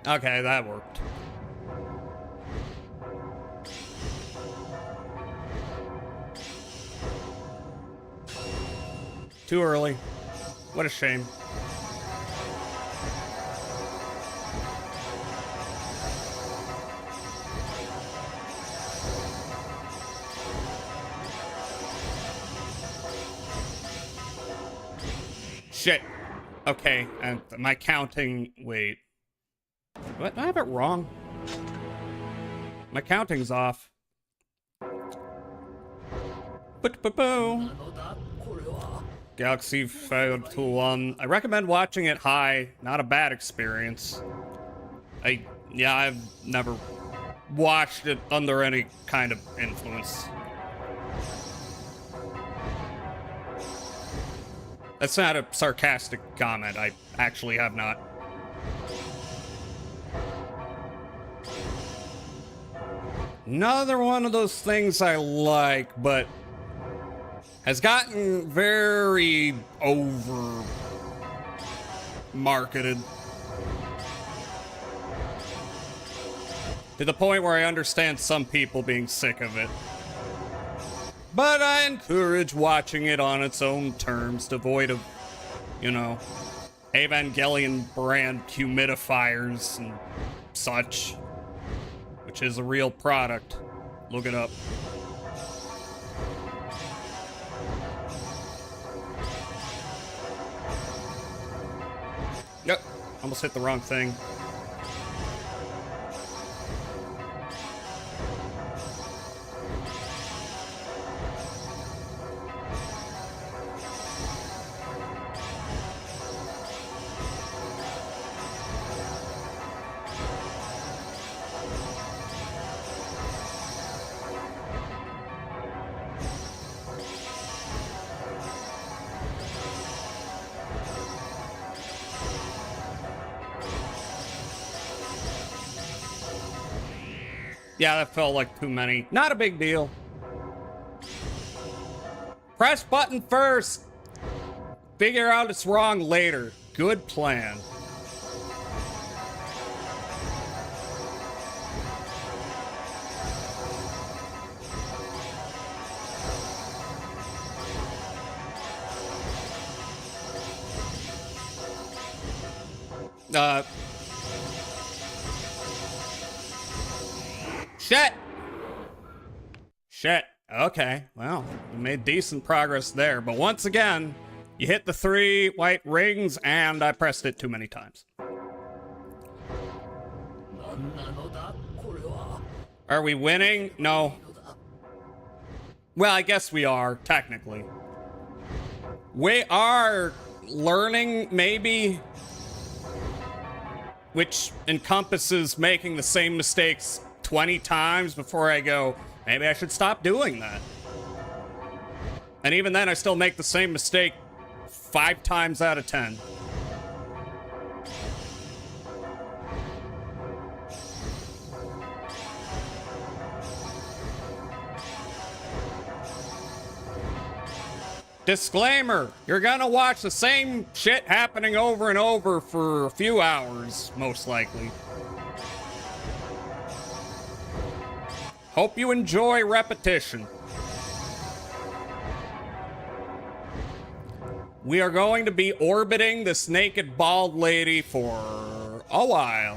Okay, that worked. Too early. What a shame. Shit. Okay, and my counting... Wait. What? I have it wrong. My counting's off. Galaxy Failed to 1. I recommend watching it high. Not a bad experience. I've never watched it under any kind of influence. That's not a sarcastic comment. I actually have not. Another one of those things I like, but has gotten very over marketed. To the point where I understand some people being sick of it. But I encourage watching it on its own terms, devoid of, you know, Evangelion brand humidifiers and such, which is a real product. Look it up. Yep, almost hit the wrong thing. Yeah, that felt like too many. Not a big deal. Press button first. Figure out it's wrong later. Good plan. Shit. Okay, well, we made decent progress there, but once again, you hit the 3 white rings, and I pressed it too many times. Are we winning? No. Well, I guess we are, technically. We are learning, maybe, which encompasses making the same mistakes 20 times before I go, maybe I should stop doing that. And even then, I still make the same mistake 5 times out of 10. Disclaimer, you're gonna watch the same shit happening over and over for a few hours, most likely. Hope you enjoy repetition. We are going to be orbiting this naked bald lady for a while.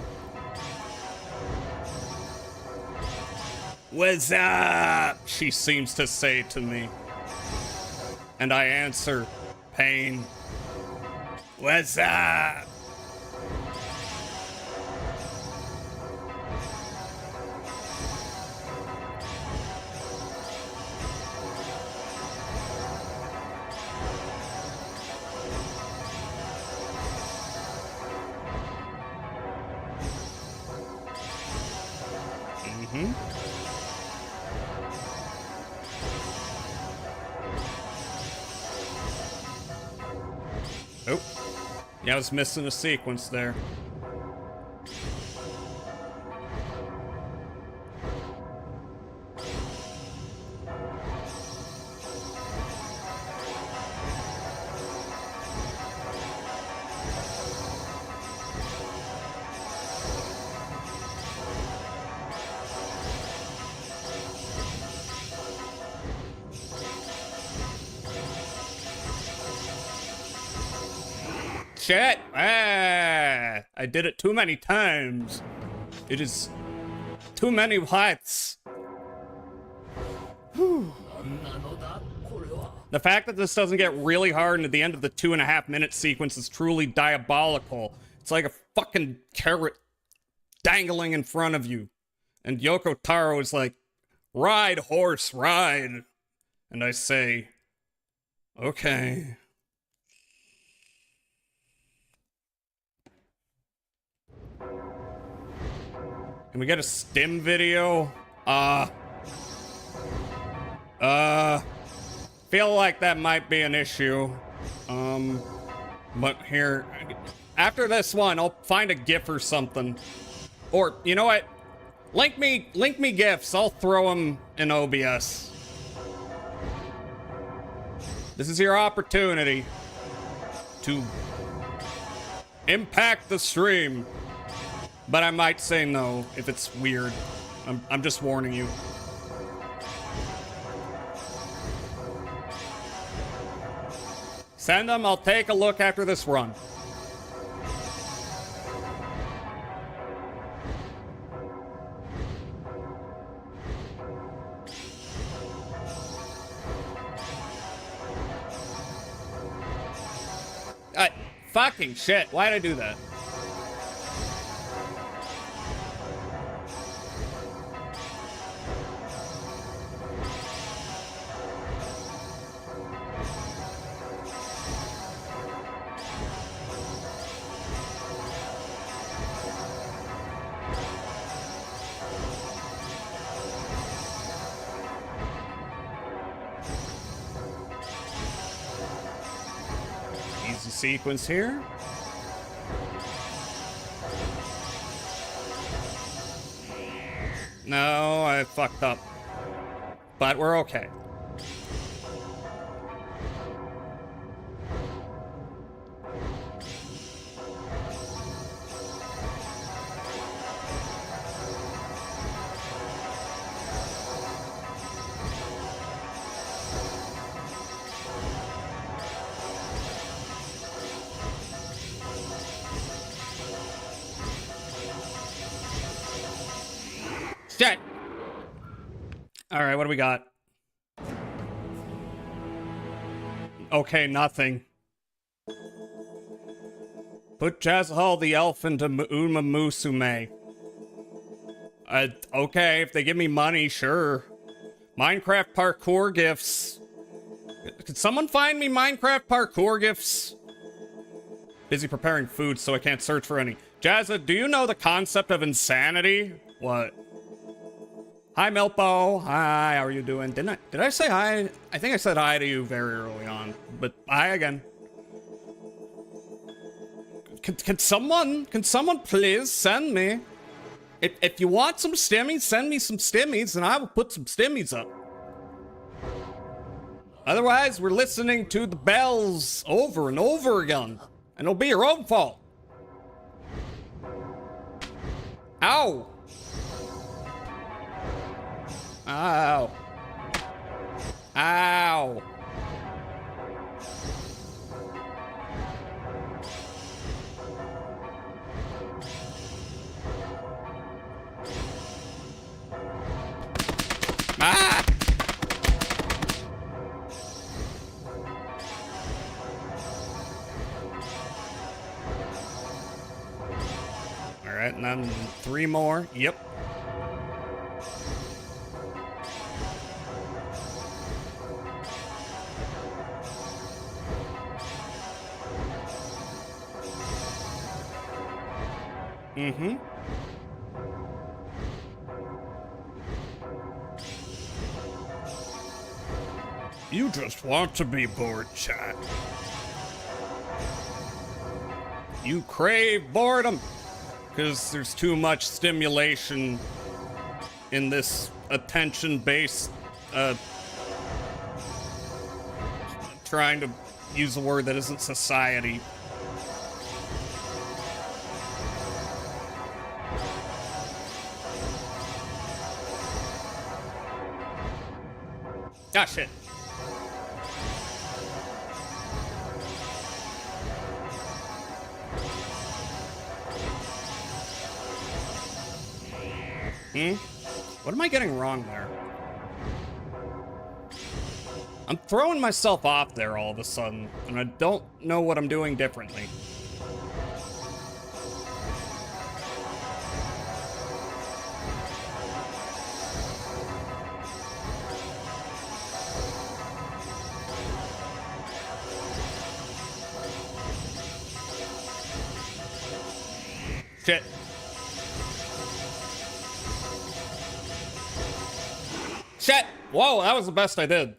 What's up? She seems to say to me. And I answer, pain. What's up? Oh, yeah, I was missing a sequence there. Shit! I did it too many times. It is too many heights. The fact that this doesn't get really hard and at the end of the 2.5-minute sequence is truly diabolical. It's like a fucking carrot dangling in front of you. And Yoko Taro is like, ride, horse, ride. And I say, okay. Can we get a stim video? Feel like that might be an issue. But here, after this one, I'll find a GIF or something. Or, you know what? Link me GIFs. I'll throw them in OBS. This is your opportunity to impact the stream. But I might say no if it's weird. I'm just warning you. Send them, I'll take a look after this run. Fucking shit, why'd I do that? Sequence here. No, I fucked up. But we're okay. Shit. All right, what do we got? Okay, nothing. Put Jazahal the elf into Uma Musume. Okay, if they give me money, sure. Minecraft parkour gifts. Could someone find me Minecraft parkour gifts? Busy preparing food, so I can't search for any. Jazza, do you know the concept of insanity? What? Hi, Milpo. Hi, how are you doing? Did I say hi? I think I said hi to you very early on, but hi again. Can someone please send me? If you want some stimmies, send me some stimmies, and I will put some stimmies up. Otherwise, we're listening to the bells over and over again, and it'll be your own fault. Ow! Ow. Ow. Ah! All right, and then 3 more. Yep. Mm-hmm. You just want to be bored, chat. You crave boredom because there's too much stimulation in this attention-based, trying to use a word that isn't society. Ah, shit. What am I getting wrong there? I'm throwing myself off there all of a sudden, and I don't know what I'm doing differently. Shit. Shit! Whoa, that was the best I did.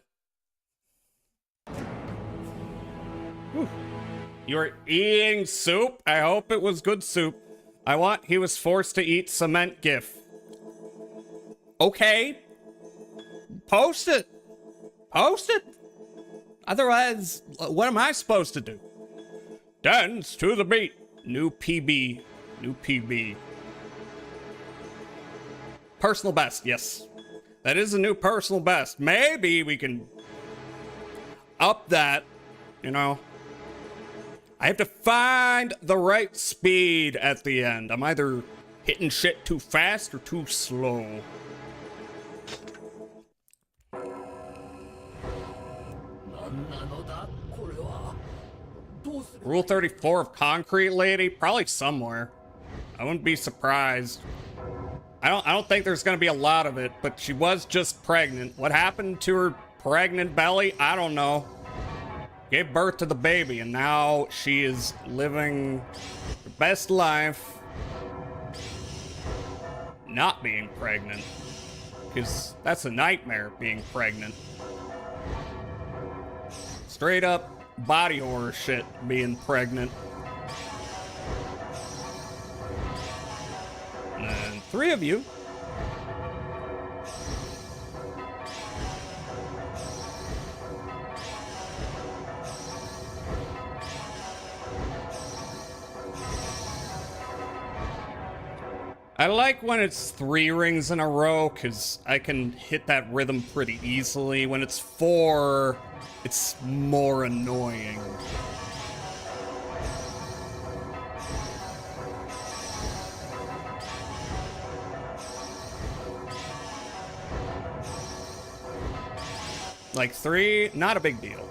Whew. You're eating soup? I hope it was good soup. I want he was forced to eat cement gif. Okay. Post it. Post it. Otherwise, what am I supposed to do? Dance to the beat. New PB. New PB. Personal best, yes. That is a new personal best. Maybe we can up that, you know. I have to find the right speed at the end. I'm either hitting shit too fast or too slow. Rule 34 of Concrete Lady? Probably somewhere. I wouldn't be surprised. I don't think there's gonna be a lot of it, but she was just pregnant. What happened to her pregnant belly? I don't know. Gave birth to the baby, and now she is living her best life not being pregnant. Because that's a nightmare, being pregnant. Straight up body horror shit, being pregnant. And 3 of you. I like when it's 3 rings in a row, because I can hit that rhythm pretty easily. When it's 4, it's more annoying. Like 3, not a big deal.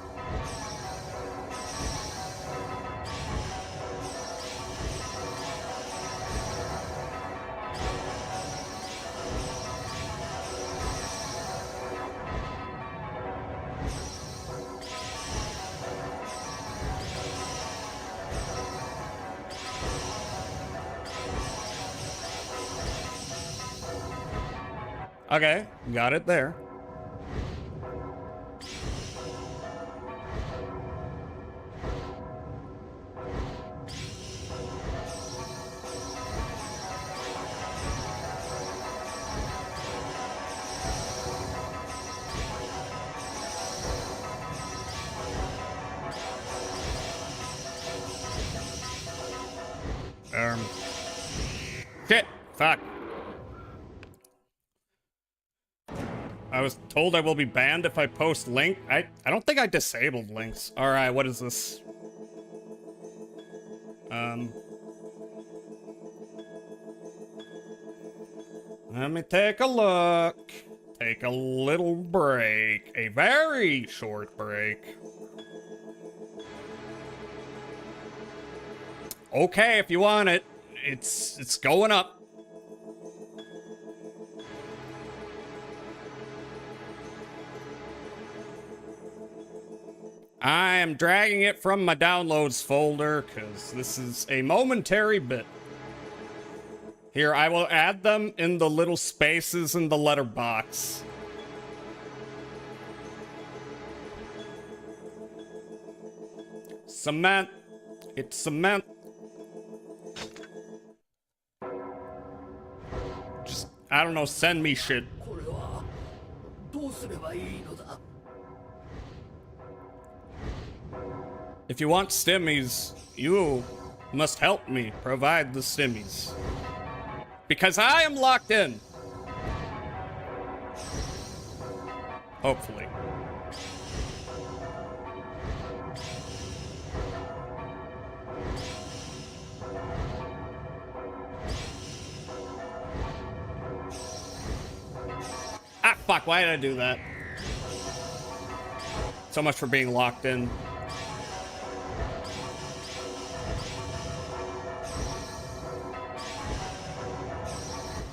Okay, got it there. Shit, fuck. I was told I will be banned if I post link. I don't think I disabled links. All right, what is this? Let me take a look. Take a little break. A very short break. Okay, if you want it. It's going up. I am dragging it from my downloads folder because this is a momentary bit. Here, I will add them in the little spaces in the letterbox. Cement. It's cement. Just, I don't know, send me shit. If you want stimmies, you must help me provide the stimmies. Because I am locked in. Hopefully. Ah, fuck, why did I do that? So much for being locked in.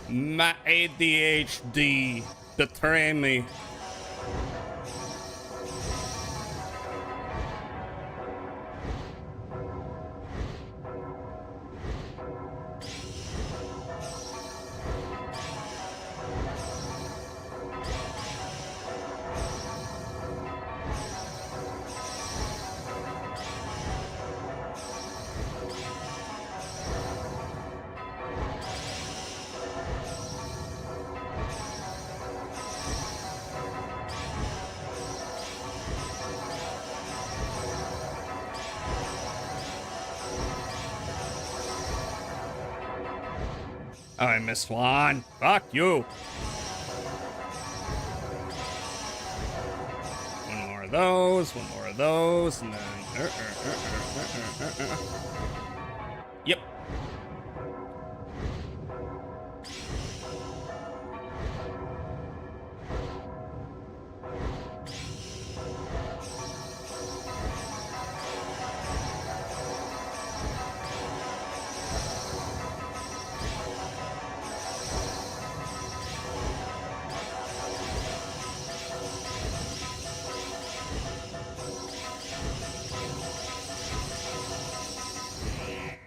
My ADHD betray me. Oh, I missed one. Fuck you. One more of those, one more of those, and then... Yep.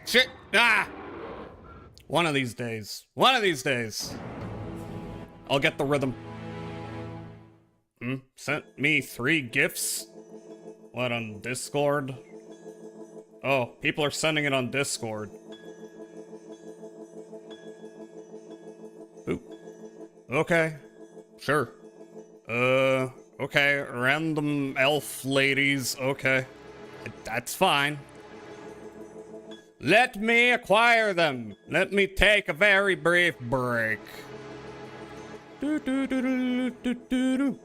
Shit! Ah! One of these days. One of these days. I'll get the rhythm. Sent me 3 gifts? What, on Discord? Oh, people are sending it on Discord. Ooh. Okay. Sure. Okay. Random elf ladies. Okay. That's fine. Let me acquire them. Let me take a very brief break. Do do do do do do do.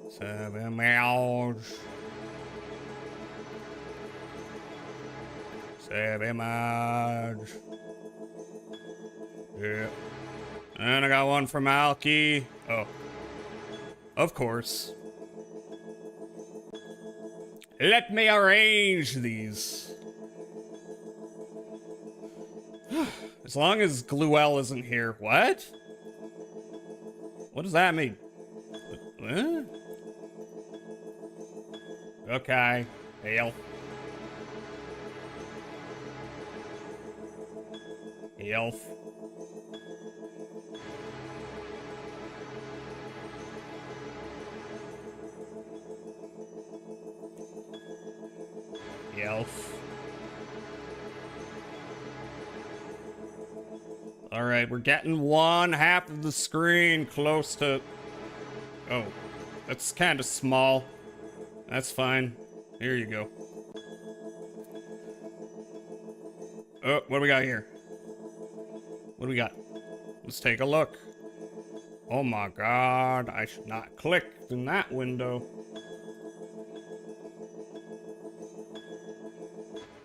7 miles. 7 miles. Yeah. And I got one from Alki. Oh. Of course. Let me arrange these. As long as Gluel isn't here. What? What does that mean? What? Okay. Hail. Elf. Elf. All right, we're getting 1/2 of the screen close to... Oh, that's kind of small. That's fine. Here you go. Oh, what do we got here? What do we got? Let's take a look. Oh my god, I should not click in that window.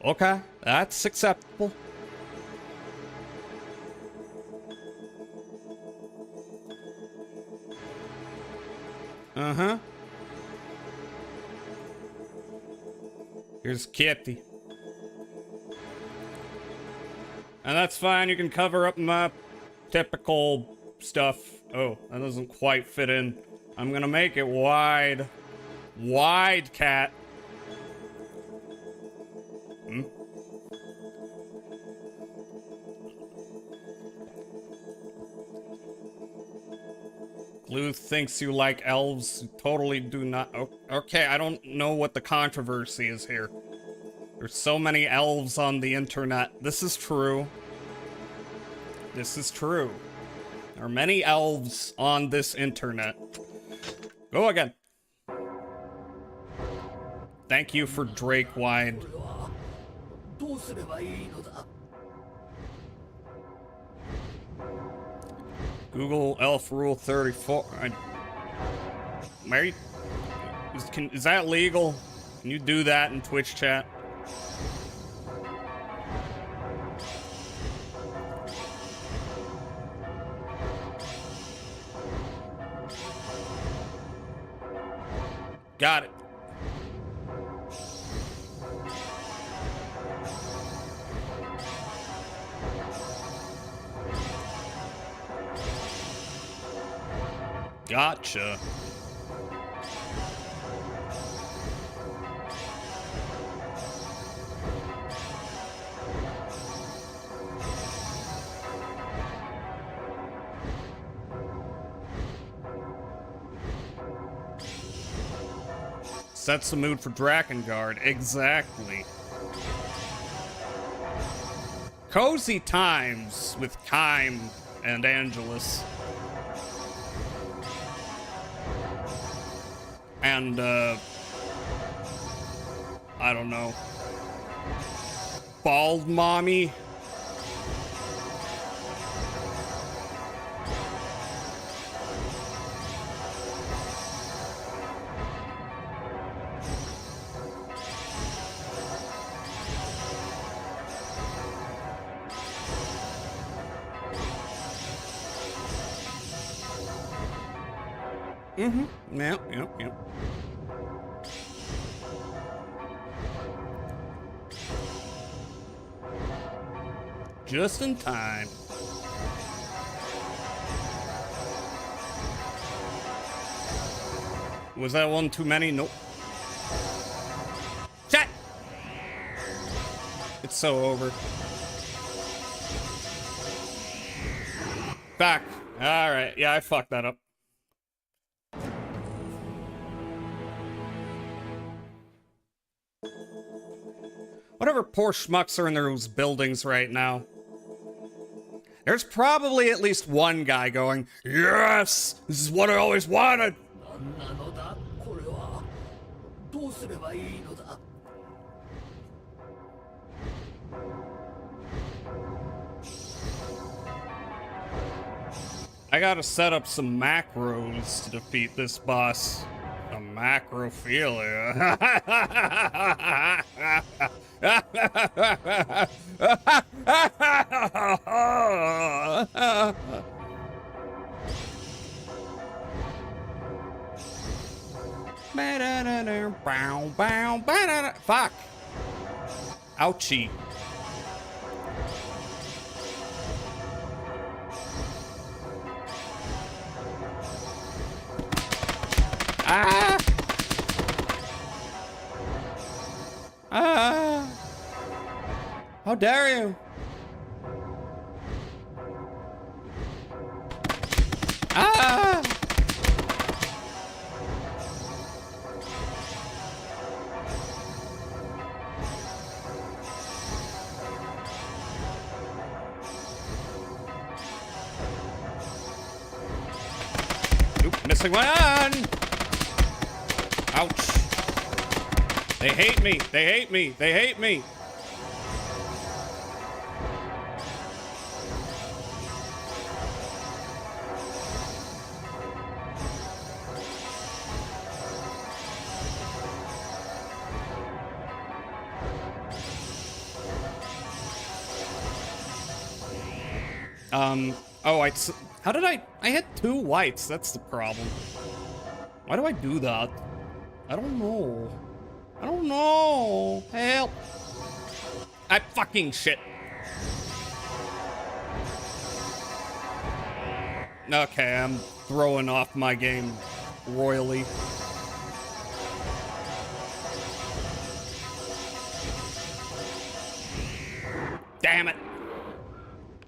Okay, that's acceptable. Uh-huh. Here's Kitty. And that's fine, you can cover up my typical stuff. Oh, that doesn't quite fit in. I'm gonna make it wide. Wide, cat. Blue thinks you like elves. Totally do not. Okay, I don't know what the controversy is here. There's so many elves on the internet. This is true. This is true. There are many elves on this internet. Go again. Thank you for Drake Wide. Google Elf Rule 34. Mary, is that legal? Can you do that in Twitch chat? Got it. Gotcha. Sets the mood for Drakengard. Exactly. Cozy times with Kime and Angelus. And, I don't know. Bald Mommy. Mm-hmm. Yep. Just in time. Was that one too many? Nope. Shit! It's so over. Back. Alright, yeah, I fucked that up. Whatever poor schmucks are in those buildings right now. There's probably at least one guy going, yes! This is what I always wanted! I gotta set up some macros to defeat this boss. A macrophilia. Fuck. Ouchie. Ah! Ah! How dare you? Ah! Oop, missing one! Ouch. They hate me. They hate me. They hate me. Oh, how did I had 2 whites, that's the problem. Why do I do that? I don't know. I don't know. Help. I fucking shit. Okay, I'm throwing off my game royally. Damn it.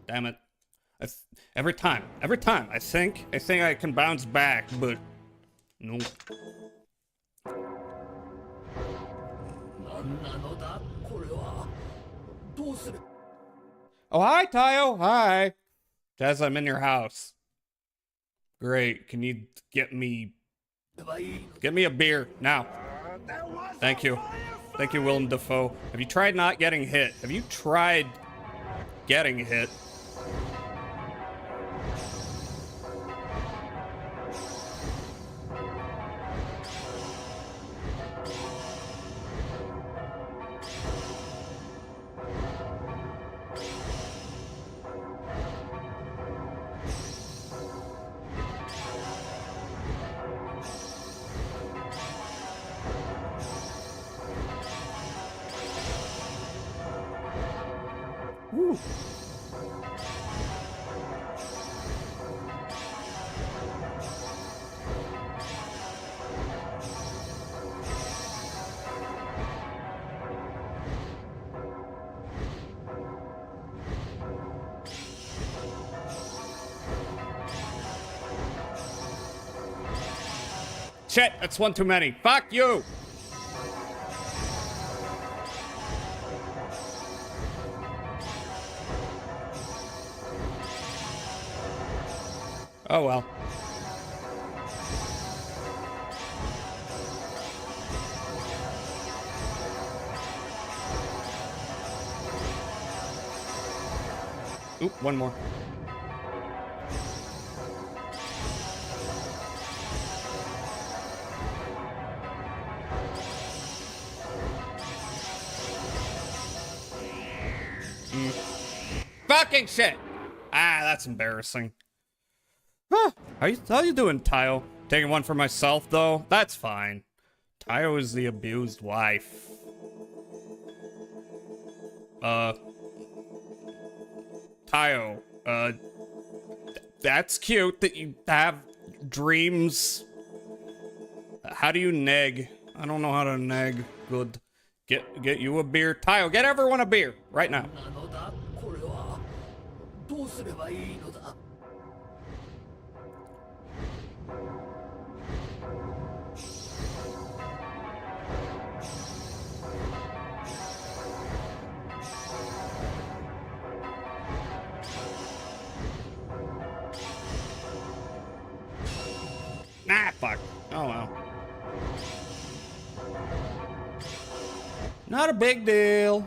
Damn it. Every time, I think I can bounce back, but no. Oh, hi, Tayo. Hi. Jazz, I'm in your house. Great. Can you get me a beer now? Thank you. Thank you, Willem Dafoe. Have you tried not getting hit? Have you tried getting hit? Woo. Shit, that's one too many. Fuck you! Oh well. Oop, one more. Fucking shit! Ah, that's embarrassing. Huh. How you doing, Tayo? taking one for myself, though. That's fine. Tayo is the abused wife. Tayo, that's cute that you have dreams. How do you neg? I don't know how to neg. Good. Get you a beer. Tayo, get everyone a beer right now. Ah, fuck. Oh, well. Not a big deal.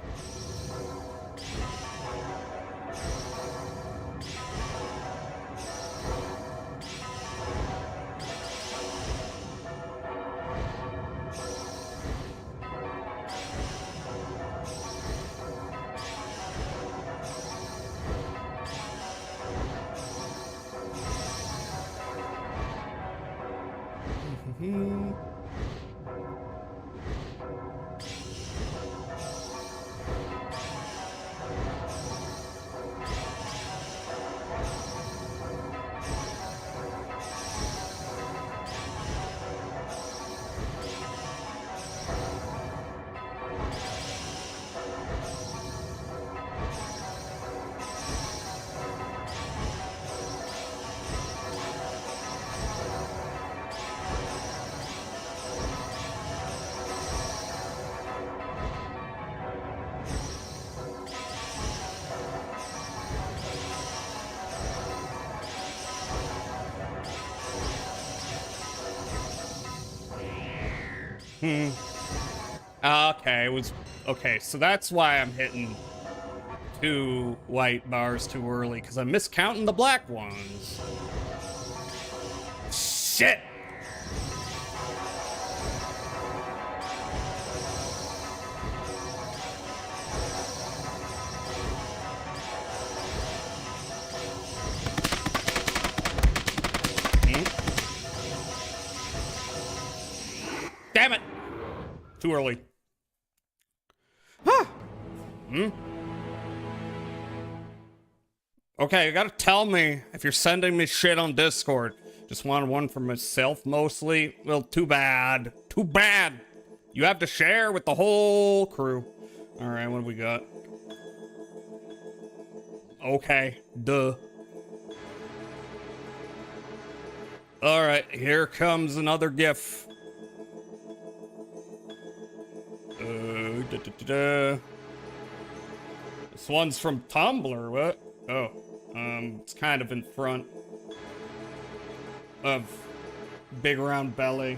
Okay, okay, so that's why I'm hitting 2 white bars too early, because I'm miscounting the black ones. Shit! Damn it! Too early. Huh. Okay, you gotta tell me if you're sending me shit on Discord. Just wanted one for myself mostly. Well, too bad. Too bad! You have to share with the whole crew. Alright, what do we got? Okay, duh. Alright, here comes another GIF. This one's from Tumblr, what? Oh, it's kind of in front of Big Round Belly.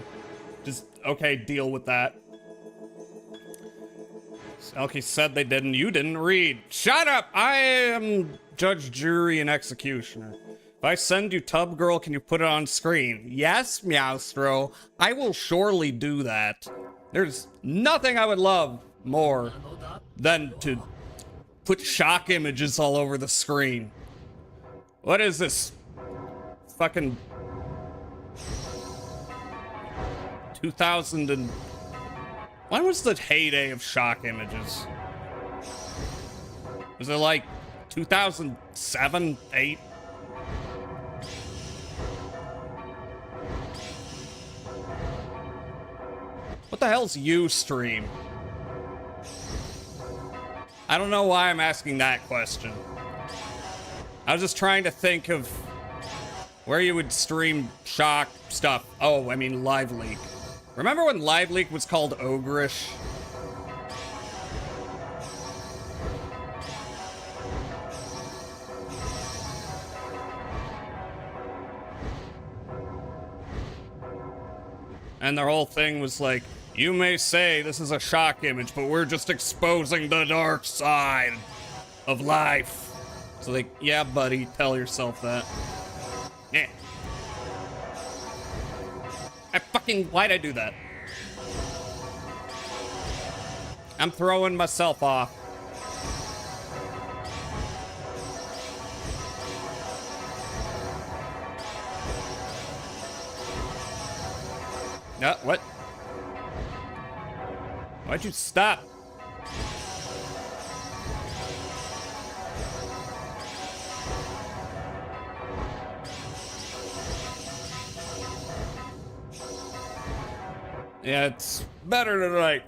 Just, okay, deal with that. Selkie said they didn't, you didn't read. Shut up! I am judge, jury, and executioner. If I send you Tub Girl, can you put it on screen? Yes, Meowstro, I will surely do that. There's nothing I would love more than to put shock images all over the screen. What is this? Fucking 2000 and... When was the heyday of shock images? Was it like 2007, 8? What the hell's Ustream? I don't know why I'm asking that question. I was just trying to think of where you would stream shock stuff. Oh, I mean Live Leak. Remember when Live Leak was called Ogreish? And their whole thing was like, you may say this is a shock image, but we're just exposing the dark side of life. So like, yeah, buddy, tell yourself that. Yeah. Why'd I do that? I'm throwing myself off. What? Why'd you stop? Yeah, it's better to, like,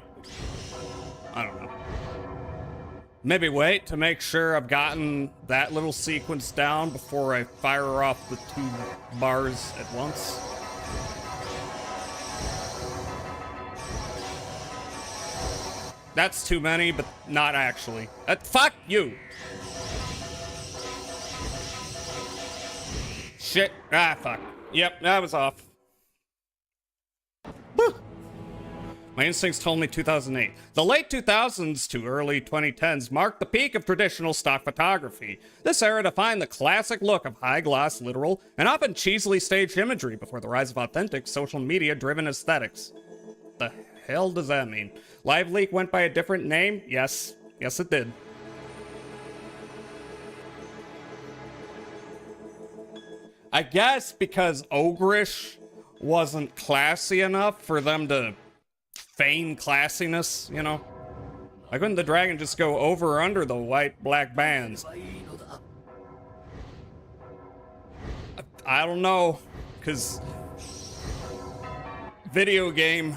I don't know. Maybe wait to make sure I've gotten that little sequence down before I fire off the 2 bars at once. That's too many, but not actually. Fuck you! Shit. Ah, fuck. Yep, that was off. Woo. My instincts told me 2008. The late 2000s to early 2010s marked the peak of traditional stock photography. This era defined the classic look of high-gloss, literal, and often cheesily staged imagery before the rise of authentic, social media-driven aesthetics. The hell does that mean? Live Leak went by a different name? Yes. Yes, it did. I guess because Ogrish wasn't classy enough for them to feign classiness, you know? Why couldn't the dragon just go over or under the white-black bands? I don't know, because video game.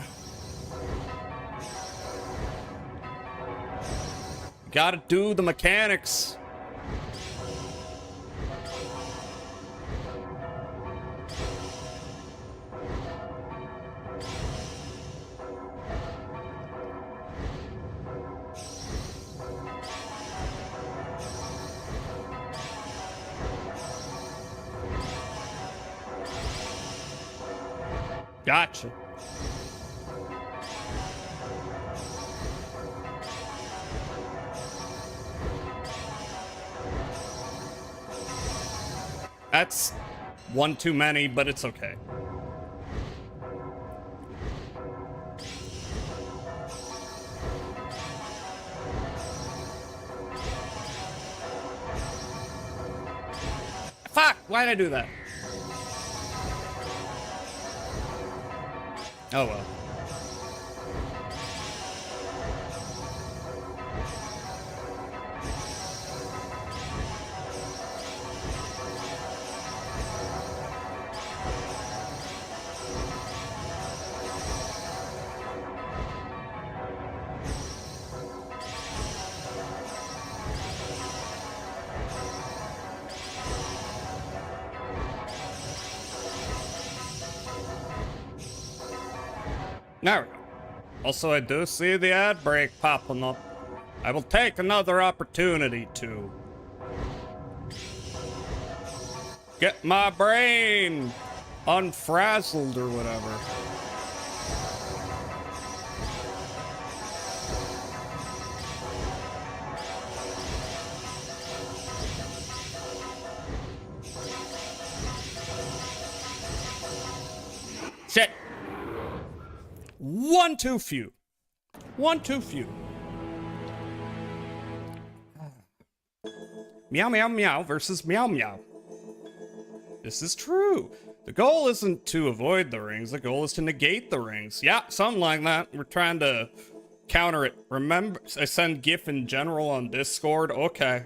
Gotta do the mechanics. Gotcha. That's one too many, but it's okay. Fuck! Why'd I do that? Oh well. There we go. Also, I do see the ad break popping up. I will take another opportunity to get my brain unfrazzled or whatever. Shit. One too few. One too few. Meow meow meow versus meow meow. This is true. The goal isn't to avoid the rings, the goal is to negate the rings. Yeah, something like that. We're trying to counter it. Remember, I send GIF in general on Discord. Okay.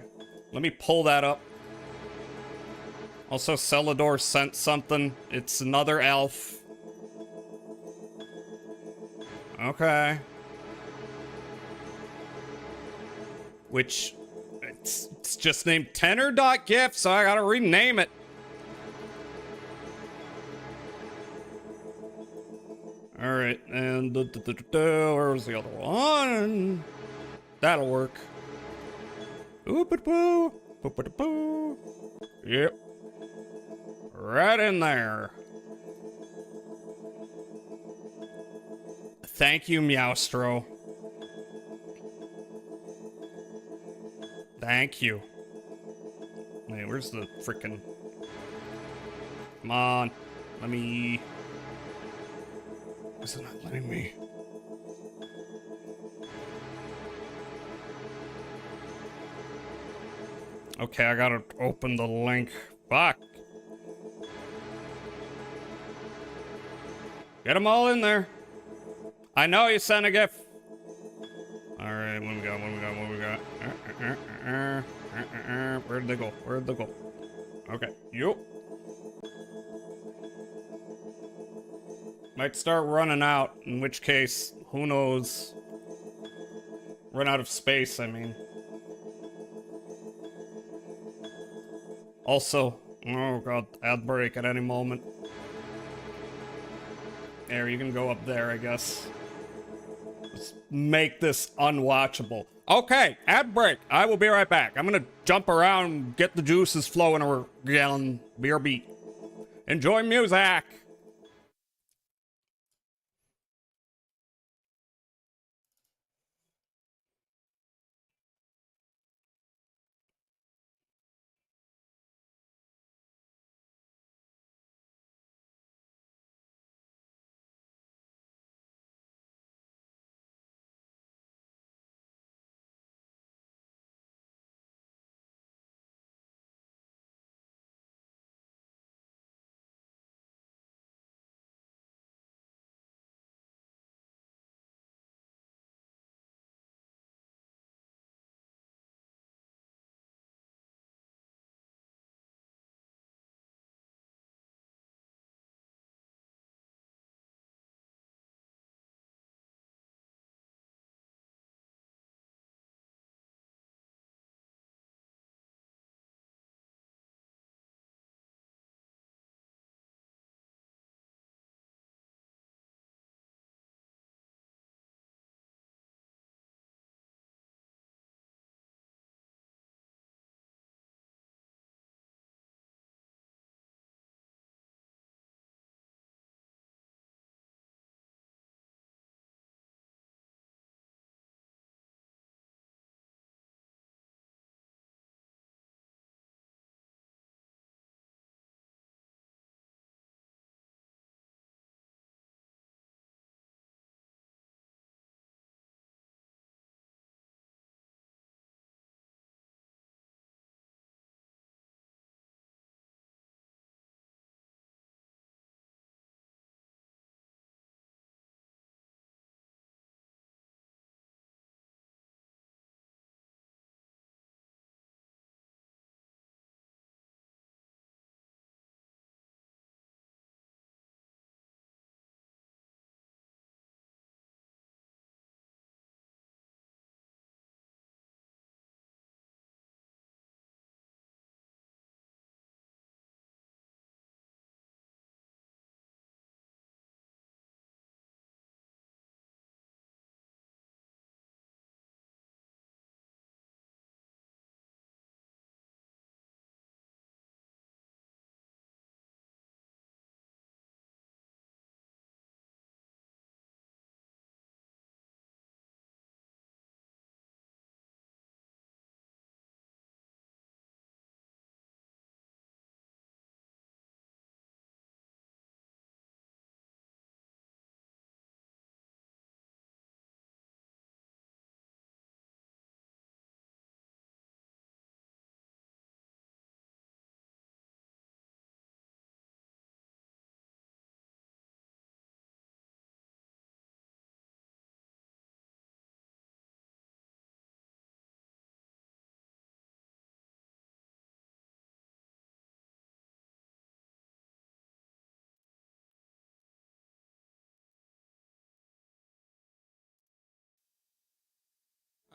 Let me pull that up. Also, Celador sent something. It's another elf. Okay. Which, it's just named tenor.gif, so I gotta rename it. Alright, and where was the other one? That'll work. Oop-a-poo, boop-a-poo. Yep. Right in there. Thank you, Meowstro. Thank you. Wait, where's the frickin'... Come on. Let me... Is it not letting me? Okay, I gotta open the link. Fuck. Get them all in there. I know you sent a gift. All right, what we got? Where'd they go? Okay, you. Might start running out, in which case, who knows? Run out of space, I mean. Also, oh god, ad break at any moment. There, you can go up there, I guess. Let's make this unwatchable. Okay, ad break. I will be right back. I'm gonna jump around, get the juices flowing again. BRB. Enjoy music.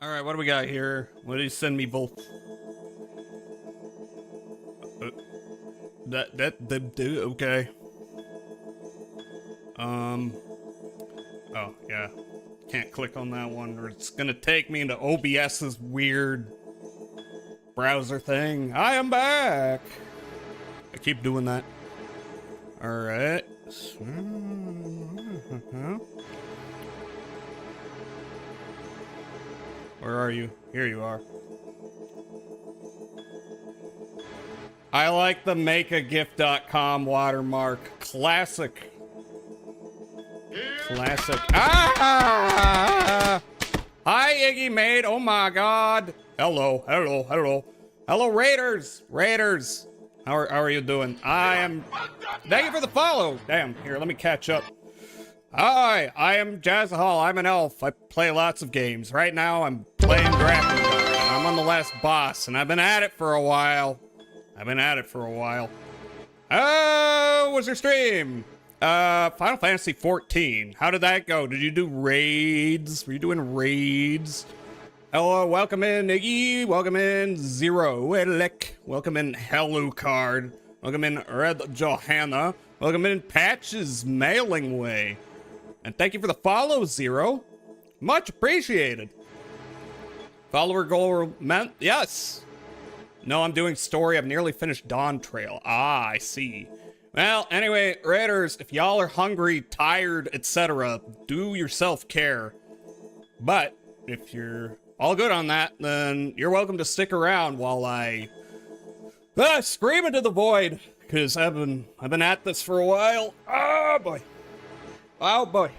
All right, what do we got here? What did he send me both? Okay. Oh, yeah. Can't click on that one, or it's gonna take me into OBS's weird browser thing. I am back! I keep doing that. Alright. Where are you? Here you are. I like the makeagift.com watermark. Classic. Classic. Ah! Hi, Iggy Maid. Oh my god. Hello, hello, hello. Hello, Raiders. Raiders. How are you doing? I am... Thank you for the follow. Damn, here, let me catch up. Hi, I am Jazzahal. I'm an elf. I play lots of games. Right now, I'm playing Drakengard, and I'm on the last boss, and I've been at it for a while. Oh, what's your stream? Final Fantasy 14. How did that go? Did you do raids? Were you doing raids? Hello, welcome in, Iggy. Welcome in, Zero Elec. Welcome in, Hellucard. Welcome in, Red Johanna. Welcome in, Patches Mailing Way. And thank you for the follow, Zero. Much appreciated. Follower goal meant, yes. No, I'm doing story. I've nearly finished Dawn Trail. Ah, I see. Well, anyway, Raiders, if y'all are hungry, tired, etc., do your self-care. But if you're all good on that, then you're welcome to stick around while I scream into the void, because I've been at this for a while. Oh boy. Oh boy.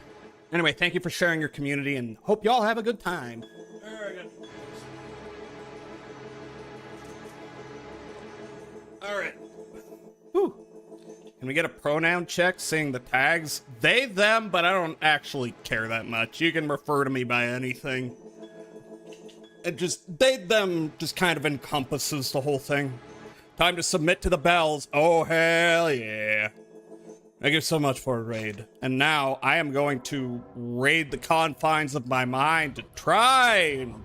Anyway, thank you for sharing your community, and hope y'all have a good time. All right. Whew. Can we get a pronoun check saying the tags? They, them, but I don't actually care that much. You can refer to me by anything. It just, they, them just kind of encompasses the whole thing. Time to submit to the bells. Oh, hell yeah. Thank you so much for a raid. And now I am going to raid the confines of my mind to try and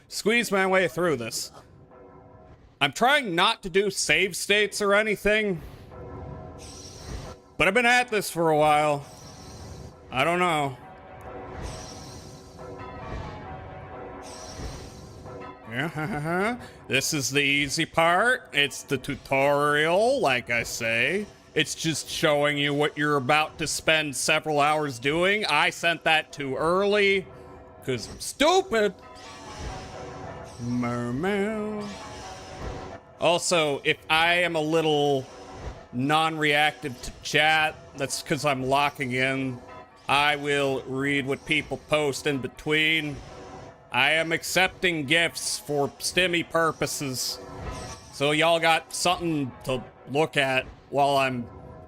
squeeze my way through this. I'm trying not to do save states or anything, but I've been at this for a while. I don't know. Yeah, this is the easy part. It's the tutorial, like I say. It's just showing you what you're about to spend several hours doing. I sent that too early, because I'm stupid. Meow. Also, if I am a little non-reactive to chat, that's because I'm locking in. I will read what people post in between. I am accepting gifts for stimmy purposes. So y'all got something to look at while I'm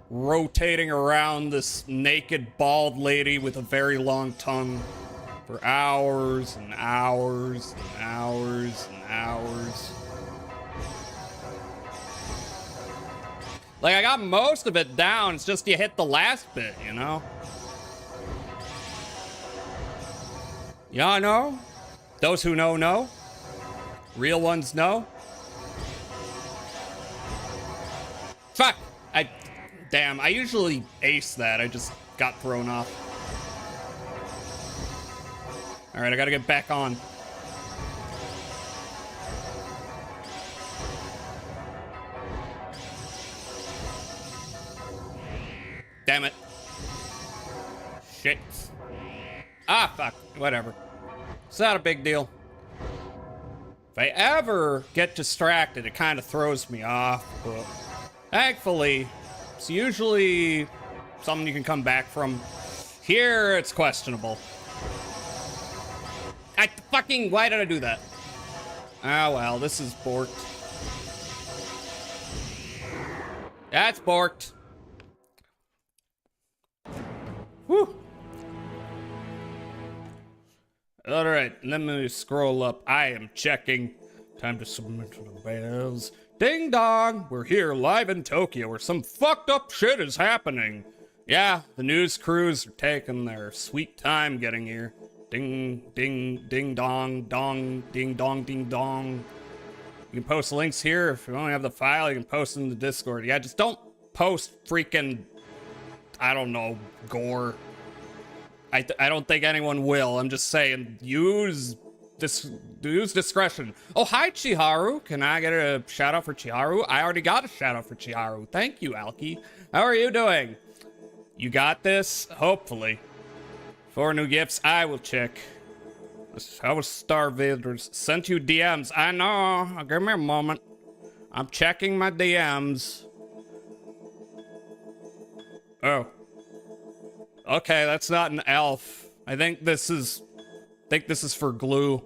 rotating around this naked bald lady with a very long tongue for hours and hours and hours and hours. Like, I got most of it down, it's just you hit the last bit, you know? Y'all know? Those who know, know. Real ones know. Fuck! Damn, I usually ace that, I just got thrown off. Alright, I gotta get back on. Damn it. Shit. Ah, fuck. Whatever. It's not a big deal. If I ever get distracted, it kind of throws me off, but thankfully, it's usually something you can come back from. Here, it's questionable. Why did I do that? Ah, well, this is borked. That's borked. Whew. All right, let me scroll up. I am checking. Time to submit to the bells. Ding dong, we're here live in Tokyo where some fucked up shit is happening. Yeah, the news crews are taking their sweet time getting here. Ding, ding, ding dong, dong, ding dong, ding dong. You can post links here. If you only have the file, you can post it in the Discord. Yeah, just don't post freaking, I don't know, gore. I don't think anyone will. I'm just saying, use discretion. Oh, hi, Chiharu. Can I get a shout out for Chiharu? I already got a shout out for Chiharu. Thank you, Alki. How are you doing? You got this? Hopefully. 4 new gifts. I will check. How was Star Vaders? Sent you DMs. I know. Give me a moment. I'm checking my DMs. Oh. Okay, that's not an elf. I think this is for glue.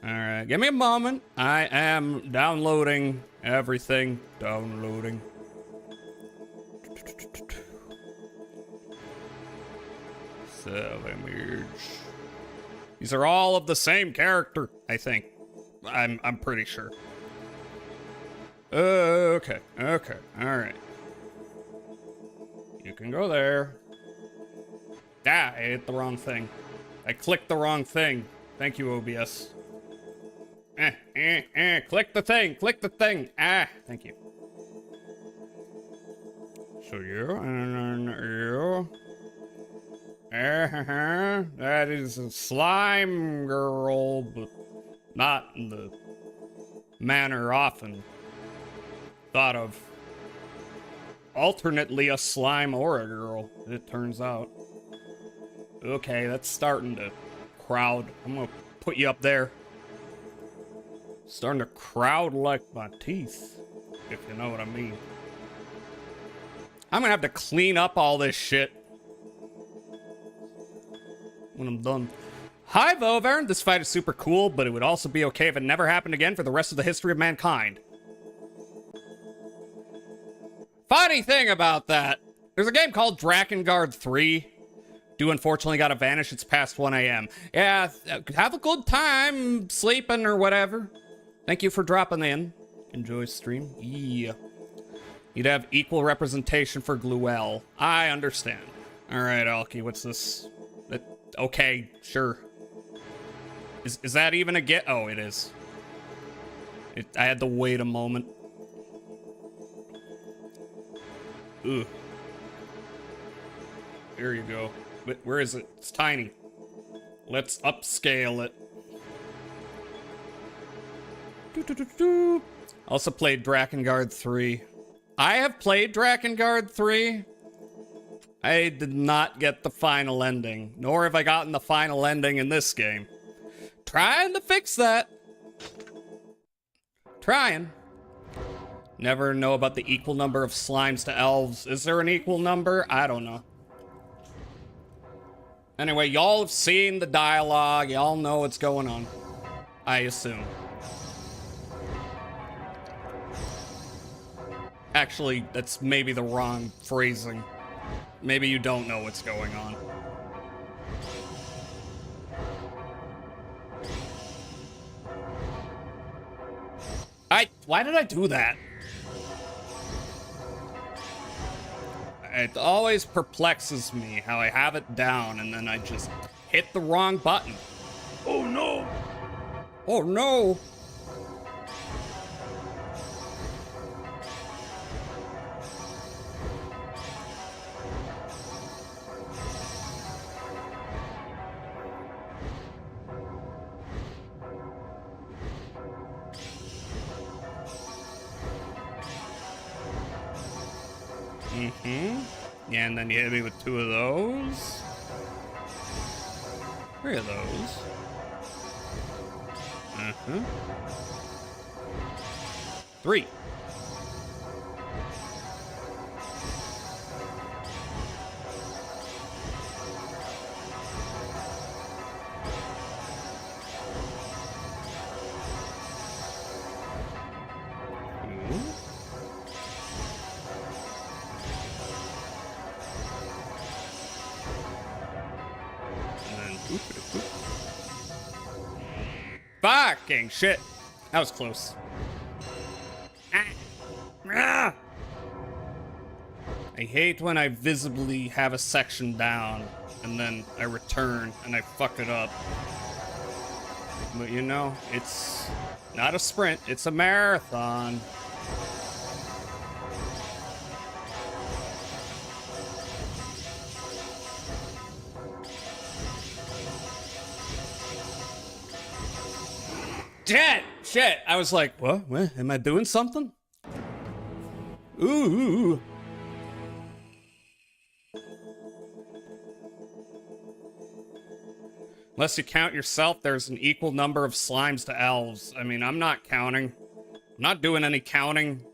Alright, give me a moment. I am downloading everything. Downloading. Self-image. These are all of the same character, I think. I'm pretty sure. Okay, alright. You can go there. Ah, I hit the wrong thing. I clicked the wrong thing. Thank you, OBS. Click the thing. Ah, thank you. So you, and you. That is a slime girl, but not in the manner often thought of. Alternately a slime or a girl, it turns out. Okay, that's starting to crowd. I'm gonna put you up there. Starting to crowd like my teeth, if you know what I mean. I'm gonna have to clean up all this shit when I'm done. Hi, Vovern. This fight is super cool, but it would also be okay if it never happened again for the rest of the history of mankind. Funny thing about that, there's a game called Drakengard 3. Do unfortunately gotta vanish, it's past 1 a.m. Yeah, have a good time sleeping or whatever. Thank you for dropping in. Enjoy stream. Yeah. You'd have equal representation for Gluel. I understand. Alright, Alki, what's this? Okay, sure. Is that even a get? Oh, it is. I had to wait a moment. Ugh. There you go. Where is it? It's tiny. Let's upscale it. Also played Drakengard 3. I have played Drakengard 3. I did not get the final ending, nor have I gotten the final ending in this game. Trying to fix that. Trying. Never know about the equal number of slimes to elves. Is there an equal number? I don't know. Anyway, y'all have seen the dialogue. Y'all know what's going on. I assume. Actually, that's maybe the wrong phrasing. Maybe you don't know what's going on. Why did I do that? It always perplexes me how I have it down and then I just hit the wrong button. Oh no! Oh no! Yeah, and then you hit me with 2 of those. 3 of those. 3. Fucking shit. That was close. I hate when I visibly have a section down and then I return and I fuck it up. But you know, it's not a sprint, it's a marathon. Shit. I was like, what? Am I doing something? Ooh. Unless you count yourself, there's an equal number of slimes to elves. I mean, I'm not counting. I'm not doing any counting.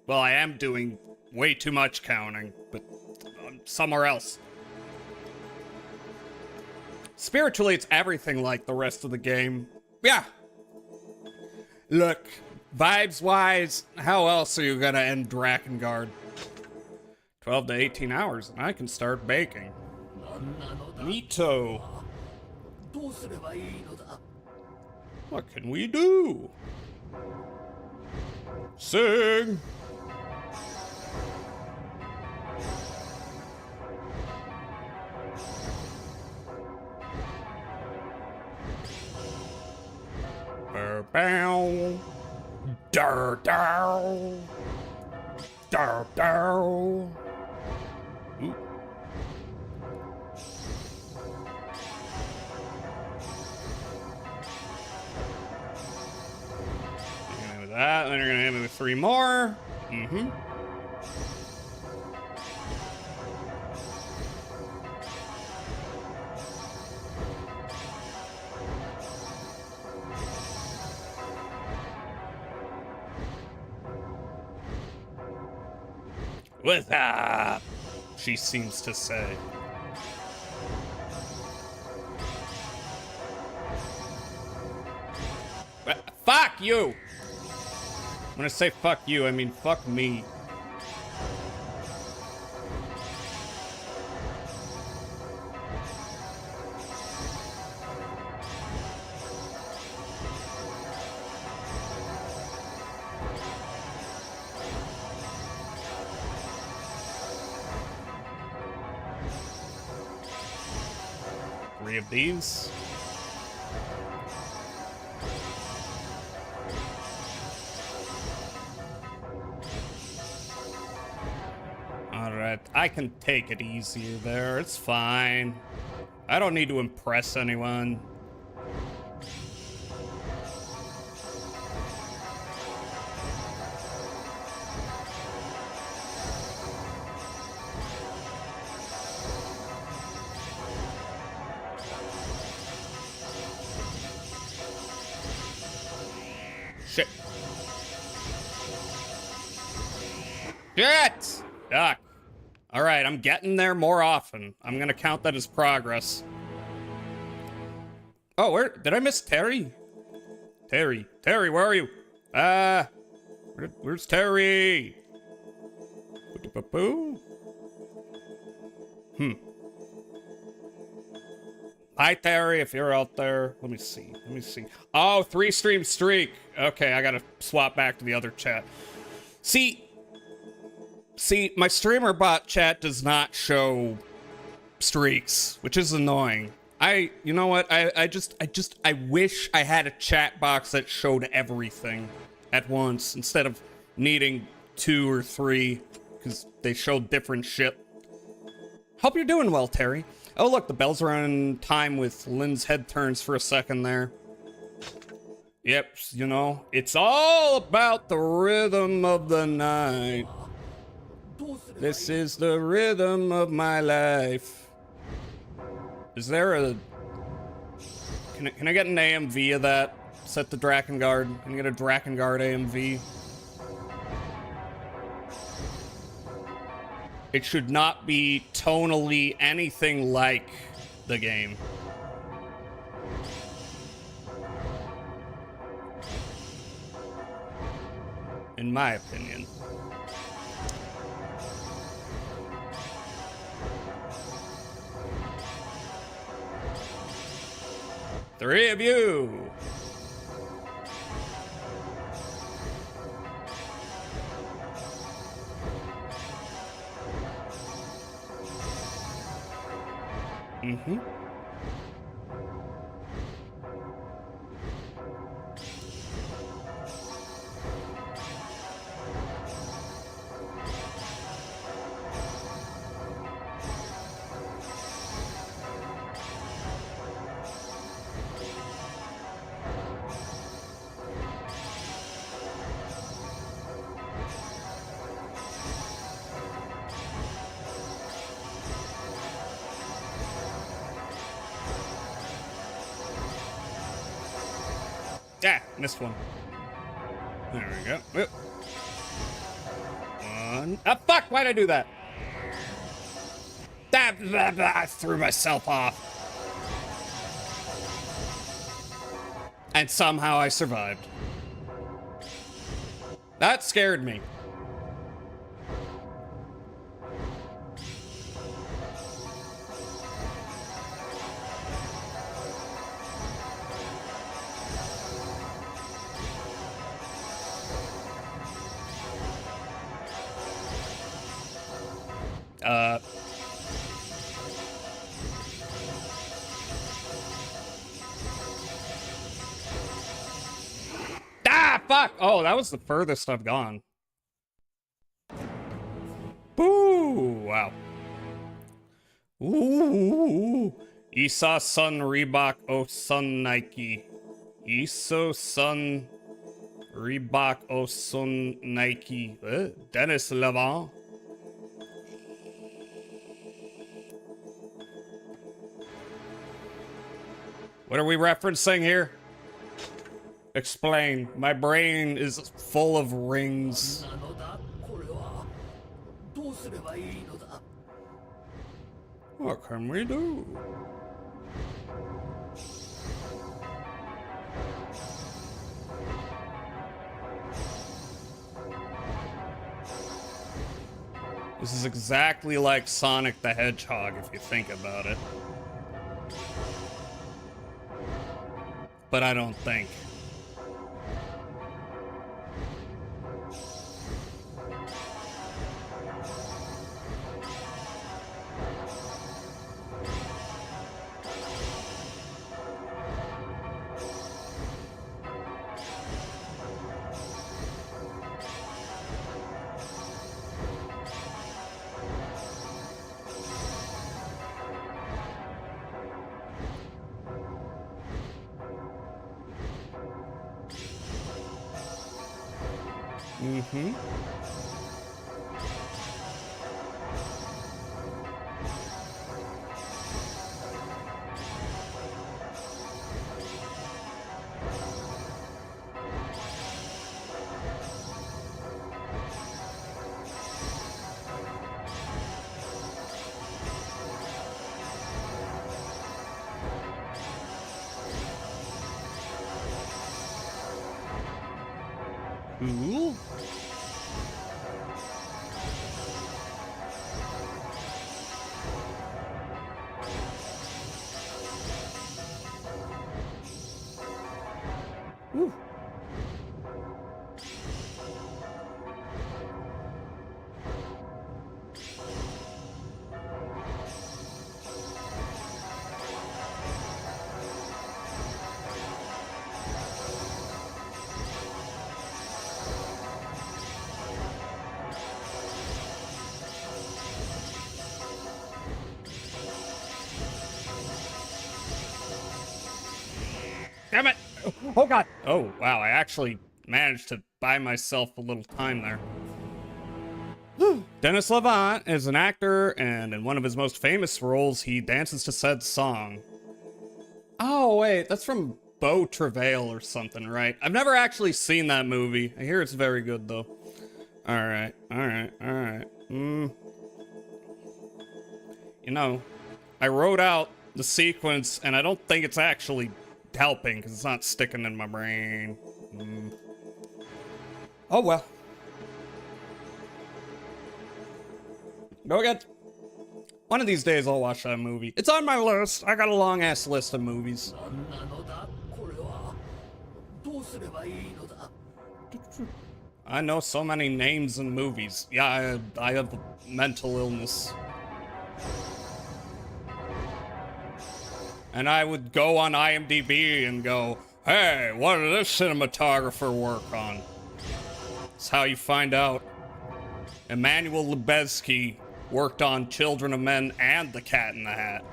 Well, I am doing way too much counting, but somewhere else. Spiritually, it's everything like the rest of the game. Yeah. Look, vibes-wise, how else are you gonna end Drakengard? 12 to 18 hours, and I can start baking. Nito. What can we do? Sing. Bow. Dar dar. Dar dar. Ooh. With that, then you're gonna hit me with 3 more. Mm-hmm. What's up? She seems to say. Fuck you! When I say fuck you, I mean fuck me. Three of these. Alright, I can take it easier there. It's fine. I don't need to impress anyone. Shit. Shit! Duck. Alright, I'm getting there more often. I'm gonna count that as progress. Oh, where did I miss Terry? Terry, where are you? Where's Terry? Hi, Terry, if you're out there. Let me see. Oh, 3-stream streak. Okay, I gotta swap back to the other chat. See, my streamer bot chat does not show streaks, which is annoying. You know what? I wish I had a chat box that showed everything at once instead of needing 2 or 3 because they show different shit. Hope you're doing well, Terry. Oh, look, the bells are on time with Lynn's head turns for a second there. Yep, you know, it's all about the rhythm of the night. This is the rhythm of my life. Is there a... Can I get an AMV of that? Set the Drakengard. Can I get a Drakengard AMV? It should not be tonally anything like the game. In my opinion. Three of you. Mm-hmm. Ah, missed one. There we go. Whoop. One. Ah, fuck! Why'd I do that? I threw myself off. And somehow I survived. That scared me. fuck? Oh, that was the furthest I've gone. Boo! Wow. Ooh. Isa Sun Reebok O Sun Nike. Iso Sun Reebok O Sun Nike. Dennis Levant. What are we referencing here? Explain. My brain is full of rings. What can we do? This is exactly like Sonic the Hedgehog, if you think about it. But I don't think. Mm-hmm. Ooh. Ooh. Damn it! Oh god! Oh wow, I actually managed to buy myself a little time there. Dennis Levant is an actor, and in one of his most famous roles, he dances to said song. Oh wait, that's from Beau Travail or something, right? I've never actually seen that movie. I hear it's very good though. Alright, alright, alright. You know, I wrote out the sequence, and I don't think it's actually helping, because it's not sticking in my brain. Oh well. Go again. One of these days I'll watch that movie. It's on my list. I got a long ass list of movies. I know so many names in movies. Yeah, I have mental illness. And I would go on IMDb and go, hey, what did this cinematographer work on? That's how you find out. Emmanuel Lubezki worked on Children of Men and The Cat in the Hat.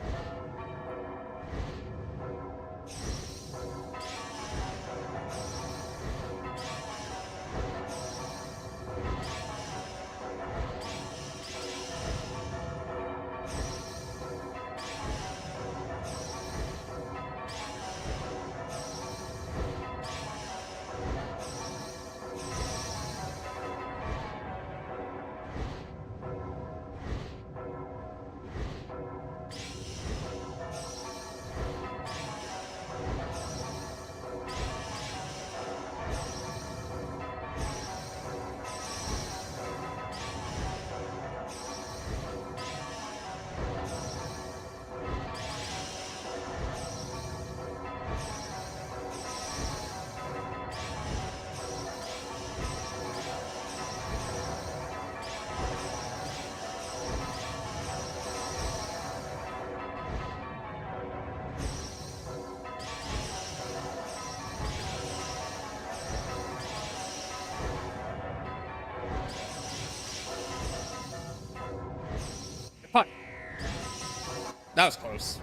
that was close.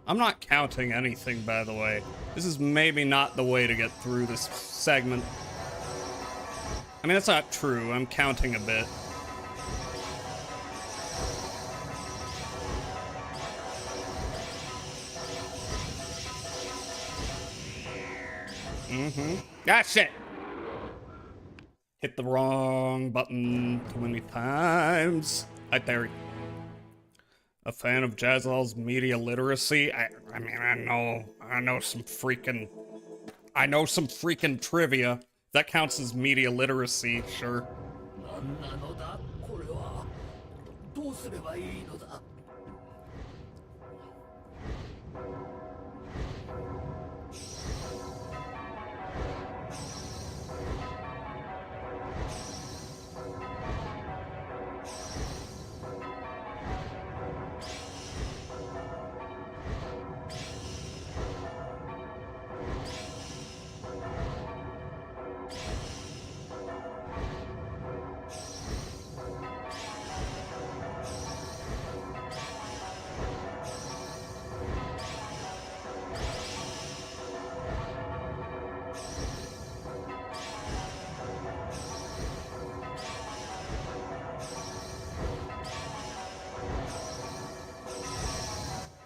I'm not counting anything, by the way. This is maybe not the way to get through this segment. I mean, that's not true. I'm counting a bit. That's it. Hit the wrong button too many times. Right there. A fan of Jazzal's media literacy? I mean, I know some freaking trivia. That counts as media literacy, sure.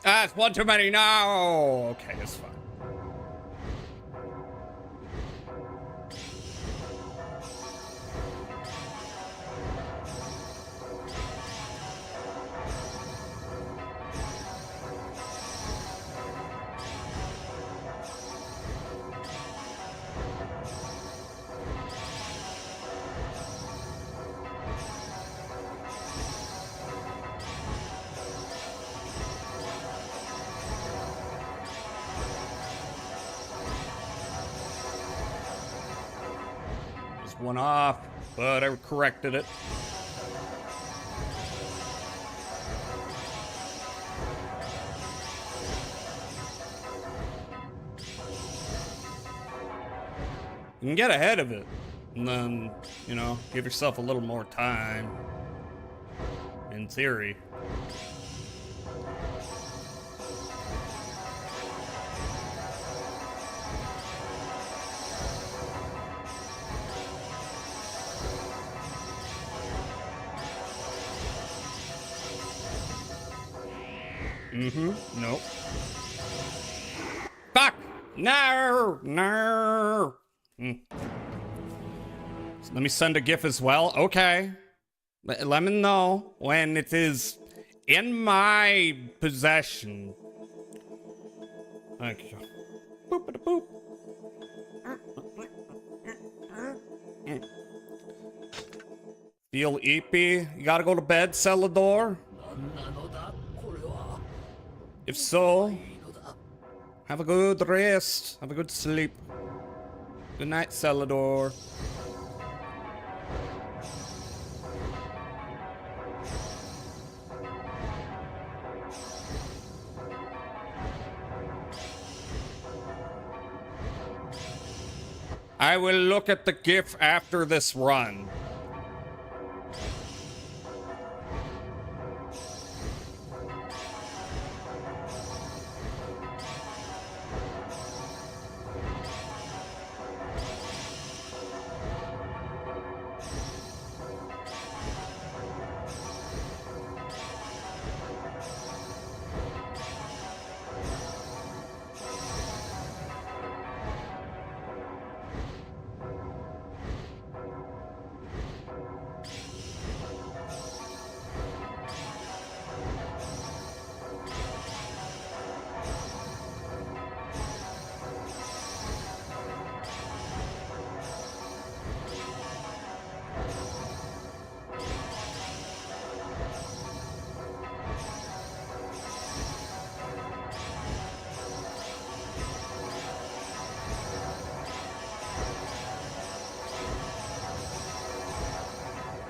Ah, it's one too many. No. Okay, it's fine. One off, but I corrected it. You can get ahead of it, and then, you know, give yourself a little more time. In theory. Nope. Fuck! No! No! So let me send a GIF as well. Okay. Let me know when it is in my possession. Okay. Boop-a-da-boop. Feel eepy? You gotta go to bed, Celador? If so, have a good rest. Have a good sleep. Good night, Celador. I will look at the GIF after this run.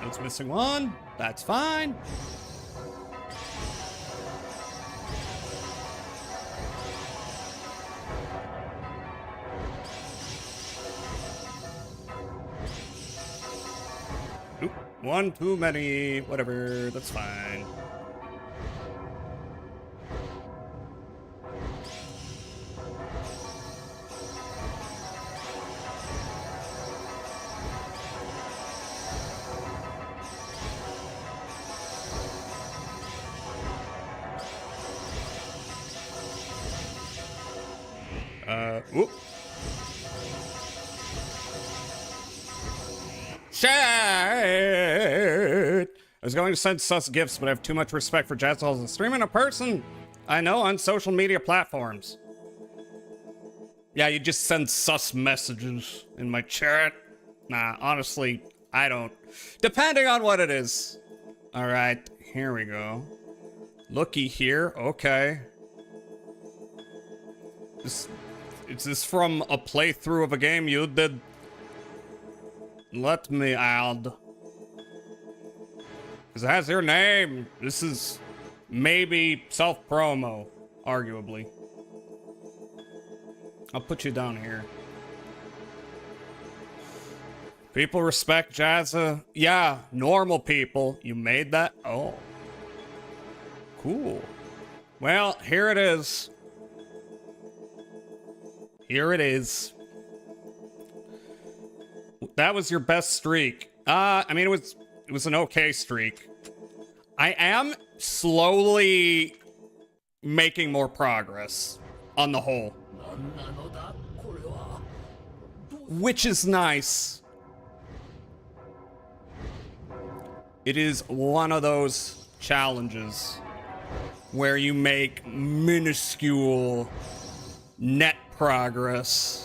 It's missing one. That's fine. Oop, One too many. Whatever, that's fine. Whoop. Shit! I was going to send sus gifts, but I have too much respect for Jazzles and streaming a person I know on social media platforms. Yeah, you just send sus messages in my chat. Nah, honestly, I don't. Depending on what it is. Alright, here we go. Looky here, okay. Is this from a playthrough of a game you did? Let me add. Because it has your name. This is maybe self-promo, arguably. I'll put you down here. People respect Jazza. Yeah, normal people. You made that? Oh. Cool. Well, here it is. Here it is. That was your best streak. I mean, it was an okay streak. I am slowly making more progress on the whole. Which is nice. It is one of those challenges where you make minuscule net progress.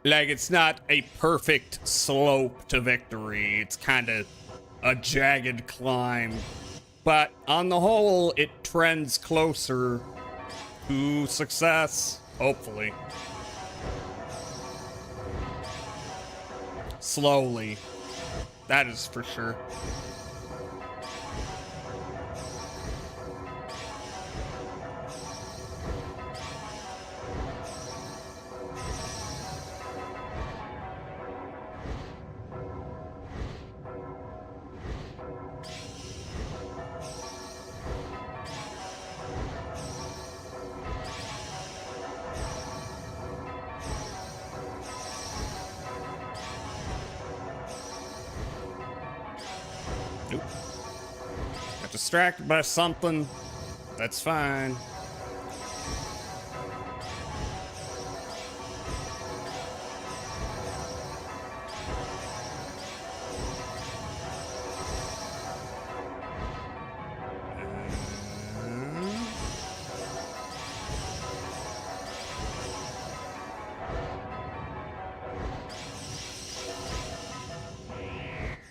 Like, it's not a perfect slope to victory. It's kind of a jagged climb. But on the whole, it trends closer to success, hopefully. Slowly. That is for sure. Nope. Got distracted by something. That's fine.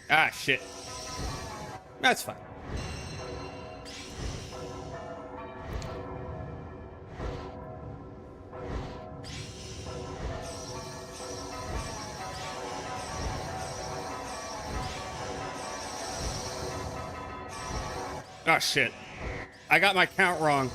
Ah, shit. That's fine. Oh, shit. I got my count wrong.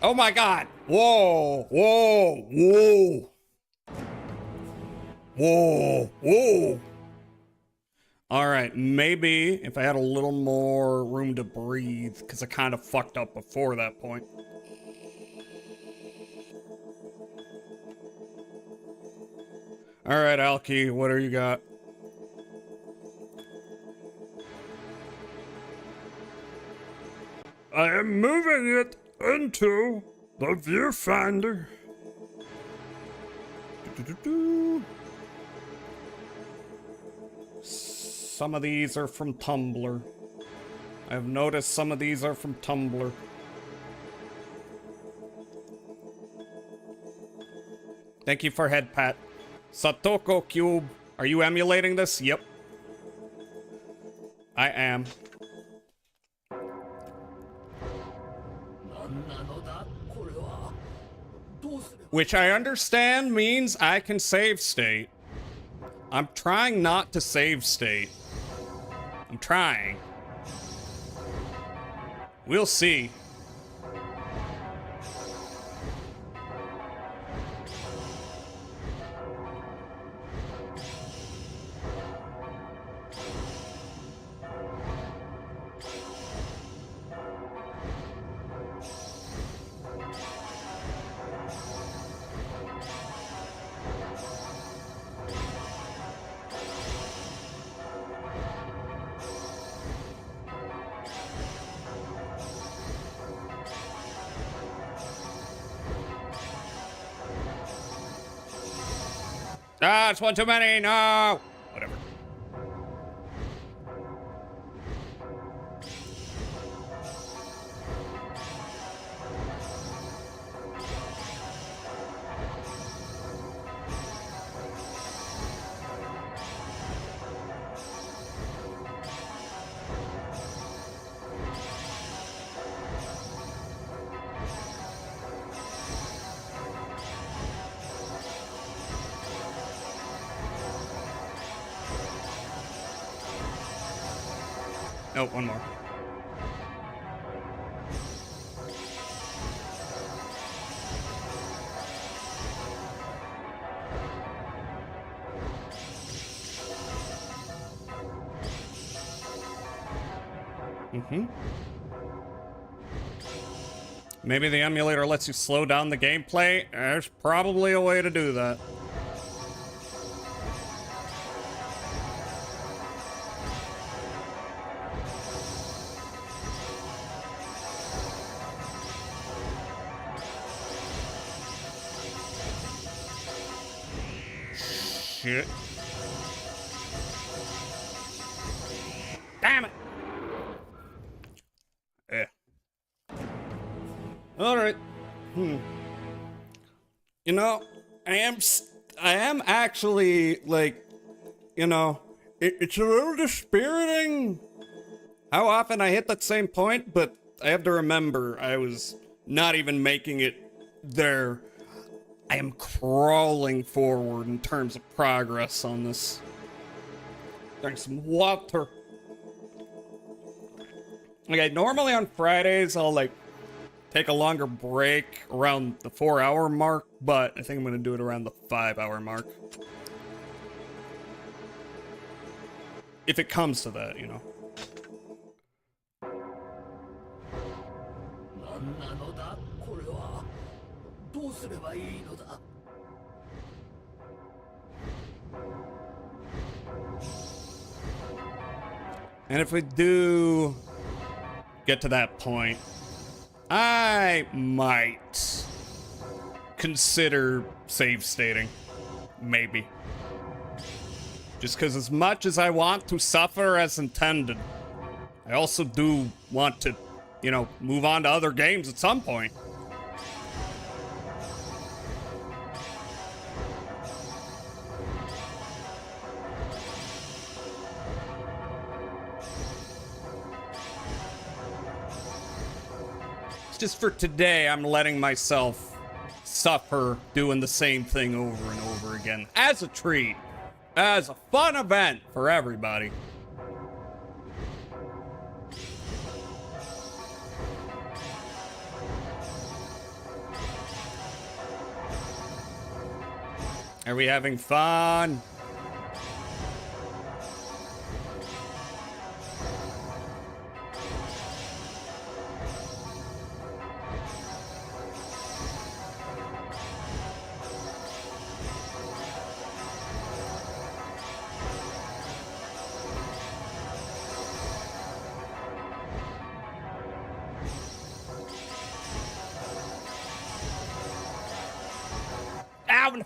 Oh my god. Whoa, whoa, whoa. Whoa, whoa. All right, maybe if I had a little more room to breathe, because I kind of fucked up before that point. All right, Alki, what do you got? I am moving it into the viewfinder. Some of these are from Tumblr. I've noticed some of these are from Tumblr. Thank you for head pat. Satoko Cube, are you emulating this? Yep. I am. Which I understand means I can save state. I'm trying not to save state. I'm trying. We'll see. Ah, it's one too many. No. Whatever. Nope, one more. Maybe the emulator lets you slow down the gameplay. There's probably a way to do that. Shit. Damn it. Yeah. All right. You know, I am actually like, you know, it's a little dispiriting how often I hit that same point, but I have to remember I was not even making it there. I am crawling forward in terms of progress on this. Drink some water. Okay, normally on Fridays I'll like take a longer break around the 4-hour mark, but I think I'm gonna do it around the 5-hour mark. If it comes to that, you know. And if we do get to that point, I might consider save stating. Maybe. Just because as much as I want to suffer as intended, I also do want to, you know, move on to other games at some point. Just for today, I'm letting myself suffer doing the same thing over and over again as a treat, as a fun event for everybody. Are we having fun?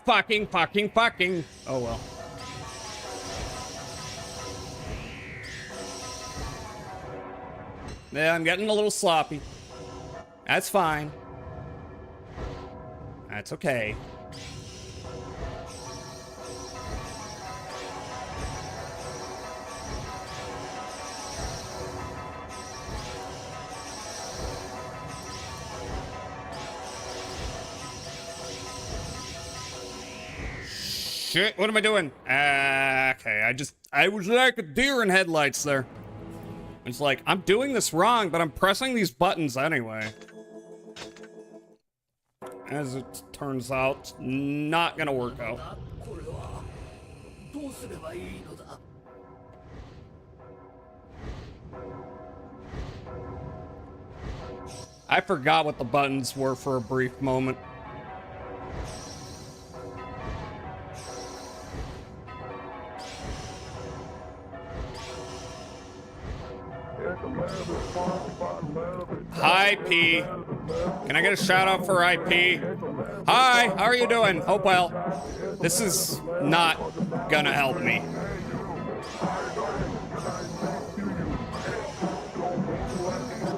Fucking. Oh well. Yeah, I'm getting a little sloppy. That's fine. That's okay. Shit, what am I doing? Okay, I was like a deer in headlights there. It's like, I'm doing this wrong, but I'm pressing these buttons anyway. As it turns out, not gonna work out. I forgot what the buttons were for a brief moment. Hi, P. Can I get a shout out for IP? Hi, how are you doing? Hope well. This is not gonna help me.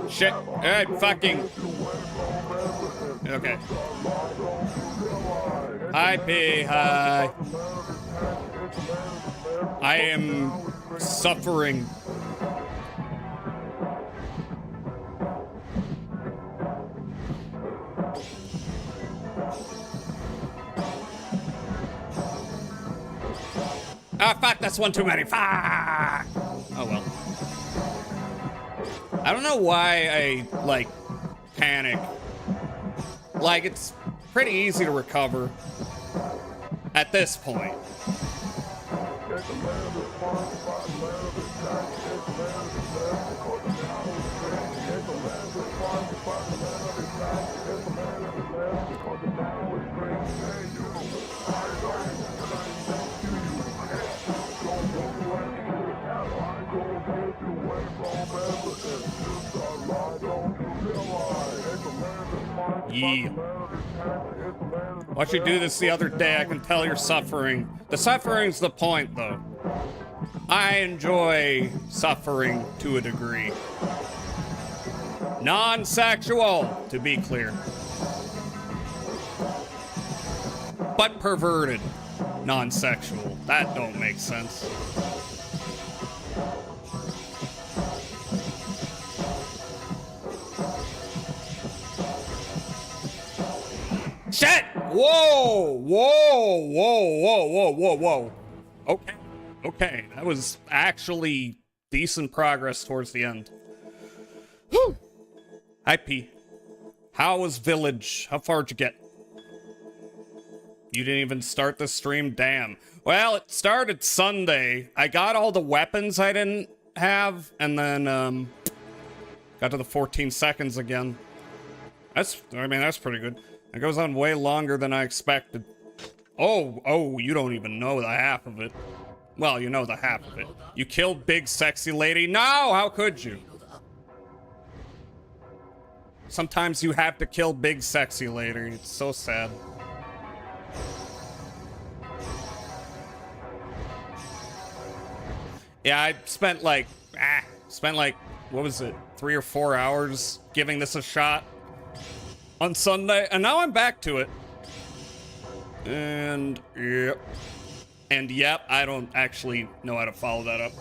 Shit. Fucking. Okay. Hi, P. Hi. I am suffering. Ah, fuck, that's one too many. Fuck! Oh, well. I don't know why I, like, panic. Like, it's pretty easy to recover at this point. Yeah. Watched you do this the other day. I can tell you're suffering. The suffering's the point, though. I enjoy suffering to a degree. Non-sexual, to be clear. But perverted. Non-sexual. That don't make sense. Shit! Whoa! Whoa! Whoa! Whoa! Whoa! Whoa! Whoa! Okay. Okay. That was actually decent progress towards the end. Whew! Hi, P. How was Village? How far'd you get? You didn't even start the stream? Damn. Well, it started Sunday. I got all the weapons I didn't have, and then, got to the 14 seconds again. That's pretty good. It goes on way longer than I expected. Oh, you don't even know the half of it. Well, you know the half of it. You killed Big Sexy Lady? No, how could you? Sometimes you have to kill Big Sexy Lady. It's so sad. Yeah, I spent like, what was it, 3 or 4 hours giving this a shot on Sunday, and now I'm back to it. And yep, I don't actually know how to follow that up.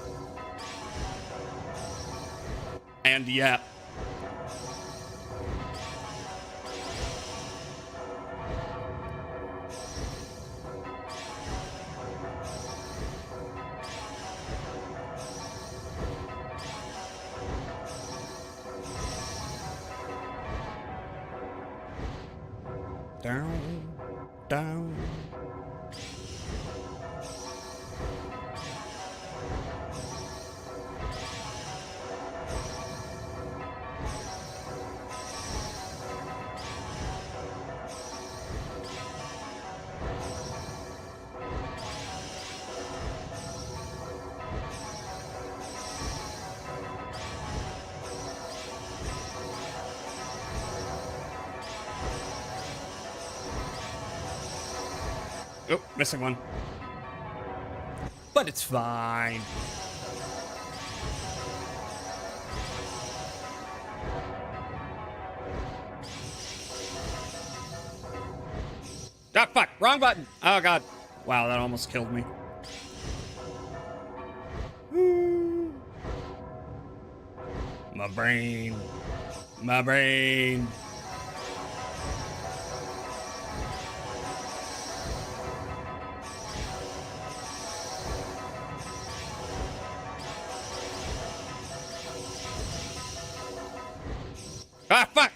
And yep. Down. Oh, missing one. But it's fine. Ah, fuck. Wrong button. Oh, God. Wow, that almost killed me. My brain. My brain. Ah, fuck!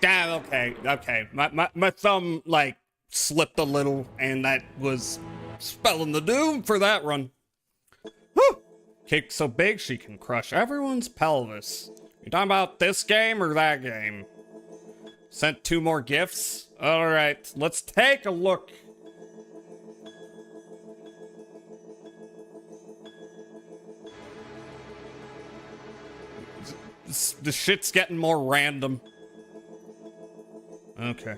Damn, okay. My thumb, like, slipped a little, and that was spelling the doom for that run. Whew! Cake so big she can crush everyone's pelvis. You talking about this game or that game? Sent 2 more gifts? Alright, let's take a look. The shit's getting more random. Okay.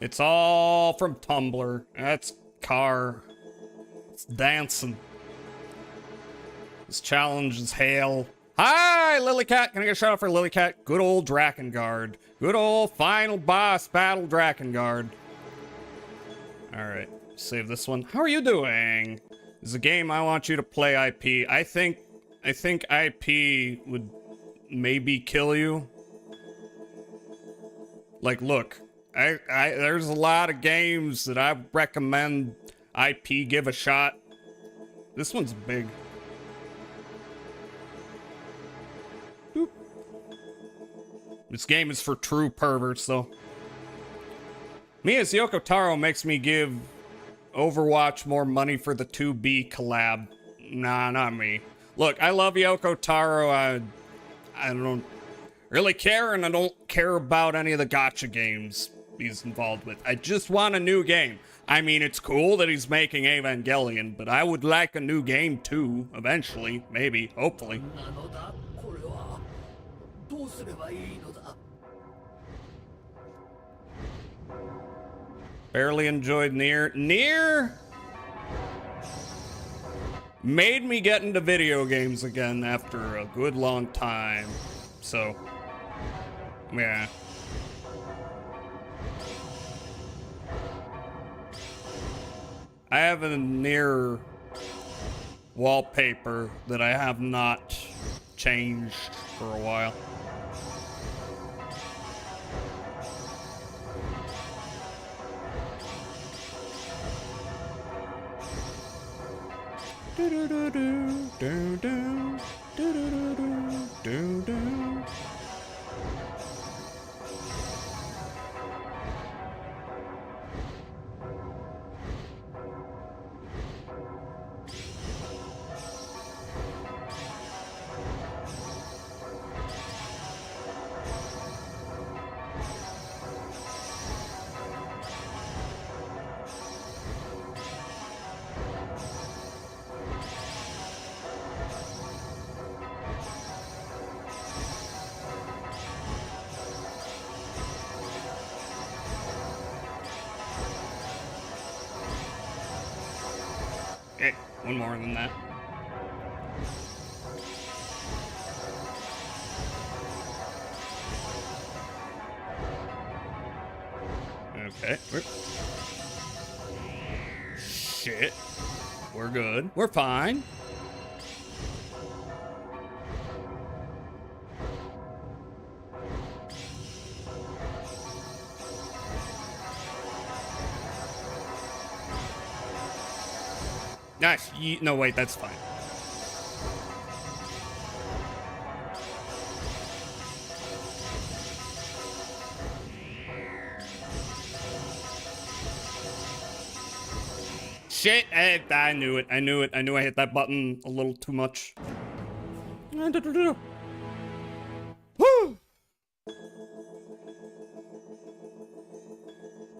It's all from Tumblr. That's car. It's dancing. This challenge is hail. Hi, Lilycat. Can I get a shout out for Lilycat? Good old Drakengard. Good old final boss battle Drakengard. Alright, save this one. How are you doing? This is a game I want you to play, IP. I think IP would maybe kill you. Like, look, there's a lot of games that I recommend IP give a shot. This one's big. Boop. This game is for true perverts, though. Me as Yoko Taro makes me give Overwatch more money for the 2B collab. Nah, not me. Look, I love Yoko Taro. I don't really care, and I don't care about any of the gacha games he's involved with. I just want a new game. I mean, it's cool that he's making Evangelion, but I would like a new game too, eventually, maybe, hopefully. Barely enjoyed Nier. Nier made me get into video games again after a good long time. So, yeah. I have a Nier wallpaper that I have not changed for a while. Okay, one more than that. Okay. Shit. We're good. We're fine. Nice. No, wait, that's fine. Shit, I knew it. I knew I hit that button a little too much. Woo!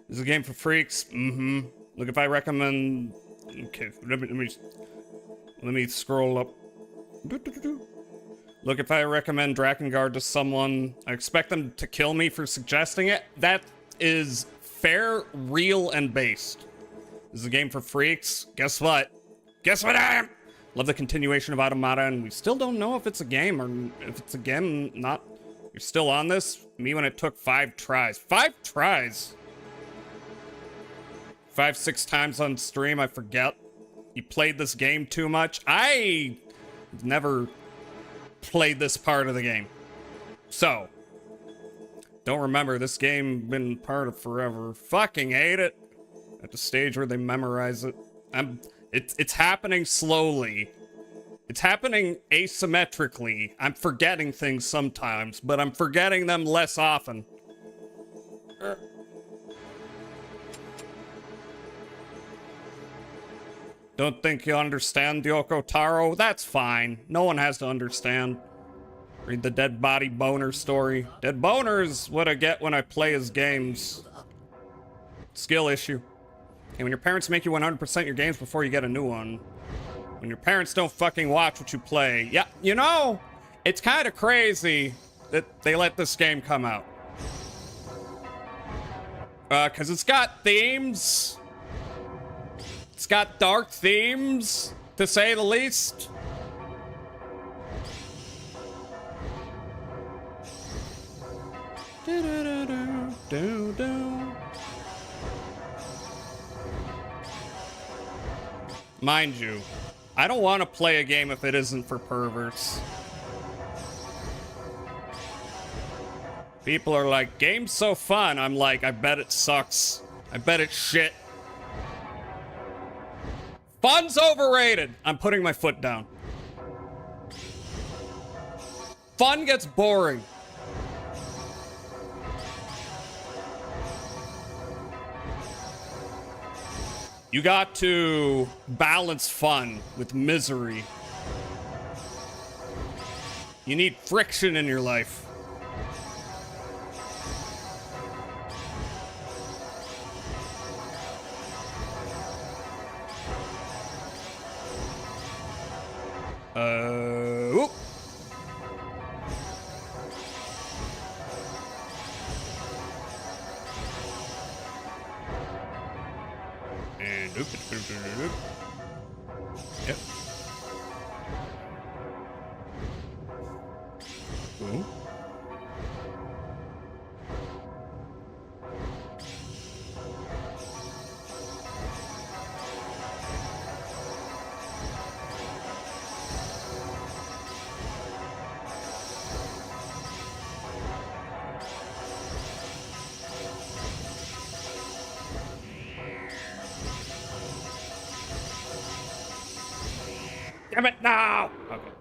This is a game for freaks. Mm-hmm. Look, if I recommend... Okay, let me scroll up. Look, if I recommend Drakengard to someone, I expect them to kill me for suggesting it. That is fair, real, and based. This is a game for freaks. Guess what? Guess what I am? Love the continuation of Automata, and we still don't know if it's a game or if it's a game. Not. You're still on this? Me when it took 5 tries. 5 tries? 5, 6 times on stream, I forget. You played this game too much. I never played this part of the game. So, don't remember, this game been part of forever. Fucking hate it. At the stage where they memorize it. It's happening slowly. It's happening asymmetrically. I'm forgetting things sometimes, but I'm forgetting them less often. Don't think you understand, Yoko Taro? That's fine. No one has to understand. Read the dead body boner story. Dead boner is what I get when I play his games. Skill issue. Okay, when your parents make you 100% your games before you get a new one. When your parents don't fucking watch what you play. Yeah, you know, it's kind of crazy that they let this game come out. Because it's got themes. It's got dark themes, to say the least. Mind you, I don't want to play a game if it isn't for perverts. People are like, game's so fun. I'm like, I bet it sucks. I bet it's shit. Fun's overrated. I'm putting my foot down. Fun gets boring. You got to balance fun with misery. You need friction in your life. Whoop. And oop. Yep. Ooh. Damn it, no! Okay.